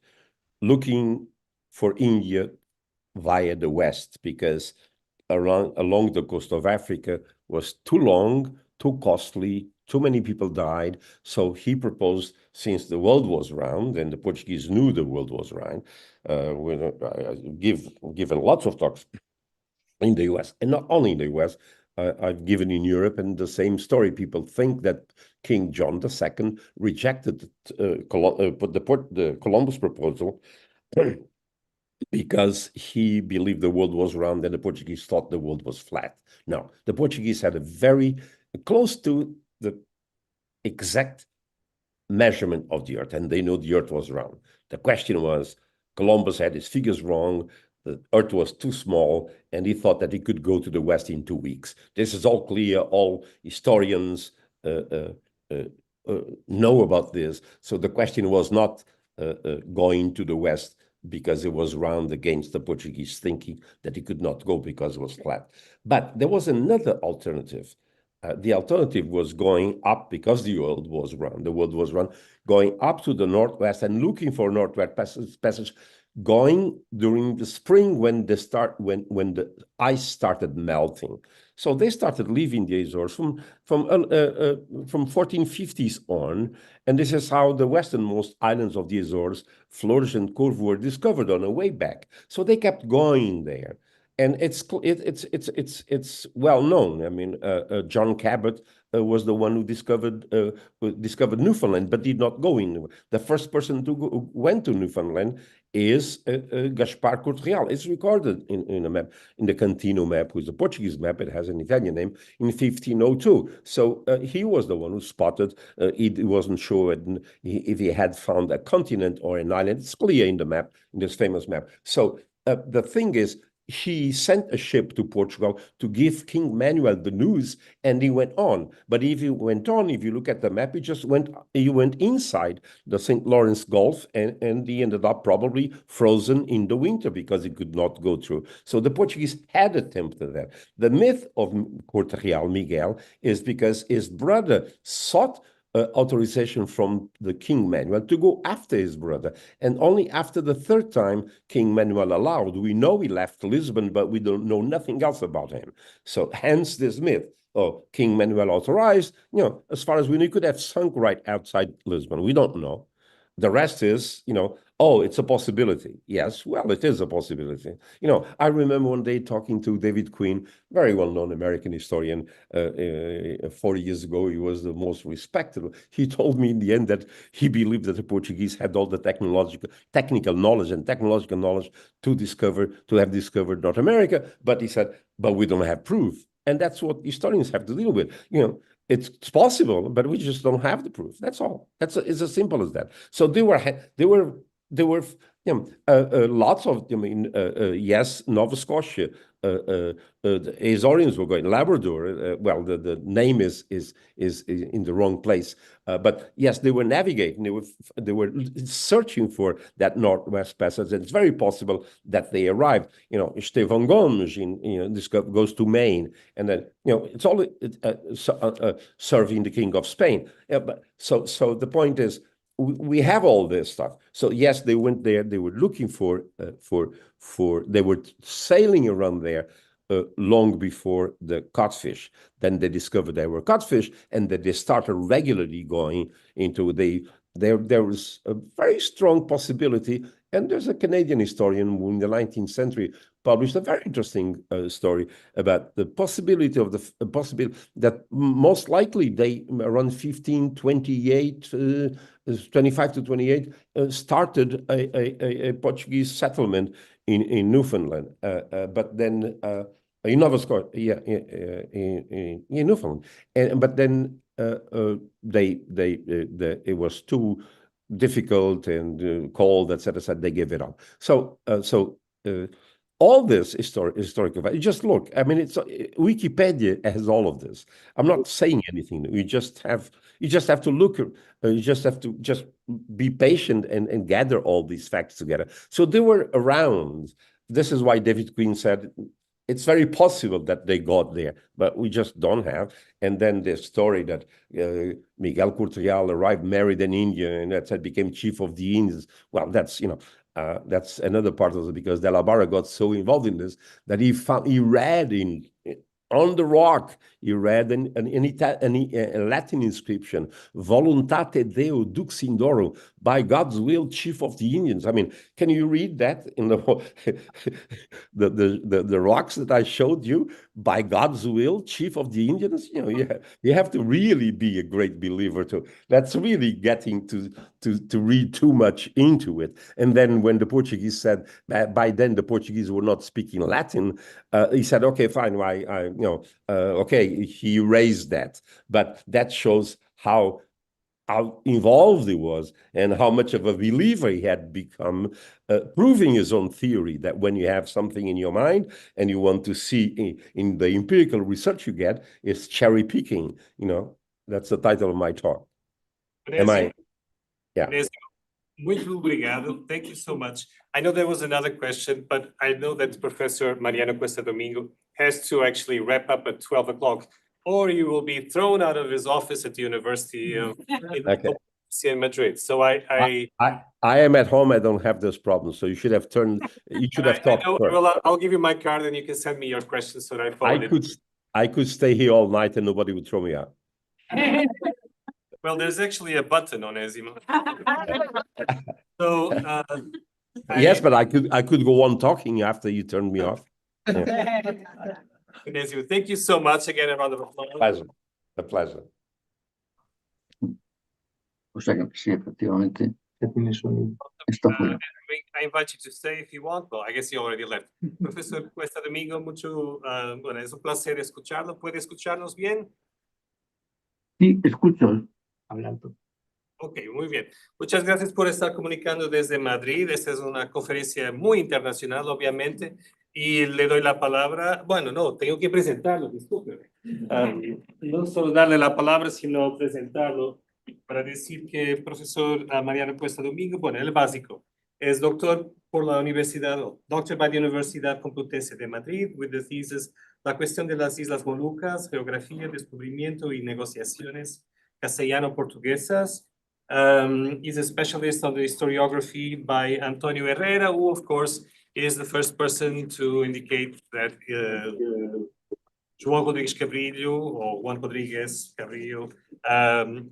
looking for India via the west, because along the coast of Africa was too long, too costly, too many people died. So he proposed, since the world was round, and the Portuguese knew the world was round, given lots of talks in the US, and not only in the US, I've given in Europe, and the same story. People think that King John II rejected the Columbus proposal because he believed the world was round and the Portuguese thought the world was flat. No, the Portuguese had a very close to the exact measurement of the earth, and they knew the earth was round. The question was, Columbus had his figures wrong, the earth was too small, and he thought that he could go to the west in 2 weeks. This is all clear, all historians know about this. So the question was not going to the west because it was round against the Portuguese thinking that he could not go because it was flat. But there was another alternative. The alternative was going up because the world was round. The world was round, going up to the northwest and looking for northwest passage, going during the spring when the ice started melting. So they started leaving the Azores from 1450s on, and this is how the westernmost islands of the Azores, Flores and Corvo, were discovered on the way back. So they kept going there. And it's well known. I mean, John Cabot was the one who discovered Newfoundland, but did not go in. The first person who went to Newfoundland is Gaspar Corte-Real. It's recorded in a map, in the Cantino map, which is a Portuguese map. It has an Italian name, in 1502. So he was the one who spotted. He wasn't sure if he had found a continent or an island. It's clear in the map, in this famous map. So the thing is, he sent a ship to Portugal to give King Manuel the news, and he went on. But if he went on, if you look at the map, he went inside the St. Lawrence Gulf, and he ended up probably frozen in the winter because he could not go through. So the Portuguese had attempted that. The myth of Corte-Real, Miguel, is because his brother sought authorization from the King Manuel to go after his brother. And only after the third time King Manuel allowed, we know he left Lisbon, but we don't know nothing else about him. So hence this myth. Oh, King Manuel authorized, as far as we know, he could have sunk right outside Lisbon. We don't know. The rest is, oh, it's a possibility. Yes, well, it is a possibility. I remember one day talking to David Quinn, very well-known American historian. 40 years ago, he was the most respected. He told me in the end that he believed that the Portuguese had all the technical knowledge and technological knowledge to have discovered North America. But he said, but we don't have proof. And that's what historians have to deal with. It's possible, but we just don't have the proof. That's all. It's as simple as that. So there were lots of. Yes, Nova Scotia. The Azorians were going. Labrador. Well, the name is in the wrong place. But yes, they were navigating. They were searching for that northwest passage, and it's very possible that they arrived. Estevão Gomes goes to Maine, and then it's all serving the King of Spain. But so the point is, we have all this stuff. So yes, they went there. They were looking they were sailing around there long before the codfish. Then they discovered there were codfish, and that they started regularly going into there was a very strong possibility. And there's a Canadian historian who in the 19th century published a very interesting story about the possibility of the possibility that most likely they around 1528, 25 to 28 started a Portuguese settlement in Newfoundland, but then in Nova Scotia, in Newfoundland, but then it was too difficult and cold, etc. They gave it up. So all this historical value. Just look. I mean, it's Wikipedia has all of this. I'm not saying anything. You just have to look. You just have to be patient and gather all these facts together. So they were around. This is why David Quinn said it's very possible that they got there, but we just don't have. And then the story that Miguel Corte-Real arrived, married an Indian, and that became chief of the Indians. Well, that's another part of it, because De la Barra got so involved in this that he read on the rock, he read a Latin inscription, Voluntate Deo Dux Indoro, by God's will, chief of the Indians. I mean, can you read that in the rocks that I showed you? By God's will, chief of the Indians? You have to really be a great believer to. That's really getting to to read too much into it. And then when the Portuguese said, by then the Portuguese were not speaking Latin, he said, okay, fine, okay, he erased that. But that shows how involved he was and how much of a believer he had become, proving his own theory that when you have something in your mind and you want to see in the empirical research you get, it's cherry picking. That's the title of my talk. Am I? Yeah. Muito obrigado. Thank you so much. I know there was another question, but I know that Professor Mariano Cuesta Domingo has to actually wrap up at 12 o'clock, or you will be thrown out of his office at the University of in Madrid. So I am at home. I don't have those problems. So you should have talked first. Well, I'll give you my card and you can send me your questions so that I forward I could stay here all night and nobody would throw me out. Well, there's actually a button on Onésimo. So yes, but I could go on talking after you turned me off. Onésimo, thank you so much again. A round of applause. A pleasure. O sea que sí, efectivamente, está fuera. I invite you to stay if you want. Well, I guess you already left. Profesor Cuesta Domingo, bueno, es un placer escucharlo. ¿Puede escucharnos bien? Sí, escucho. Hablando. Ok, muy bien. Muchas gracias por estar comunicando desde Madrid. Esta es una conferencia muy internacional, obviamente, y le doy la palabra. Bueno, no, tengo que presentarlo, discúlpeme. No solo darle la palabra, sino presentarlo para decir que el profesor Mariano Cuesta Domingo, bueno, el básico, es doctor por la Universidad, Doctor by the Universidad Complutense de Madrid, with the thesis La cuestión de las Islas Molucas, geografía, descubrimiento y negociaciones castellano-portuguesas. He's a specialist on the historiography by Antonio de Herrera, who of course is the first person to indicate that João Rodrigues Cabrilho, or Juan Rodrigues Cabrillo,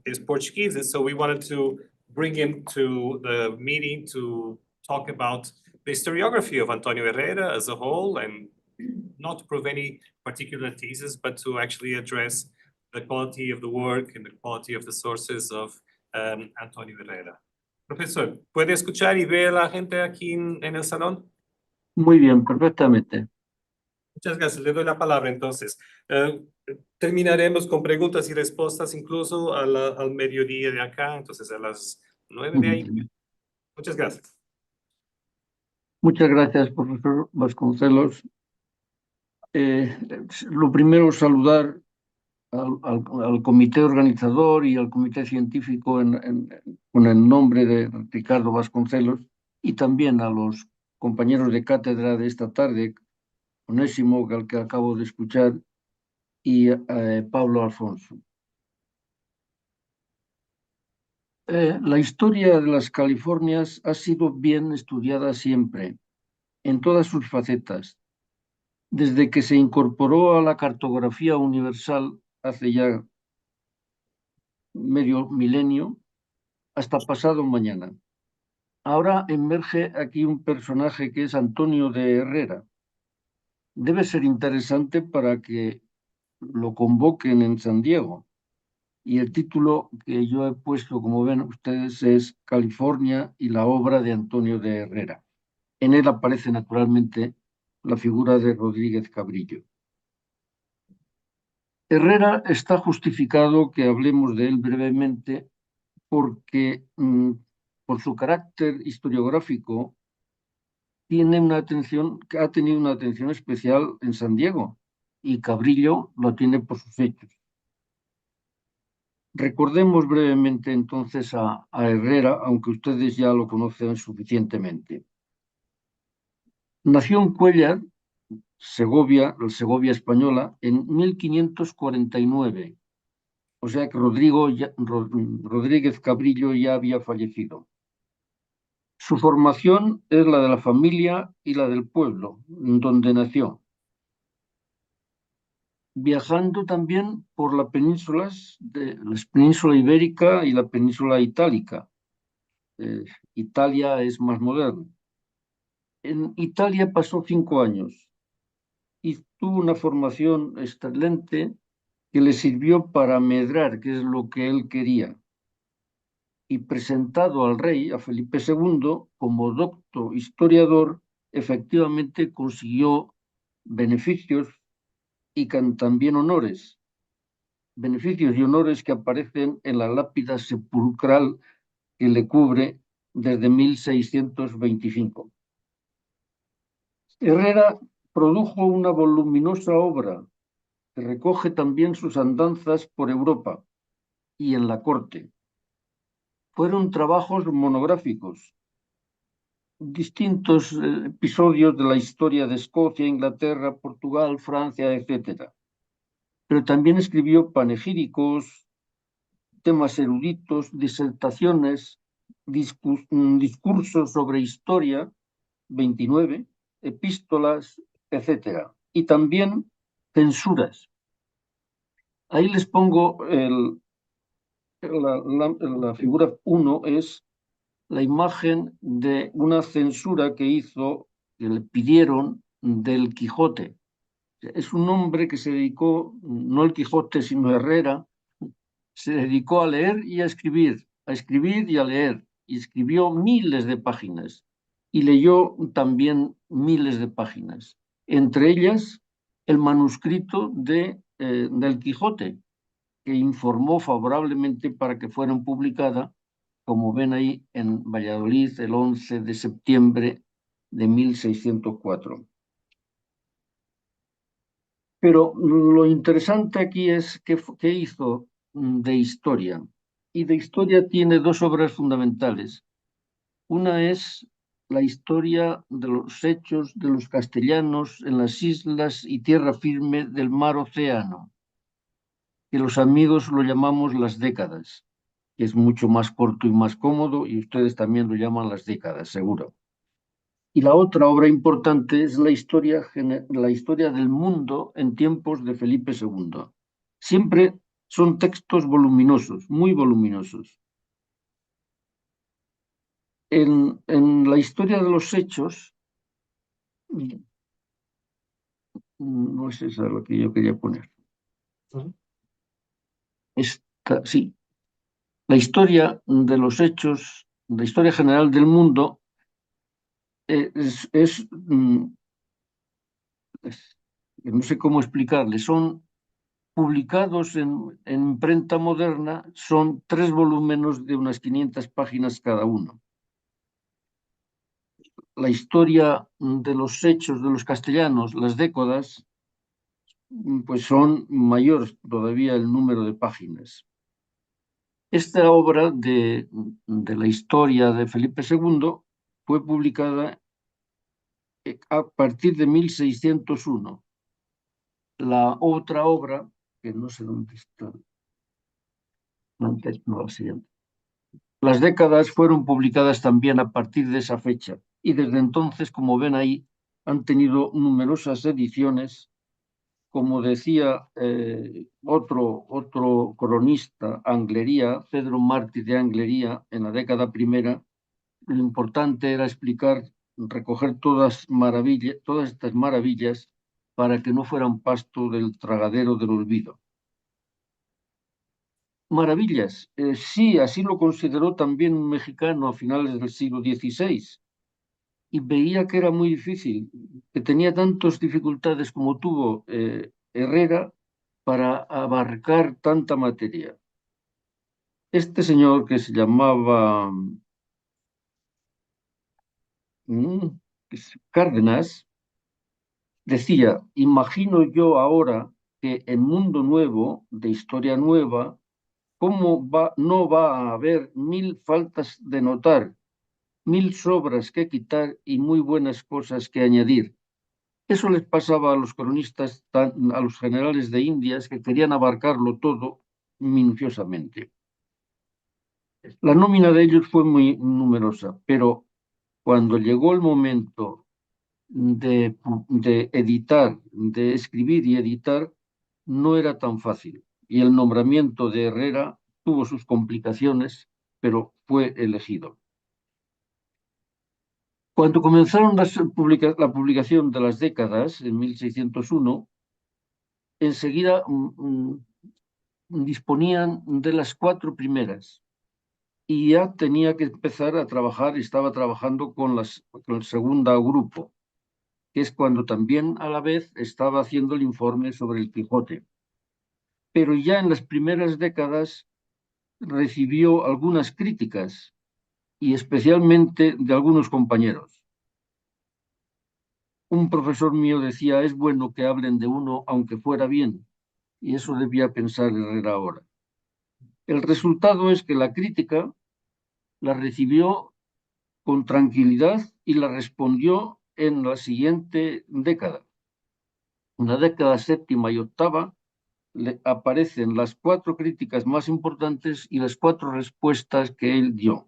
is Portuguese. And so we wanted to bring him to the meeting to talk about the historiography of Antonio Herrera as a whole, and not to prove any particular thesis, but to actually address the quality of the work and the quality of the sources of Antonio Herrera. Profesor, ¿puede escuchar y ver a la gente aquí en el salón? Muy bien, perfectamente. Muchas gracias. Le doy la palabra entonces. Terminaremos con preguntas y respuestas incluso al mediodía de acá, entonces a las 9 de ahí. Muchas gracias. Muchas gracias, profesor Vasconcelos. Lo primero, saludar al comité organizador y al comité científico con el nombre de Ricardo Vasconcelos, y también a los compañeros de cátedra de esta tarde, Onésimo, al que acabo de escuchar, y Paulo Alfonso. La historia de las Californias ha sido bien estudiada siempre, en todas sus facetas, desde que se incorporó a la cartografía universal hace ya medio milenio hasta pasado mañana. Ahora emerge aquí un personaje que es Antonio de Herrera. Debe ser interesante para que lo convoquen en San Diego. Y el título que yo he puesto, como ven ustedes, es California y la obra de Antonio de Herrera. En él aparece naturalmente la figura de Rodríguez Cabrillo. Herrera está justificado que hablemos de él brevemente porque por su carácter historiográfico ha tenido una atención especial en San Diego, y Cabrillo lo tiene por sus hechos. Recordemos brevemente entonces a Herrera, aunque ustedes ya lo conocen suficientemente. Nació en Cuéllar, Segovia, la Segovia española, en 1549. O sea que Rodríguez Cabrillo ya había fallecido. Su formación es la de la familia y la del pueblo, donde nació. Viajando también por la península ibérica y la península itálica. Italia es más moderna. En Italia pasó 5 años y tuvo una formación excelente que le sirvió para medrar, que es lo que él quería. y presentado al rey, a Filipe II, como docto historiador, efectivamente consiguió beneficios y también honores. Beneficios y honores que aparecen en la lápida sepulcral que le cubre desde 1625. Herrera produjo una voluminosa obra que recoge también sus andanzas por Europa y en la corte. Fueron trabajos monográficos, distintos episodios de la historia de Escocia, Inglaterra, Portugal, Francia, etc. Pero también escribió panegíricos, temas eruditos, disertaciones, discursos sobre historia, 29, epístolas, etc. Y también censuras. Ahí les pongo la figura 1, es la imagen de una censura que hizo, que le pidieron del Quijote. Es un hombre que se dedicó, no el Quijote, sino Herrera, se dedicó a leer y a escribir y a leer, y escribió miles de páginas, y leyó también miles de páginas, entre ellas el manuscrito del Quijote, que informó favorablemente para que fueran publicada, como ven ahí, en Valladolid el 11 de septiembre de 1604. Pero lo interesante aquí es qué hizo de historia. Y de historia tiene dos obras fundamentales. Una es la historia de los hechos de los castellanos en las islas y tierra firme del mar Océano, que los amigos lo llamamos las décadas, que es mucho más corto y más cómodo, y ustedes también lo llaman las décadas, seguro. Y la otra obra importante es la historia del mundo en tiempos de Filipe II. Siempre son textos voluminosos, muy voluminosos. En la historia de los hechos, no es esa lo que yo quería poner. Sí. La historia de los hechos, la historia general del mundo, no sé cómo explicarle, son publicados en imprenta moderna, son 3 volúmenes de unas 500 páginas cada uno. La historia de los hechos de los castellanos, las décadas, pues son mayores todavía el número de páginas. Esta obra de la historia de Filipe II fue publicada a partir de 1601. La otra obra, que no sé dónde está, no, la siguiente. Las décadas fueron publicadas también a partir de esa fecha y desde entonces, como ven ahí, han tenido numerosas ediciones. Como decía otro cronista, Anglería, Pedro Martí de Anglería, en la década primera, lo importante era explicar, recoger todas estas maravillas para que no fueran pasto del tragadero del olvido. Maravillas, sí, así lo consideró también un mexicano a finales del siglo XVI, y veía que era muy difícil, que tenía tantas dificultades como tuvo Herrera para abarcar tanta materia. Este señor, que se llamaba Cárdenas, decía: imagino yo ahora que en Mundo Nuevo, de Historia Nueva, no va a haber 1000 faltas de notar, 1000 sobras que quitar y muy buenas cosas que añadir. Eso les pasaba a los cronistas, a los generales de Indias, que querían abarcarlo todo minuciosamente. La nómina de ellos fue muy numerosa, pero cuando llegó el momento de editar, de escribir y editar, no era tan fácil. Y el nombramiento de Herrera tuvo sus complicaciones, pero fue elegido. Cuando comenzaron la publicación de las décadas, en 1601, enseguida disponían de las 4 primeras. y ya tenía que empezar a trabajar, estaba trabajando con el segundo grupo, que es cuando también a la vez estaba haciendo el informe sobre el Quijote. Pero ya en las primeras décadas recibió algunas críticas, y especialmente de algunos compañeros. Un profesor mío decía, es bueno que hablen de uno aunque fuera bien, y eso debía pensar Herrera ahora. El resultado es que la crítica la recibió con tranquilidad y la respondió en la siguiente década. En la década séptima y octava aparecen las 4 críticas más importantes y las 4 respuestas que él dio.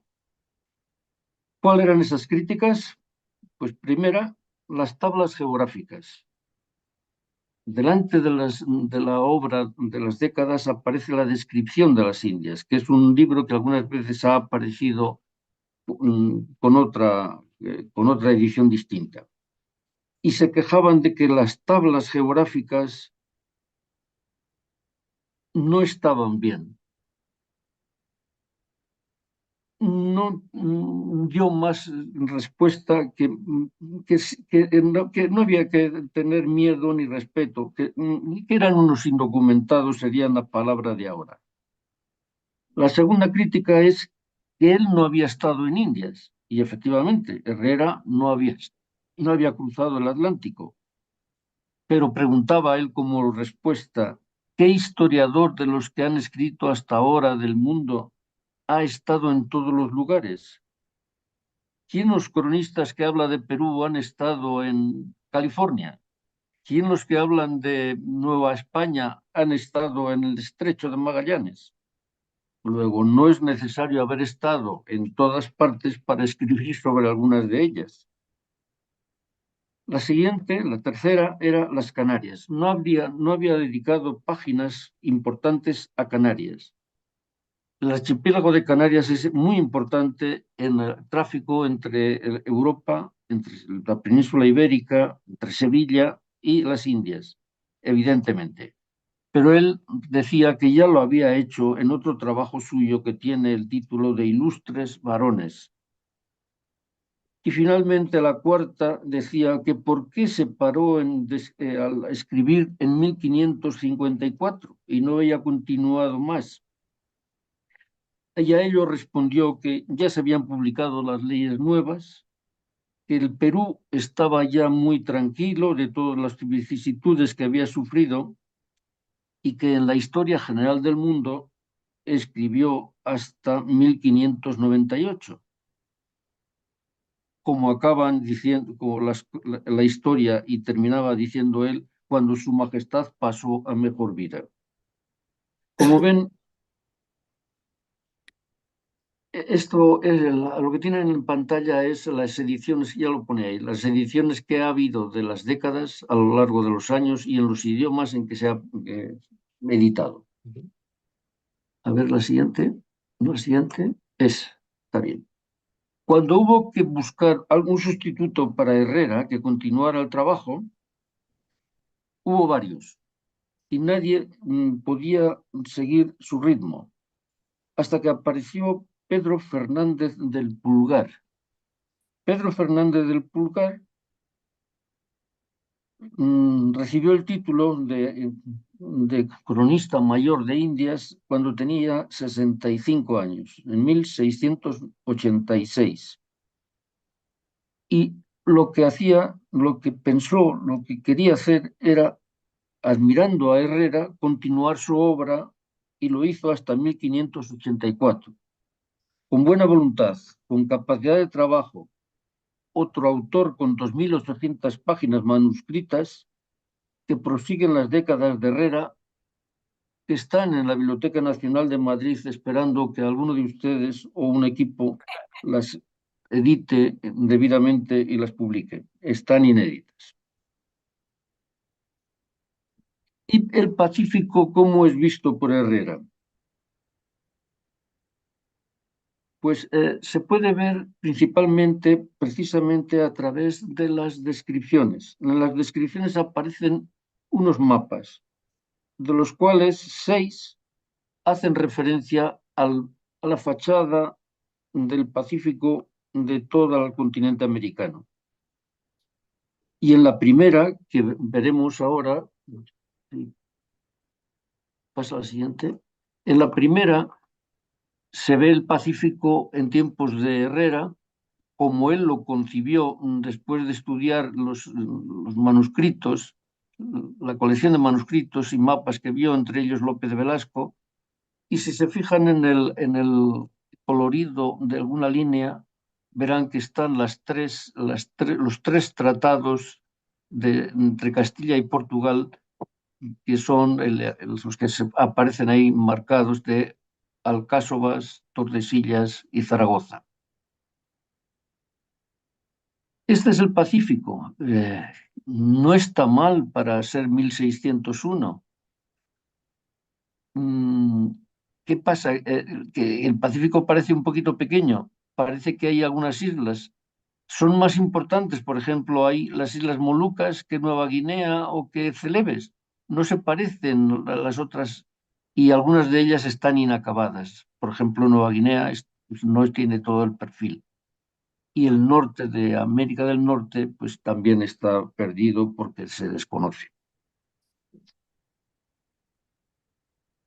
¿Cuáles eran esas críticas? Pues primera, las tablas geográficas. Delante de la obra de las décadas aparece la descripción de las Indias, que es un libro que algunas veces ha aparecido con otra edición distinta. Y se quejaban de que las tablas geográficas no estaban bien. No dio más respuesta que no había que tener miedo ni respeto, que eran unos indocumentados, sería la palabra de ahora. La segunda crítica es que él no había estado en Indias, y efectivamente, Herrera no había cruzado el Atlántico, pero preguntaba él como respuesta, ¿qué historiador de los que han escrito hasta ahora del mundo ha estado en todos los lugares? ¿Quién los cronistas que hablan de Perú han estado en California? ¿Quién los que hablan de Nueva España han estado en el Estrecho de Magallanes? Luego, no es necesario haber estado en todas partes para escribir sobre algunas de ellas. La siguiente, la tercera, era las Canarias. No había dedicado páginas importantes a Canarias. El archipiélago de Canarias es muy importante en el tráfico entre Europa, entre la península ibérica, entre Sevilla y las Indias, evidentemente. Pero él decía que ya lo había hecho en otro trabajo suyo que tiene el título de Ilustres Varones. Y finalmente la cuarta decía que por qué se paró al escribir en 1554 y no había continuado más. Y a ello respondió que ya se habían publicado las leyes nuevas, que el Perú estaba ya muy tranquilo de todas las vicisitudes que había sufrido y que en la historia general del mundo escribió hasta 1598. Como acaban diciendo, como la historia y terminaba diciendo él, cuando su majestad pasó a mejor vida. Como ven, esto es lo que tienen en pantalla es las ediciones, ya lo pone ahí, las ediciones que ha habido de las décadas a lo largo de los años y en los idiomas en que se ha editado. A ver, la siguiente está bien. Cuando hubo que buscar algún sustituto para Herrera que continuara el trabajo, hubo varios y nadie podía seguir su ritmo, hasta que apareció Pedro Fernández del Pulgar. Pedro Fernández del Pulgar recibió el título de cronista mayor de Indias cuando tenía 65 años, en 1686. Y lo que pensó, lo que quería hacer era, admirando a Herrera, continuar su obra y lo hizo hasta 1584. Con buena voluntad, con capacidad de trabajo, otro autor con 2.800 páginas manuscritas que prosiguen las décadas de Herrera, que están en la Biblioteca Nacional de Madrid esperando que alguno de ustedes o un equipo las edite debidamente y las publique. Están inéditas. ¿Y el Pacífico cómo es visto por Herrera? Pues se puede ver principalmente, precisamente a través de las descripciones. En las descripciones aparecen unos mapas, de los cuales 6 hacen referencia a la fachada del Pacífico de todo el continente americano. Y en la primera, que veremos ahora, pasa a la siguiente, en la primera se ve el Pacífico en tiempos de Herrera, como él lo concibió después de estudiar los manuscritos, la colección de manuscritos y mapas que vio, entre ellos López de Velasco, y si se fijan en el colorido de alguna línea, verán que están los tres tratados entre Castilla y Portugal, que son los que aparecen ahí marcados de Alcásobas, Tordesillas y Zaragoza. Este es el Pacífico. No está mal para ser 1601. ¿Qué pasa? Que el Pacífico parece un poquito pequeño. Parece que hay algunas islas. Son más importantes, por ejemplo, hay las Islas Molucas que Nueva Guinea o que Celebes. No se parecen a las otras y algunas de ellas están inacabadas. Por ejemplo, Nueva Guinea no tiene todo el perfil. Y el norte de América del Norte, pues también está perdido porque se desconoce.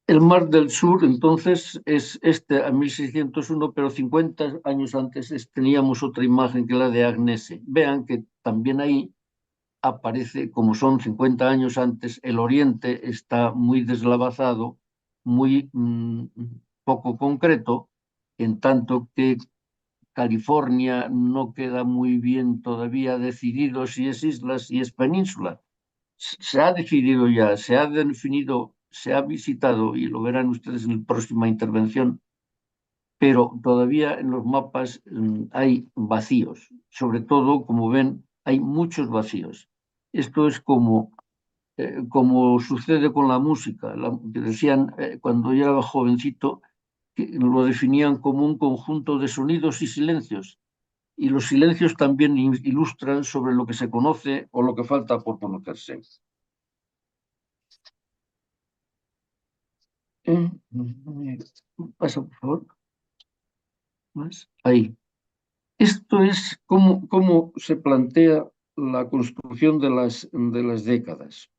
El Mar del Sur, entonces, es a 1601, pero 50 años antes teníamos otra imagen que la de Agnese. Vean que también ahí aparece, como son 50 años antes, el Oriente está muy deslavazado, muy poco concreto, en tanto que California no queda muy bien todavía decidido si es isla, si es península. Se ha decidido ya, se ha definido, se ha visitado, y lo verán ustedes en la próxima intervención, pero todavía en los mapas hay vacíos. Sobre todo, como ven, hay muchos vacíos. Esto es como sucede con la música. Que decían, cuando yo era jovencito, que lo definían como un conjunto de sonidos y silencios. Y los silencios también ilustran sobre lo que se conoce o lo que falta por conocerse. Pasa, por favor. ¿Más? Ahí. Esto es cómo se plantea la construcción de las décadas.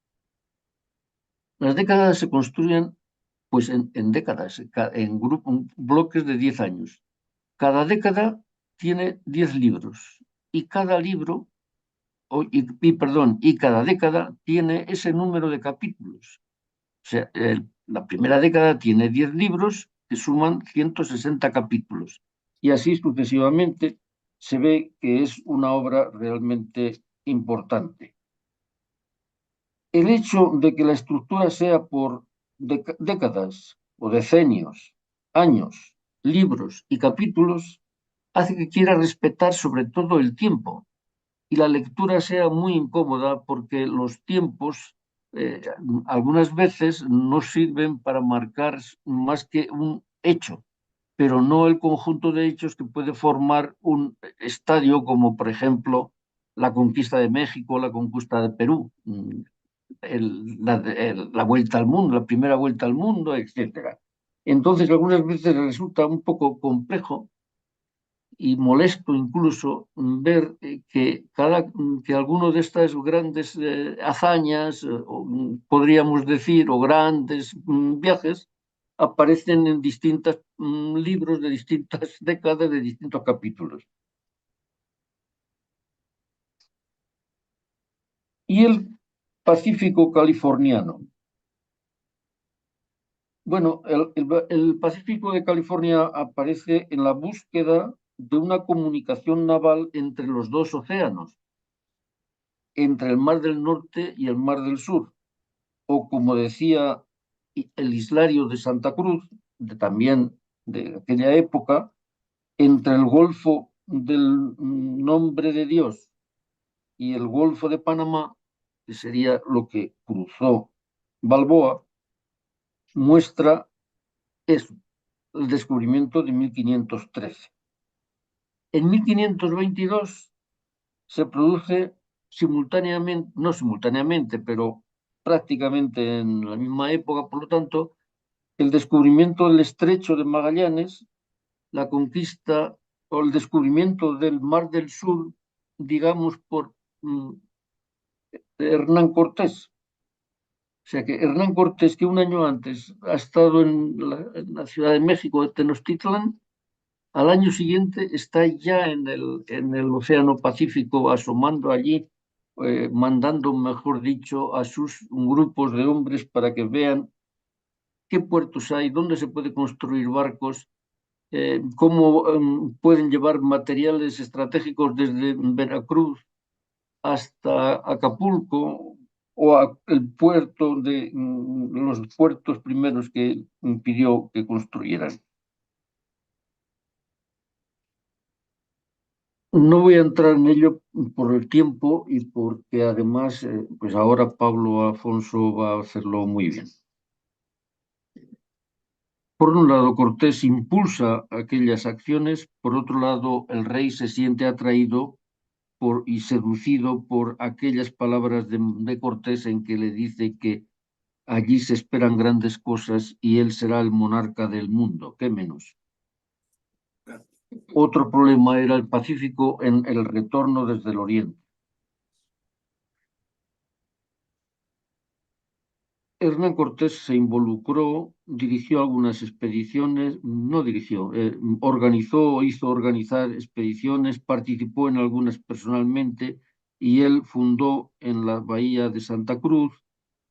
Las décadas se construyen pues en décadas, en bloques de 10 años. Cada década tiene 10 libros y cada libro, y cada década tiene ese número de capítulos. O sea, la primera década tiene 10 libros que suman 160 capítulos. Y así sucesivamente se ve que es una obra realmente importante. El hecho de que la estructura sea por décadas o decenios, años, libros y capítulos hace que quiera respetar sobre todo el tiempo y la lectura sea muy incómoda porque los tiempos algunas veces no sirven para marcar más que un hecho, pero no el conjunto de hechos que puede formar un estadio como, por ejemplo, la conquista de México, la conquista de Perú, la vuelta al mundo, la primera vuelta al mundo, etc. Entonces, algunas veces resulta un poco complejo y molesto incluso ver que alguno de estas grandes hazañas, podríamos decir, o grandes viajes, aparecen en distintos libros de distintas décadas, de distintos capítulos. Y el Pacífico californiano. Bueno, el Pacífico de California aparece en la búsqueda de una comunicación naval entre los dos océanos, entre el Mar del Norte y el Mar del Sur, o como decía el Islario de Santa Cruz, también de aquella época, entre el Golfo del Nombre de Dios y el Golfo de Panamá, que sería lo que cruzó Balboa, muestra eso, el descubrimiento de 1513. En 1522 se produce simultáneamente, no simultáneamente, pero prácticamente en la misma época, por lo tanto, el descubrimiento del estrecho de Magallanes la conquista o el descubrimiento del Mar del Sur, digamos, por Hernán Cortés. O sea que Hernán Cortés, que un año antes ha estado en la Ciudad de México, de Tenochtitlan, al año siguiente está ya en el Océano Pacífico, asomando allí, mandando, mejor dicho, a sus grupos de hombres para que vean qué puertos hay, dónde se puede construir barcos, cómo pueden llevar materiales estratégicos desde Veracruz hasta Acapulco o el puerto de los puertos primeros que pidió que construyeran. No voy a entrar en ello por el tiempo y porque además, pues ahora Pablo Afonso va a hacerlo muy bien. Por un lado, Cortés impulsa aquellas acciones, por otro lado, el rey se siente atraído y seducido por aquellas palabras de Cortés en que le dice que allí se esperan grandes cosas y él será el monarca del mundo, ¿qué menos? Otro problema era el Pacífico en el retorno desde el oriente. Hernán Cortés se involucró, dirigió algunas expediciones, no dirigió, hizo organizar expediciones, participó en algunas personalmente y él fundó en la bahía de Santa Cruz,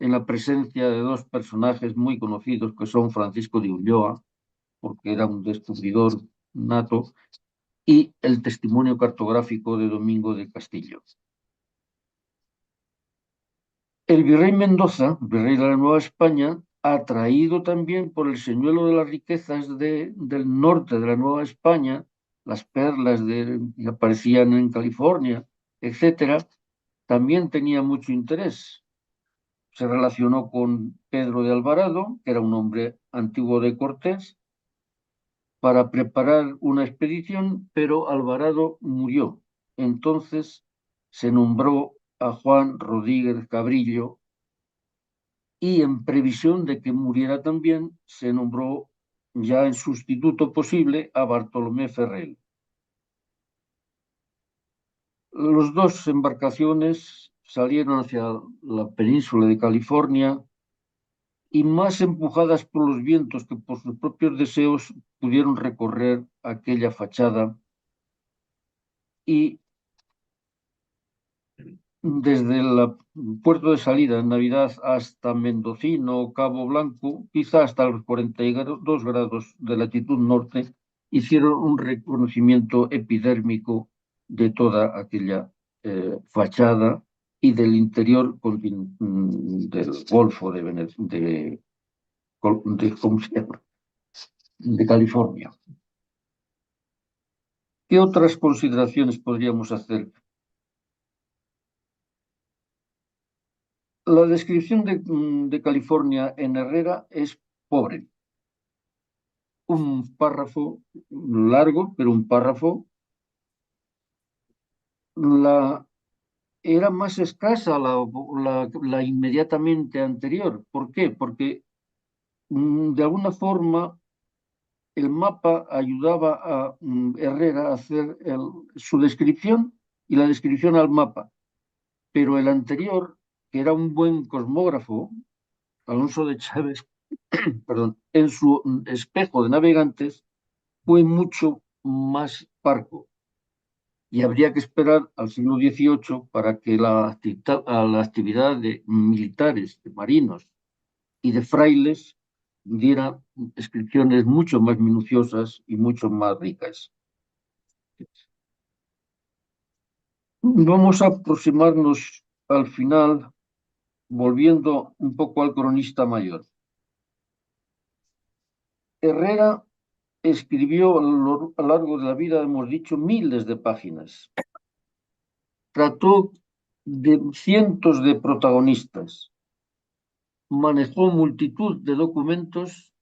en la presencia de dos personajes muy conocidos que son Francisco de Ulloa, porque era un descubridor nato, y el testimonio cartográfico de Domingo de Castillo. El virrey Mendoza, virrey de la Nueva España, atraído también por el señuelo de las riquezas del norte de la Nueva España, las perlas que aparecían en California, etcétera, también tenía mucho interés. Se relacionó con Pedro de Alvarado, que era un hombre antiguo de Cortés, para preparar una expedición, pero Alvarado murió. Entonces se nombró a Juan Rodríguez Cabrillo y en previsión de que muriera también, se nombró ya en sustituto posible a Bartolomé Ferrer. Las dos embarcaciones salieron hacia la península de California y más empujadas por los vientos que por sus propios deseos pudieron recorrer aquella fachada y desde el puerto de salida en Navidad hasta Mendocino, Cabo Blanco, quizá hasta los 42 grados de latitud norte, hicieron un reconocimiento epidérmico de toda aquella fachada y del interior del Golfo ¿cómo se llama? De California. ¿Qué otras consideraciones podríamos hacer? La descripción de California en Herrera es pobre. Un párrafo largo, pero un párrafo. Era más escasa la inmediatamente anterior. ¿Por qué? Porque de alguna forma el mapa ayudaba a Herrera a hacer su descripción y la descripción al mapa. Pero el anterior, que era un buen cosmógrafo, Alonso de Chávez, perdón, en su espejo de navegantes, fue mucho más parco. Y habría que esperar al siglo XVIII para que la actividad de militares, de marinos y de frailes diera descripciones mucho más minuciosas y mucho más ricas. Vamos a aproximarnos al final, volviendo un poco al cronista mayor. Herrera escribió a lo largo de la vida, hemos dicho, miles de páginas. Trató de cientos de protagonistas. Manejó multitud de documentos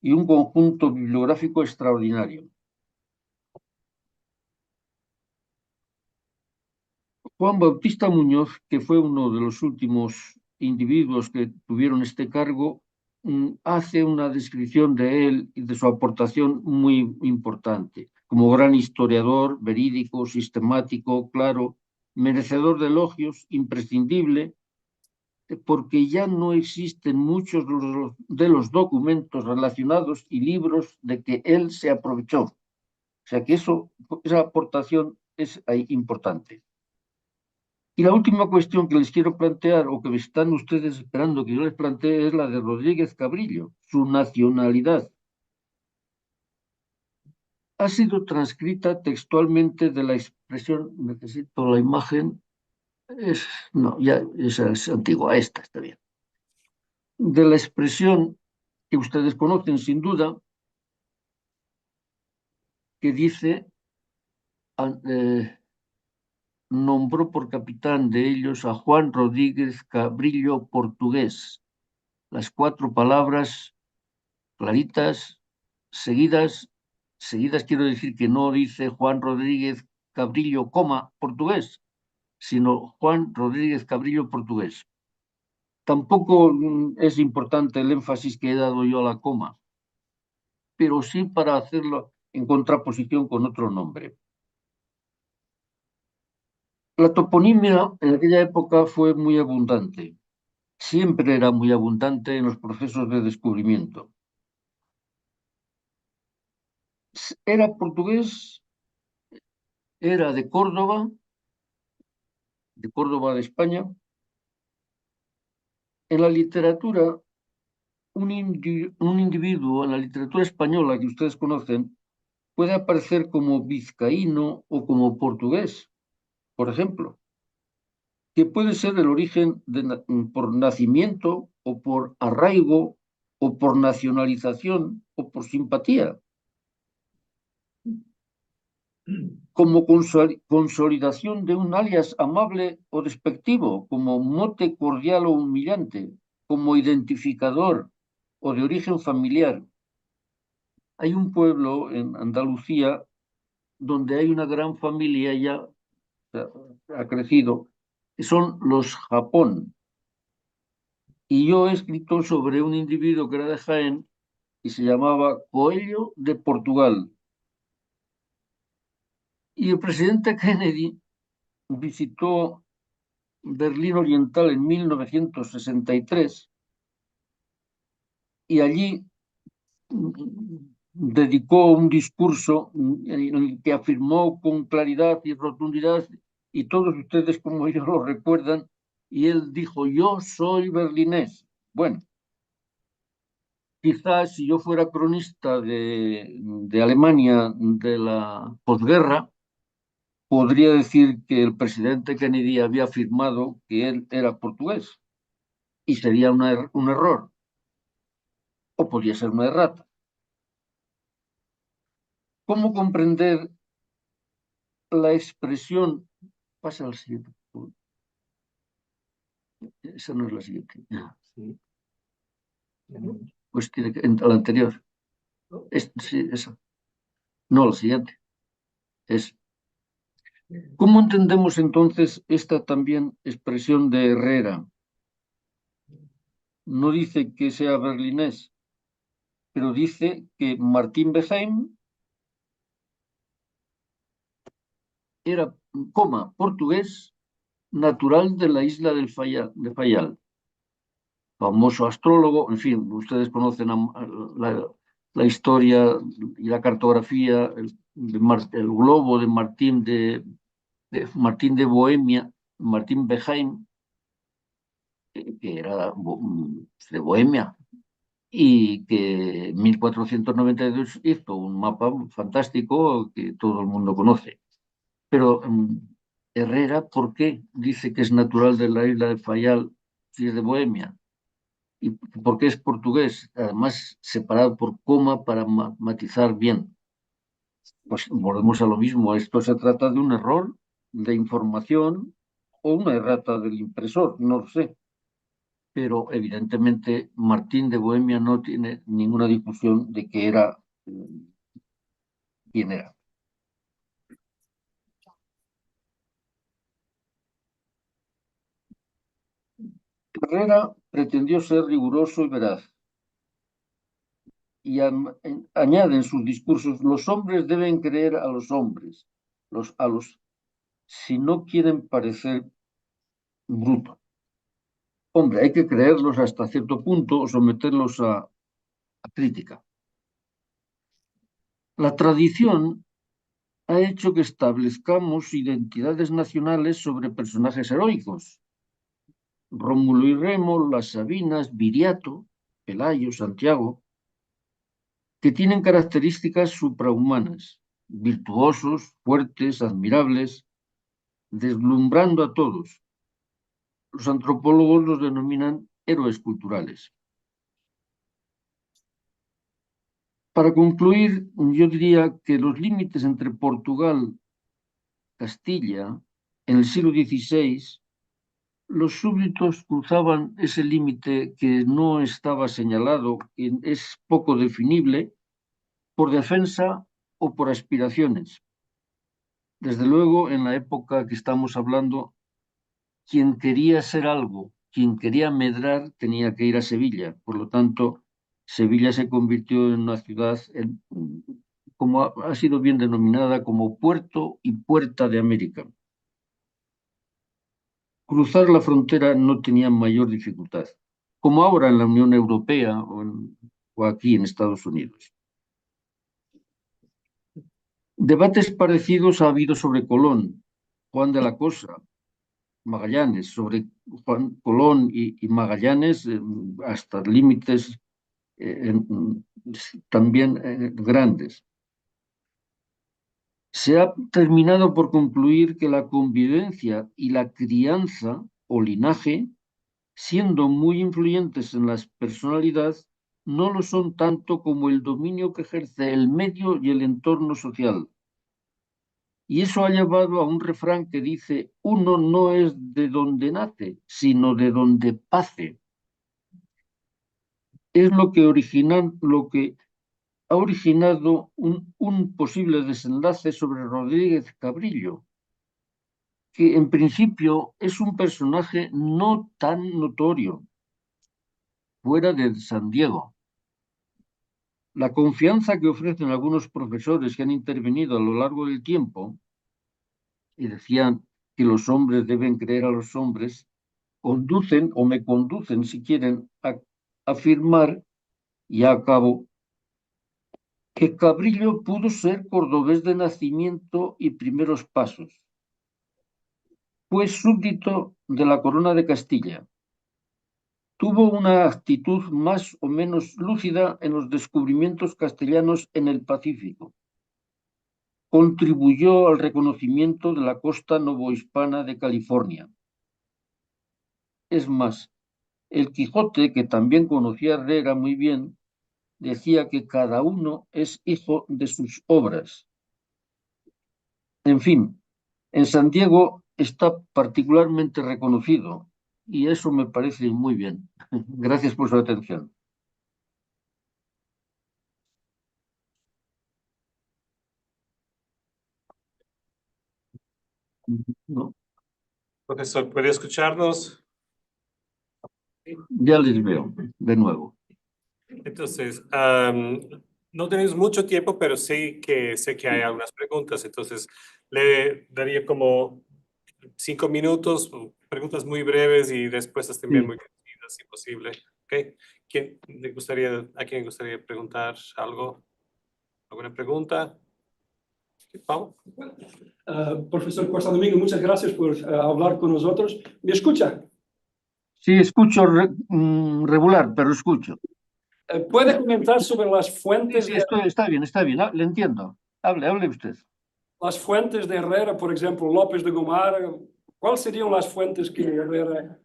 y un conjunto bibliográfico extraordinario. Juan Bautista Muñoz, que fue uno de los últimos individuos que tuvieron este cargo, hace una descripción de él y de su aportación muy importante, como gran historiador, verídico, sistemático, claro, merecedor de elogios, imprescindible, porque ya no existen muchos de los documentos relacionados y libros de que él se aprovechó. O sea que esa aportación es ahí importante. Y la última cuestión que les quiero plantear, o que están ustedes esperando que yo les plantee, es la de Rodríguez Cabrillo, su nacionalidad. Ha sido transcrita textualmente de la expresión, necesito la imagen, no, ya esa es antigua, esta está bien. De la expresión que ustedes conocen sin duda, que dice, nombró por capitán de ellos a Juan Rodríguez Cabrillo Portugués. Las 4 palabras claritas, seguidas quiero decir que no dice Juan Rodríguez Cabrillo, portugués, sino Juan Rodríguez Cabrillo Portugués. Tampoco es importante el énfasis que he dado yo a la coma, pero sí para hacerlo en contraposición con otro nombre. La toponimia en aquella época fue muy abundante, siempre era muy abundante en los procesos de descubrimiento. Era portugués, era de Córdoba de España. En la literatura, un individuo en la literatura española que ustedes conocen puede aparecer como vizcaíno o como portugués, por ejemplo, que puede ser el origen por nacimiento o por arraigo o por nacionalización o por simpatía, como consolidación de un alias amable o despectivo, como mote cordial o humillante, como identificador o de origen familiar. Hay un pueblo en Andalucía donde hay una gran familia ya ha crecido, que son los Japón. Y yo he escrito sobre un individuo que era de Jaén y se llamaba Coelho de Portugal. Y el presidente Kennedy visitó Berlín Oriental en 1963 y allí dedicó un discurso en el que afirmó con claridad y rotundidad, y todos ustedes como yo lo recuerdan, y él dijo, yo soy berlinés. Bueno, quizás si yo fuera cronista de Alemania de la posguerra, podría decir que el presidente Kennedy había afirmado que él era portugués, y sería un error, o podría ser una errata. ¿Cómo comprender la expresión? Pasa al siguiente. Esa no es la siguiente. Sí. Pues tiene que a la anterior. Sí, esa. No, la siguiente. Es. ¿Cómo entendemos entonces esta también expresión de Herrera? No dice que sea berlinés, pero dice que Martín Behaim era, portugués, natural de la isla de Fayal, famoso astrólogo, en fin, ustedes conocen la historia y la cartografía, el globo de Martín de Bohemia, Martín Behaim, que era de Bohemia, y que en 1492 hizo un mapa fantástico que todo el mundo conoce. Pero Herrera, ¿por qué dice que es natural de la isla de Fayal si es de Bohemia? ¿Y por qué es portugués? Además, separado por coma para matizar bien. Pues volvemos a lo mismo. Esto se trata de un error de información o una errata del impresor, no lo sé. Pero evidentemente Martín de Bohemia no tiene ninguna discusión de que era quién era. Herrera pretendió ser riguroso y veraz. y añade en sus discursos, los hombres deben creer a los hombres, si no quieren parecer brutos. Hombre, hay que creerlos hasta cierto punto o someterlos a crítica. La tradición ha hecho que establezcamos identidades nacionales sobre personajes heroicos. Rómulo y Remo, las Sabinas, Viriato, Pelayo, Santiago, que tienen características suprahumanas, virtuosos, fuertes, admirables, deslumbrando a todos. Los antropólogos los denominan héroes culturales. Para concluir, yo diría que los límites entre Portugal y Castilla en el siglo XVI, los súbditos cruzaban ese límite que no estaba señalado, que es poco definible, por defensa o por aspiraciones. Desde luego, en la época que estamos hablando, quien quería ser algo, quien quería medrar, tenía que ir a Sevilla. Por lo tanto, Sevilla se convirtió en una ciudad, como ha sido bien denominada, como puerto y puerta de América. Cruzar la frontera no tenía mayor dificultad, como ahora en la Unión Europea o aquí en Estados Unidos. Debates parecidos ha habido sobre Colón, Juan de la Cosa, Magallanes, sobre Juan Colón y Magallanes, hasta límites también grandes. Se ha terminado por concluir que la convivencia y la crianza o linaje, siendo muy influyentes en la personalidad, no lo son tanto como el dominio que ejerce el medio y el entorno social. Y eso ha llevado a un refrán que dice, uno no es de donde nace, sino de donde pace. Es lo que ha originado un posible desenlace sobre Rodríguez Cabrillo, que en principio es un personaje no tan notorio, fuera de San Diego. La confianza que ofrecen algunos profesores que han intervenido a lo largo del tiempo y decían que los hombres deben creer a los hombres, conducen o me conducen, si quieren, a afirmar, y acabo, que Cabrillo pudo ser cordobés de nacimiento y primeros pasos. Fue súbdito de la corona de Castilla. Tuvo una actitud más o menos lúcida en los descubrimientos castellanos en el Pacífico. Contribuyó al reconocimiento de la costa novohispana de California. Es más, el Quijote, que también conocía a Herrera muy bien, decía que cada uno es hijo de sus obras. En fin, en San Diego está particularmente reconocido y eso me parece muy bien. Gracias por su atención. ¿No? Profesor, ¿puede escucharnos? Ya les veo de nuevo. Entonces, no tenemos mucho tiempo, pero sé que hay algunas preguntas, entonces le daría como 5 minutos, preguntas muy breves y respuestas también Sí. muy concisas, si posible. ¿Ok? ¿A quién le gustaría preguntar algo? ¿Alguna pregunta? Paulo. Profesor Costa Domingo, muchas gracias por hablar con nosotros. ¿Me escucha? Sí, escucho regular, pero escucho. ¿Puede comentar sobre las fuentes, Sí, está bien, le entiendo. Hable usted. las fuentes de Herrera, por ejemplo, López de Gomara? ¿Cuáles serían las fuentes que Herrera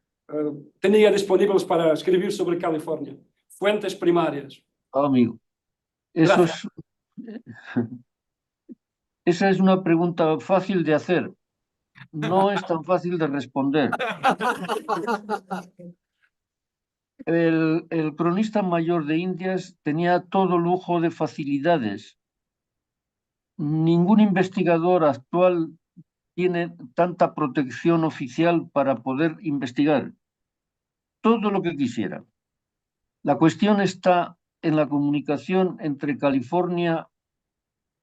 tenía disponibles para escribir sobre California? Fuentes primarias. Amigo, Gracias. esa es una pregunta fácil de hacer. No es tan fácil de responder. El cronista mayor de Indias tenía todo lujo de facilidades. Ningún investigador actual tiene tanta protección oficial para poder investigar todo lo que quisiera. La cuestión está en la comunicación entre California,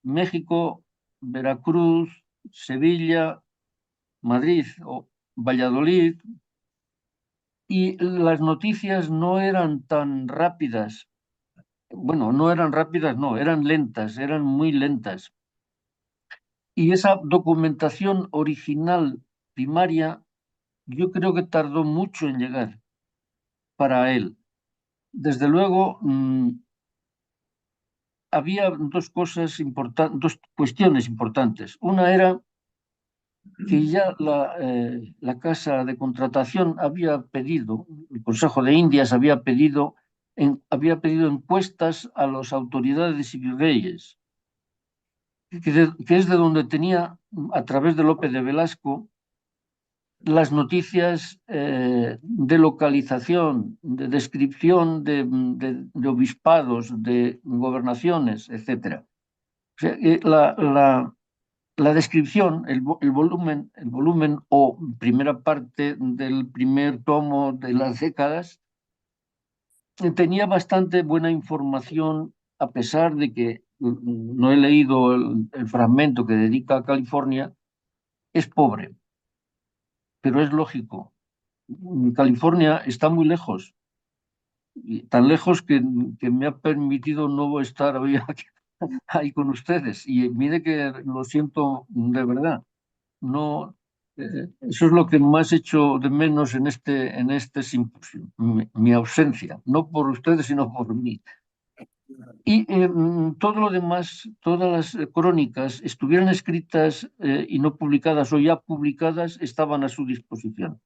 México, Veracruz, Sevilla, Madrid o Valladolid, y las noticias no eran tan rápidas. Bueno, no eran rápidas, no, eran lentas, eran muy lentas. Y esa documentación original primaria, yo creo que tardó mucho en llegar para él. Desde luego, había dos cosas importantes, dos cuestiones importantes. Una era que ya la casa de contratación había pedido, el Consejo de Indias había pedido encuestas a las autoridades y virreyes, que es de donde tenía, a través de López de Velasco, las noticias de localización, de descripción de obispados, de gobernaciones, etc. O sea, la descripción, el volumen o primera parte del primer tomo de las décadas, tenía bastante buena información, a pesar de que no he leído el fragmento que dedica a California, es pobre, pero es lógico. California está muy lejos, tan lejos que me ha permitido no estar hoy ahí con ustedes. Y mire que lo siento de verdad. No, eso es lo que más echo de menos en este simposio, mi ausencia, no por ustedes, sino por mí. Y todo lo demás, todas las crónicas, estuvieran escritas y no publicadas o ya publicadas, estaban a su disposición.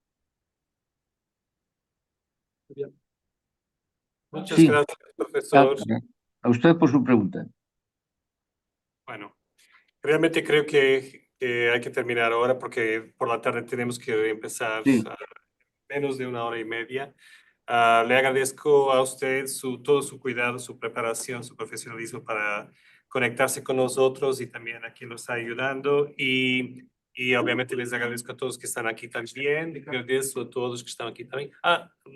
Bien. Muchas Sí, gracias, profesor. a usted por su pregunta. Bueno, realmente creo que hay que terminar ahora porque por la tarde tenemos que empezar Sí. menos de 1 hora y media. Le agradezco a usted todo su cuidado, su preparación, su profesionalismo para conectarse con nosotros y también a quien nos está ayudando. Y obviamente les agradezco a todos que están aquí también. Agradezco a todos que están aquí también.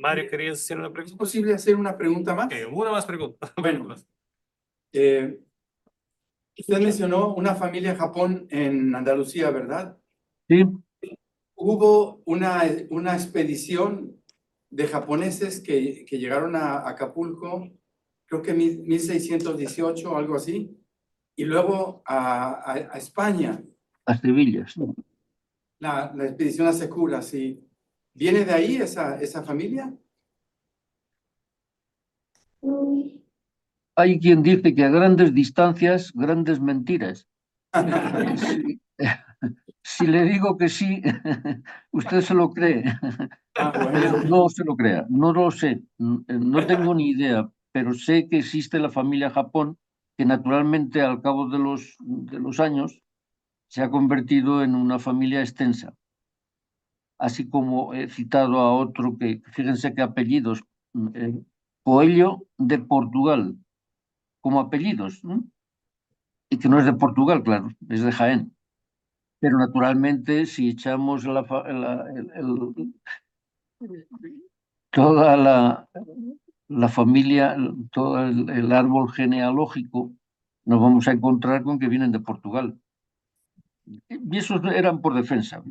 Mario, ¿querías hacer una ¿Es pregunta? posible hacer una pregunta más? Ok, una más pregunta. Bueno, usted mencionó una familia en Japón, en Andalucía, ¿verdad? Sí, Hubo una expedición de japoneses que llegaron a Acapulco, creo que 1618 o algo así, y luego a España, a Sevilla. Sí. la expedición a Secura, sí. ¿Viene de ahí esa familia? Hay quien dice que a grandes distancias, grandes mentiras. Si, si le digo que sí, usted se lo cree, pero no se lo crea, no lo sé, no tengo ni idea, pero sé que existe la familia Japón, que naturalmente al cabo de los años se ha convertido en una familia extensa, así como he citado a otro que, fíjense qué apellidos, Coelho de Portugal, como apellidos, ¿no? Y que no es de Portugal, claro, es de Jaén. Pero naturalmente, si echamos toda la familia, todo el árbol genealógico, nos vamos a encontrar con que vienen de Portugal. Y esos eran por defensa.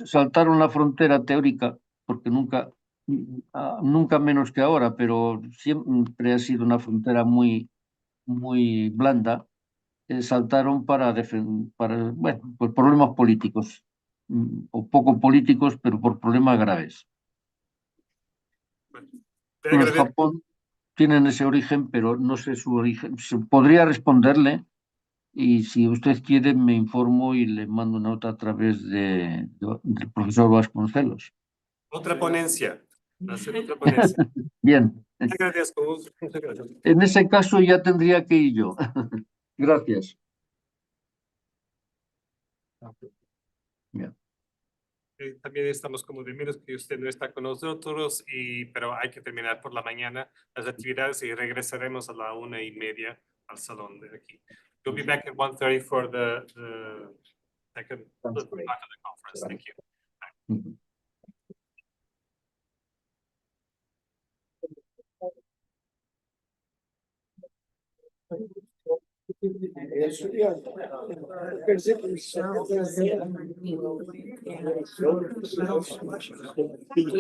Saltaron la frontera teórica, porque nunca menos que ahora, pero siempre ha sido una frontera muy, muy blanda. Saltaron bueno, por problemas políticos, o poco políticos, pero por problemas graves. Te Los agradezco. Japón tienen ese origen, pero no sé su origen. Podría responderle y si usted quiere me informo y le mando una nota a través del profesor Vasconcelos. Otra ponencia. Hacer otra ponencia. Bien, Te agradezco. Muchas gracias. en ese caso ya tendría que ir yo. Gracias. Bien. También estamos como de menos que usted no está con nosotros, pero hay que terminar por la mañana las actividades y regresaremos a la 1:30 al salón de aquí. We'll be back at 1:30 for the second part of the conference. Thank you.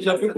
Já viu?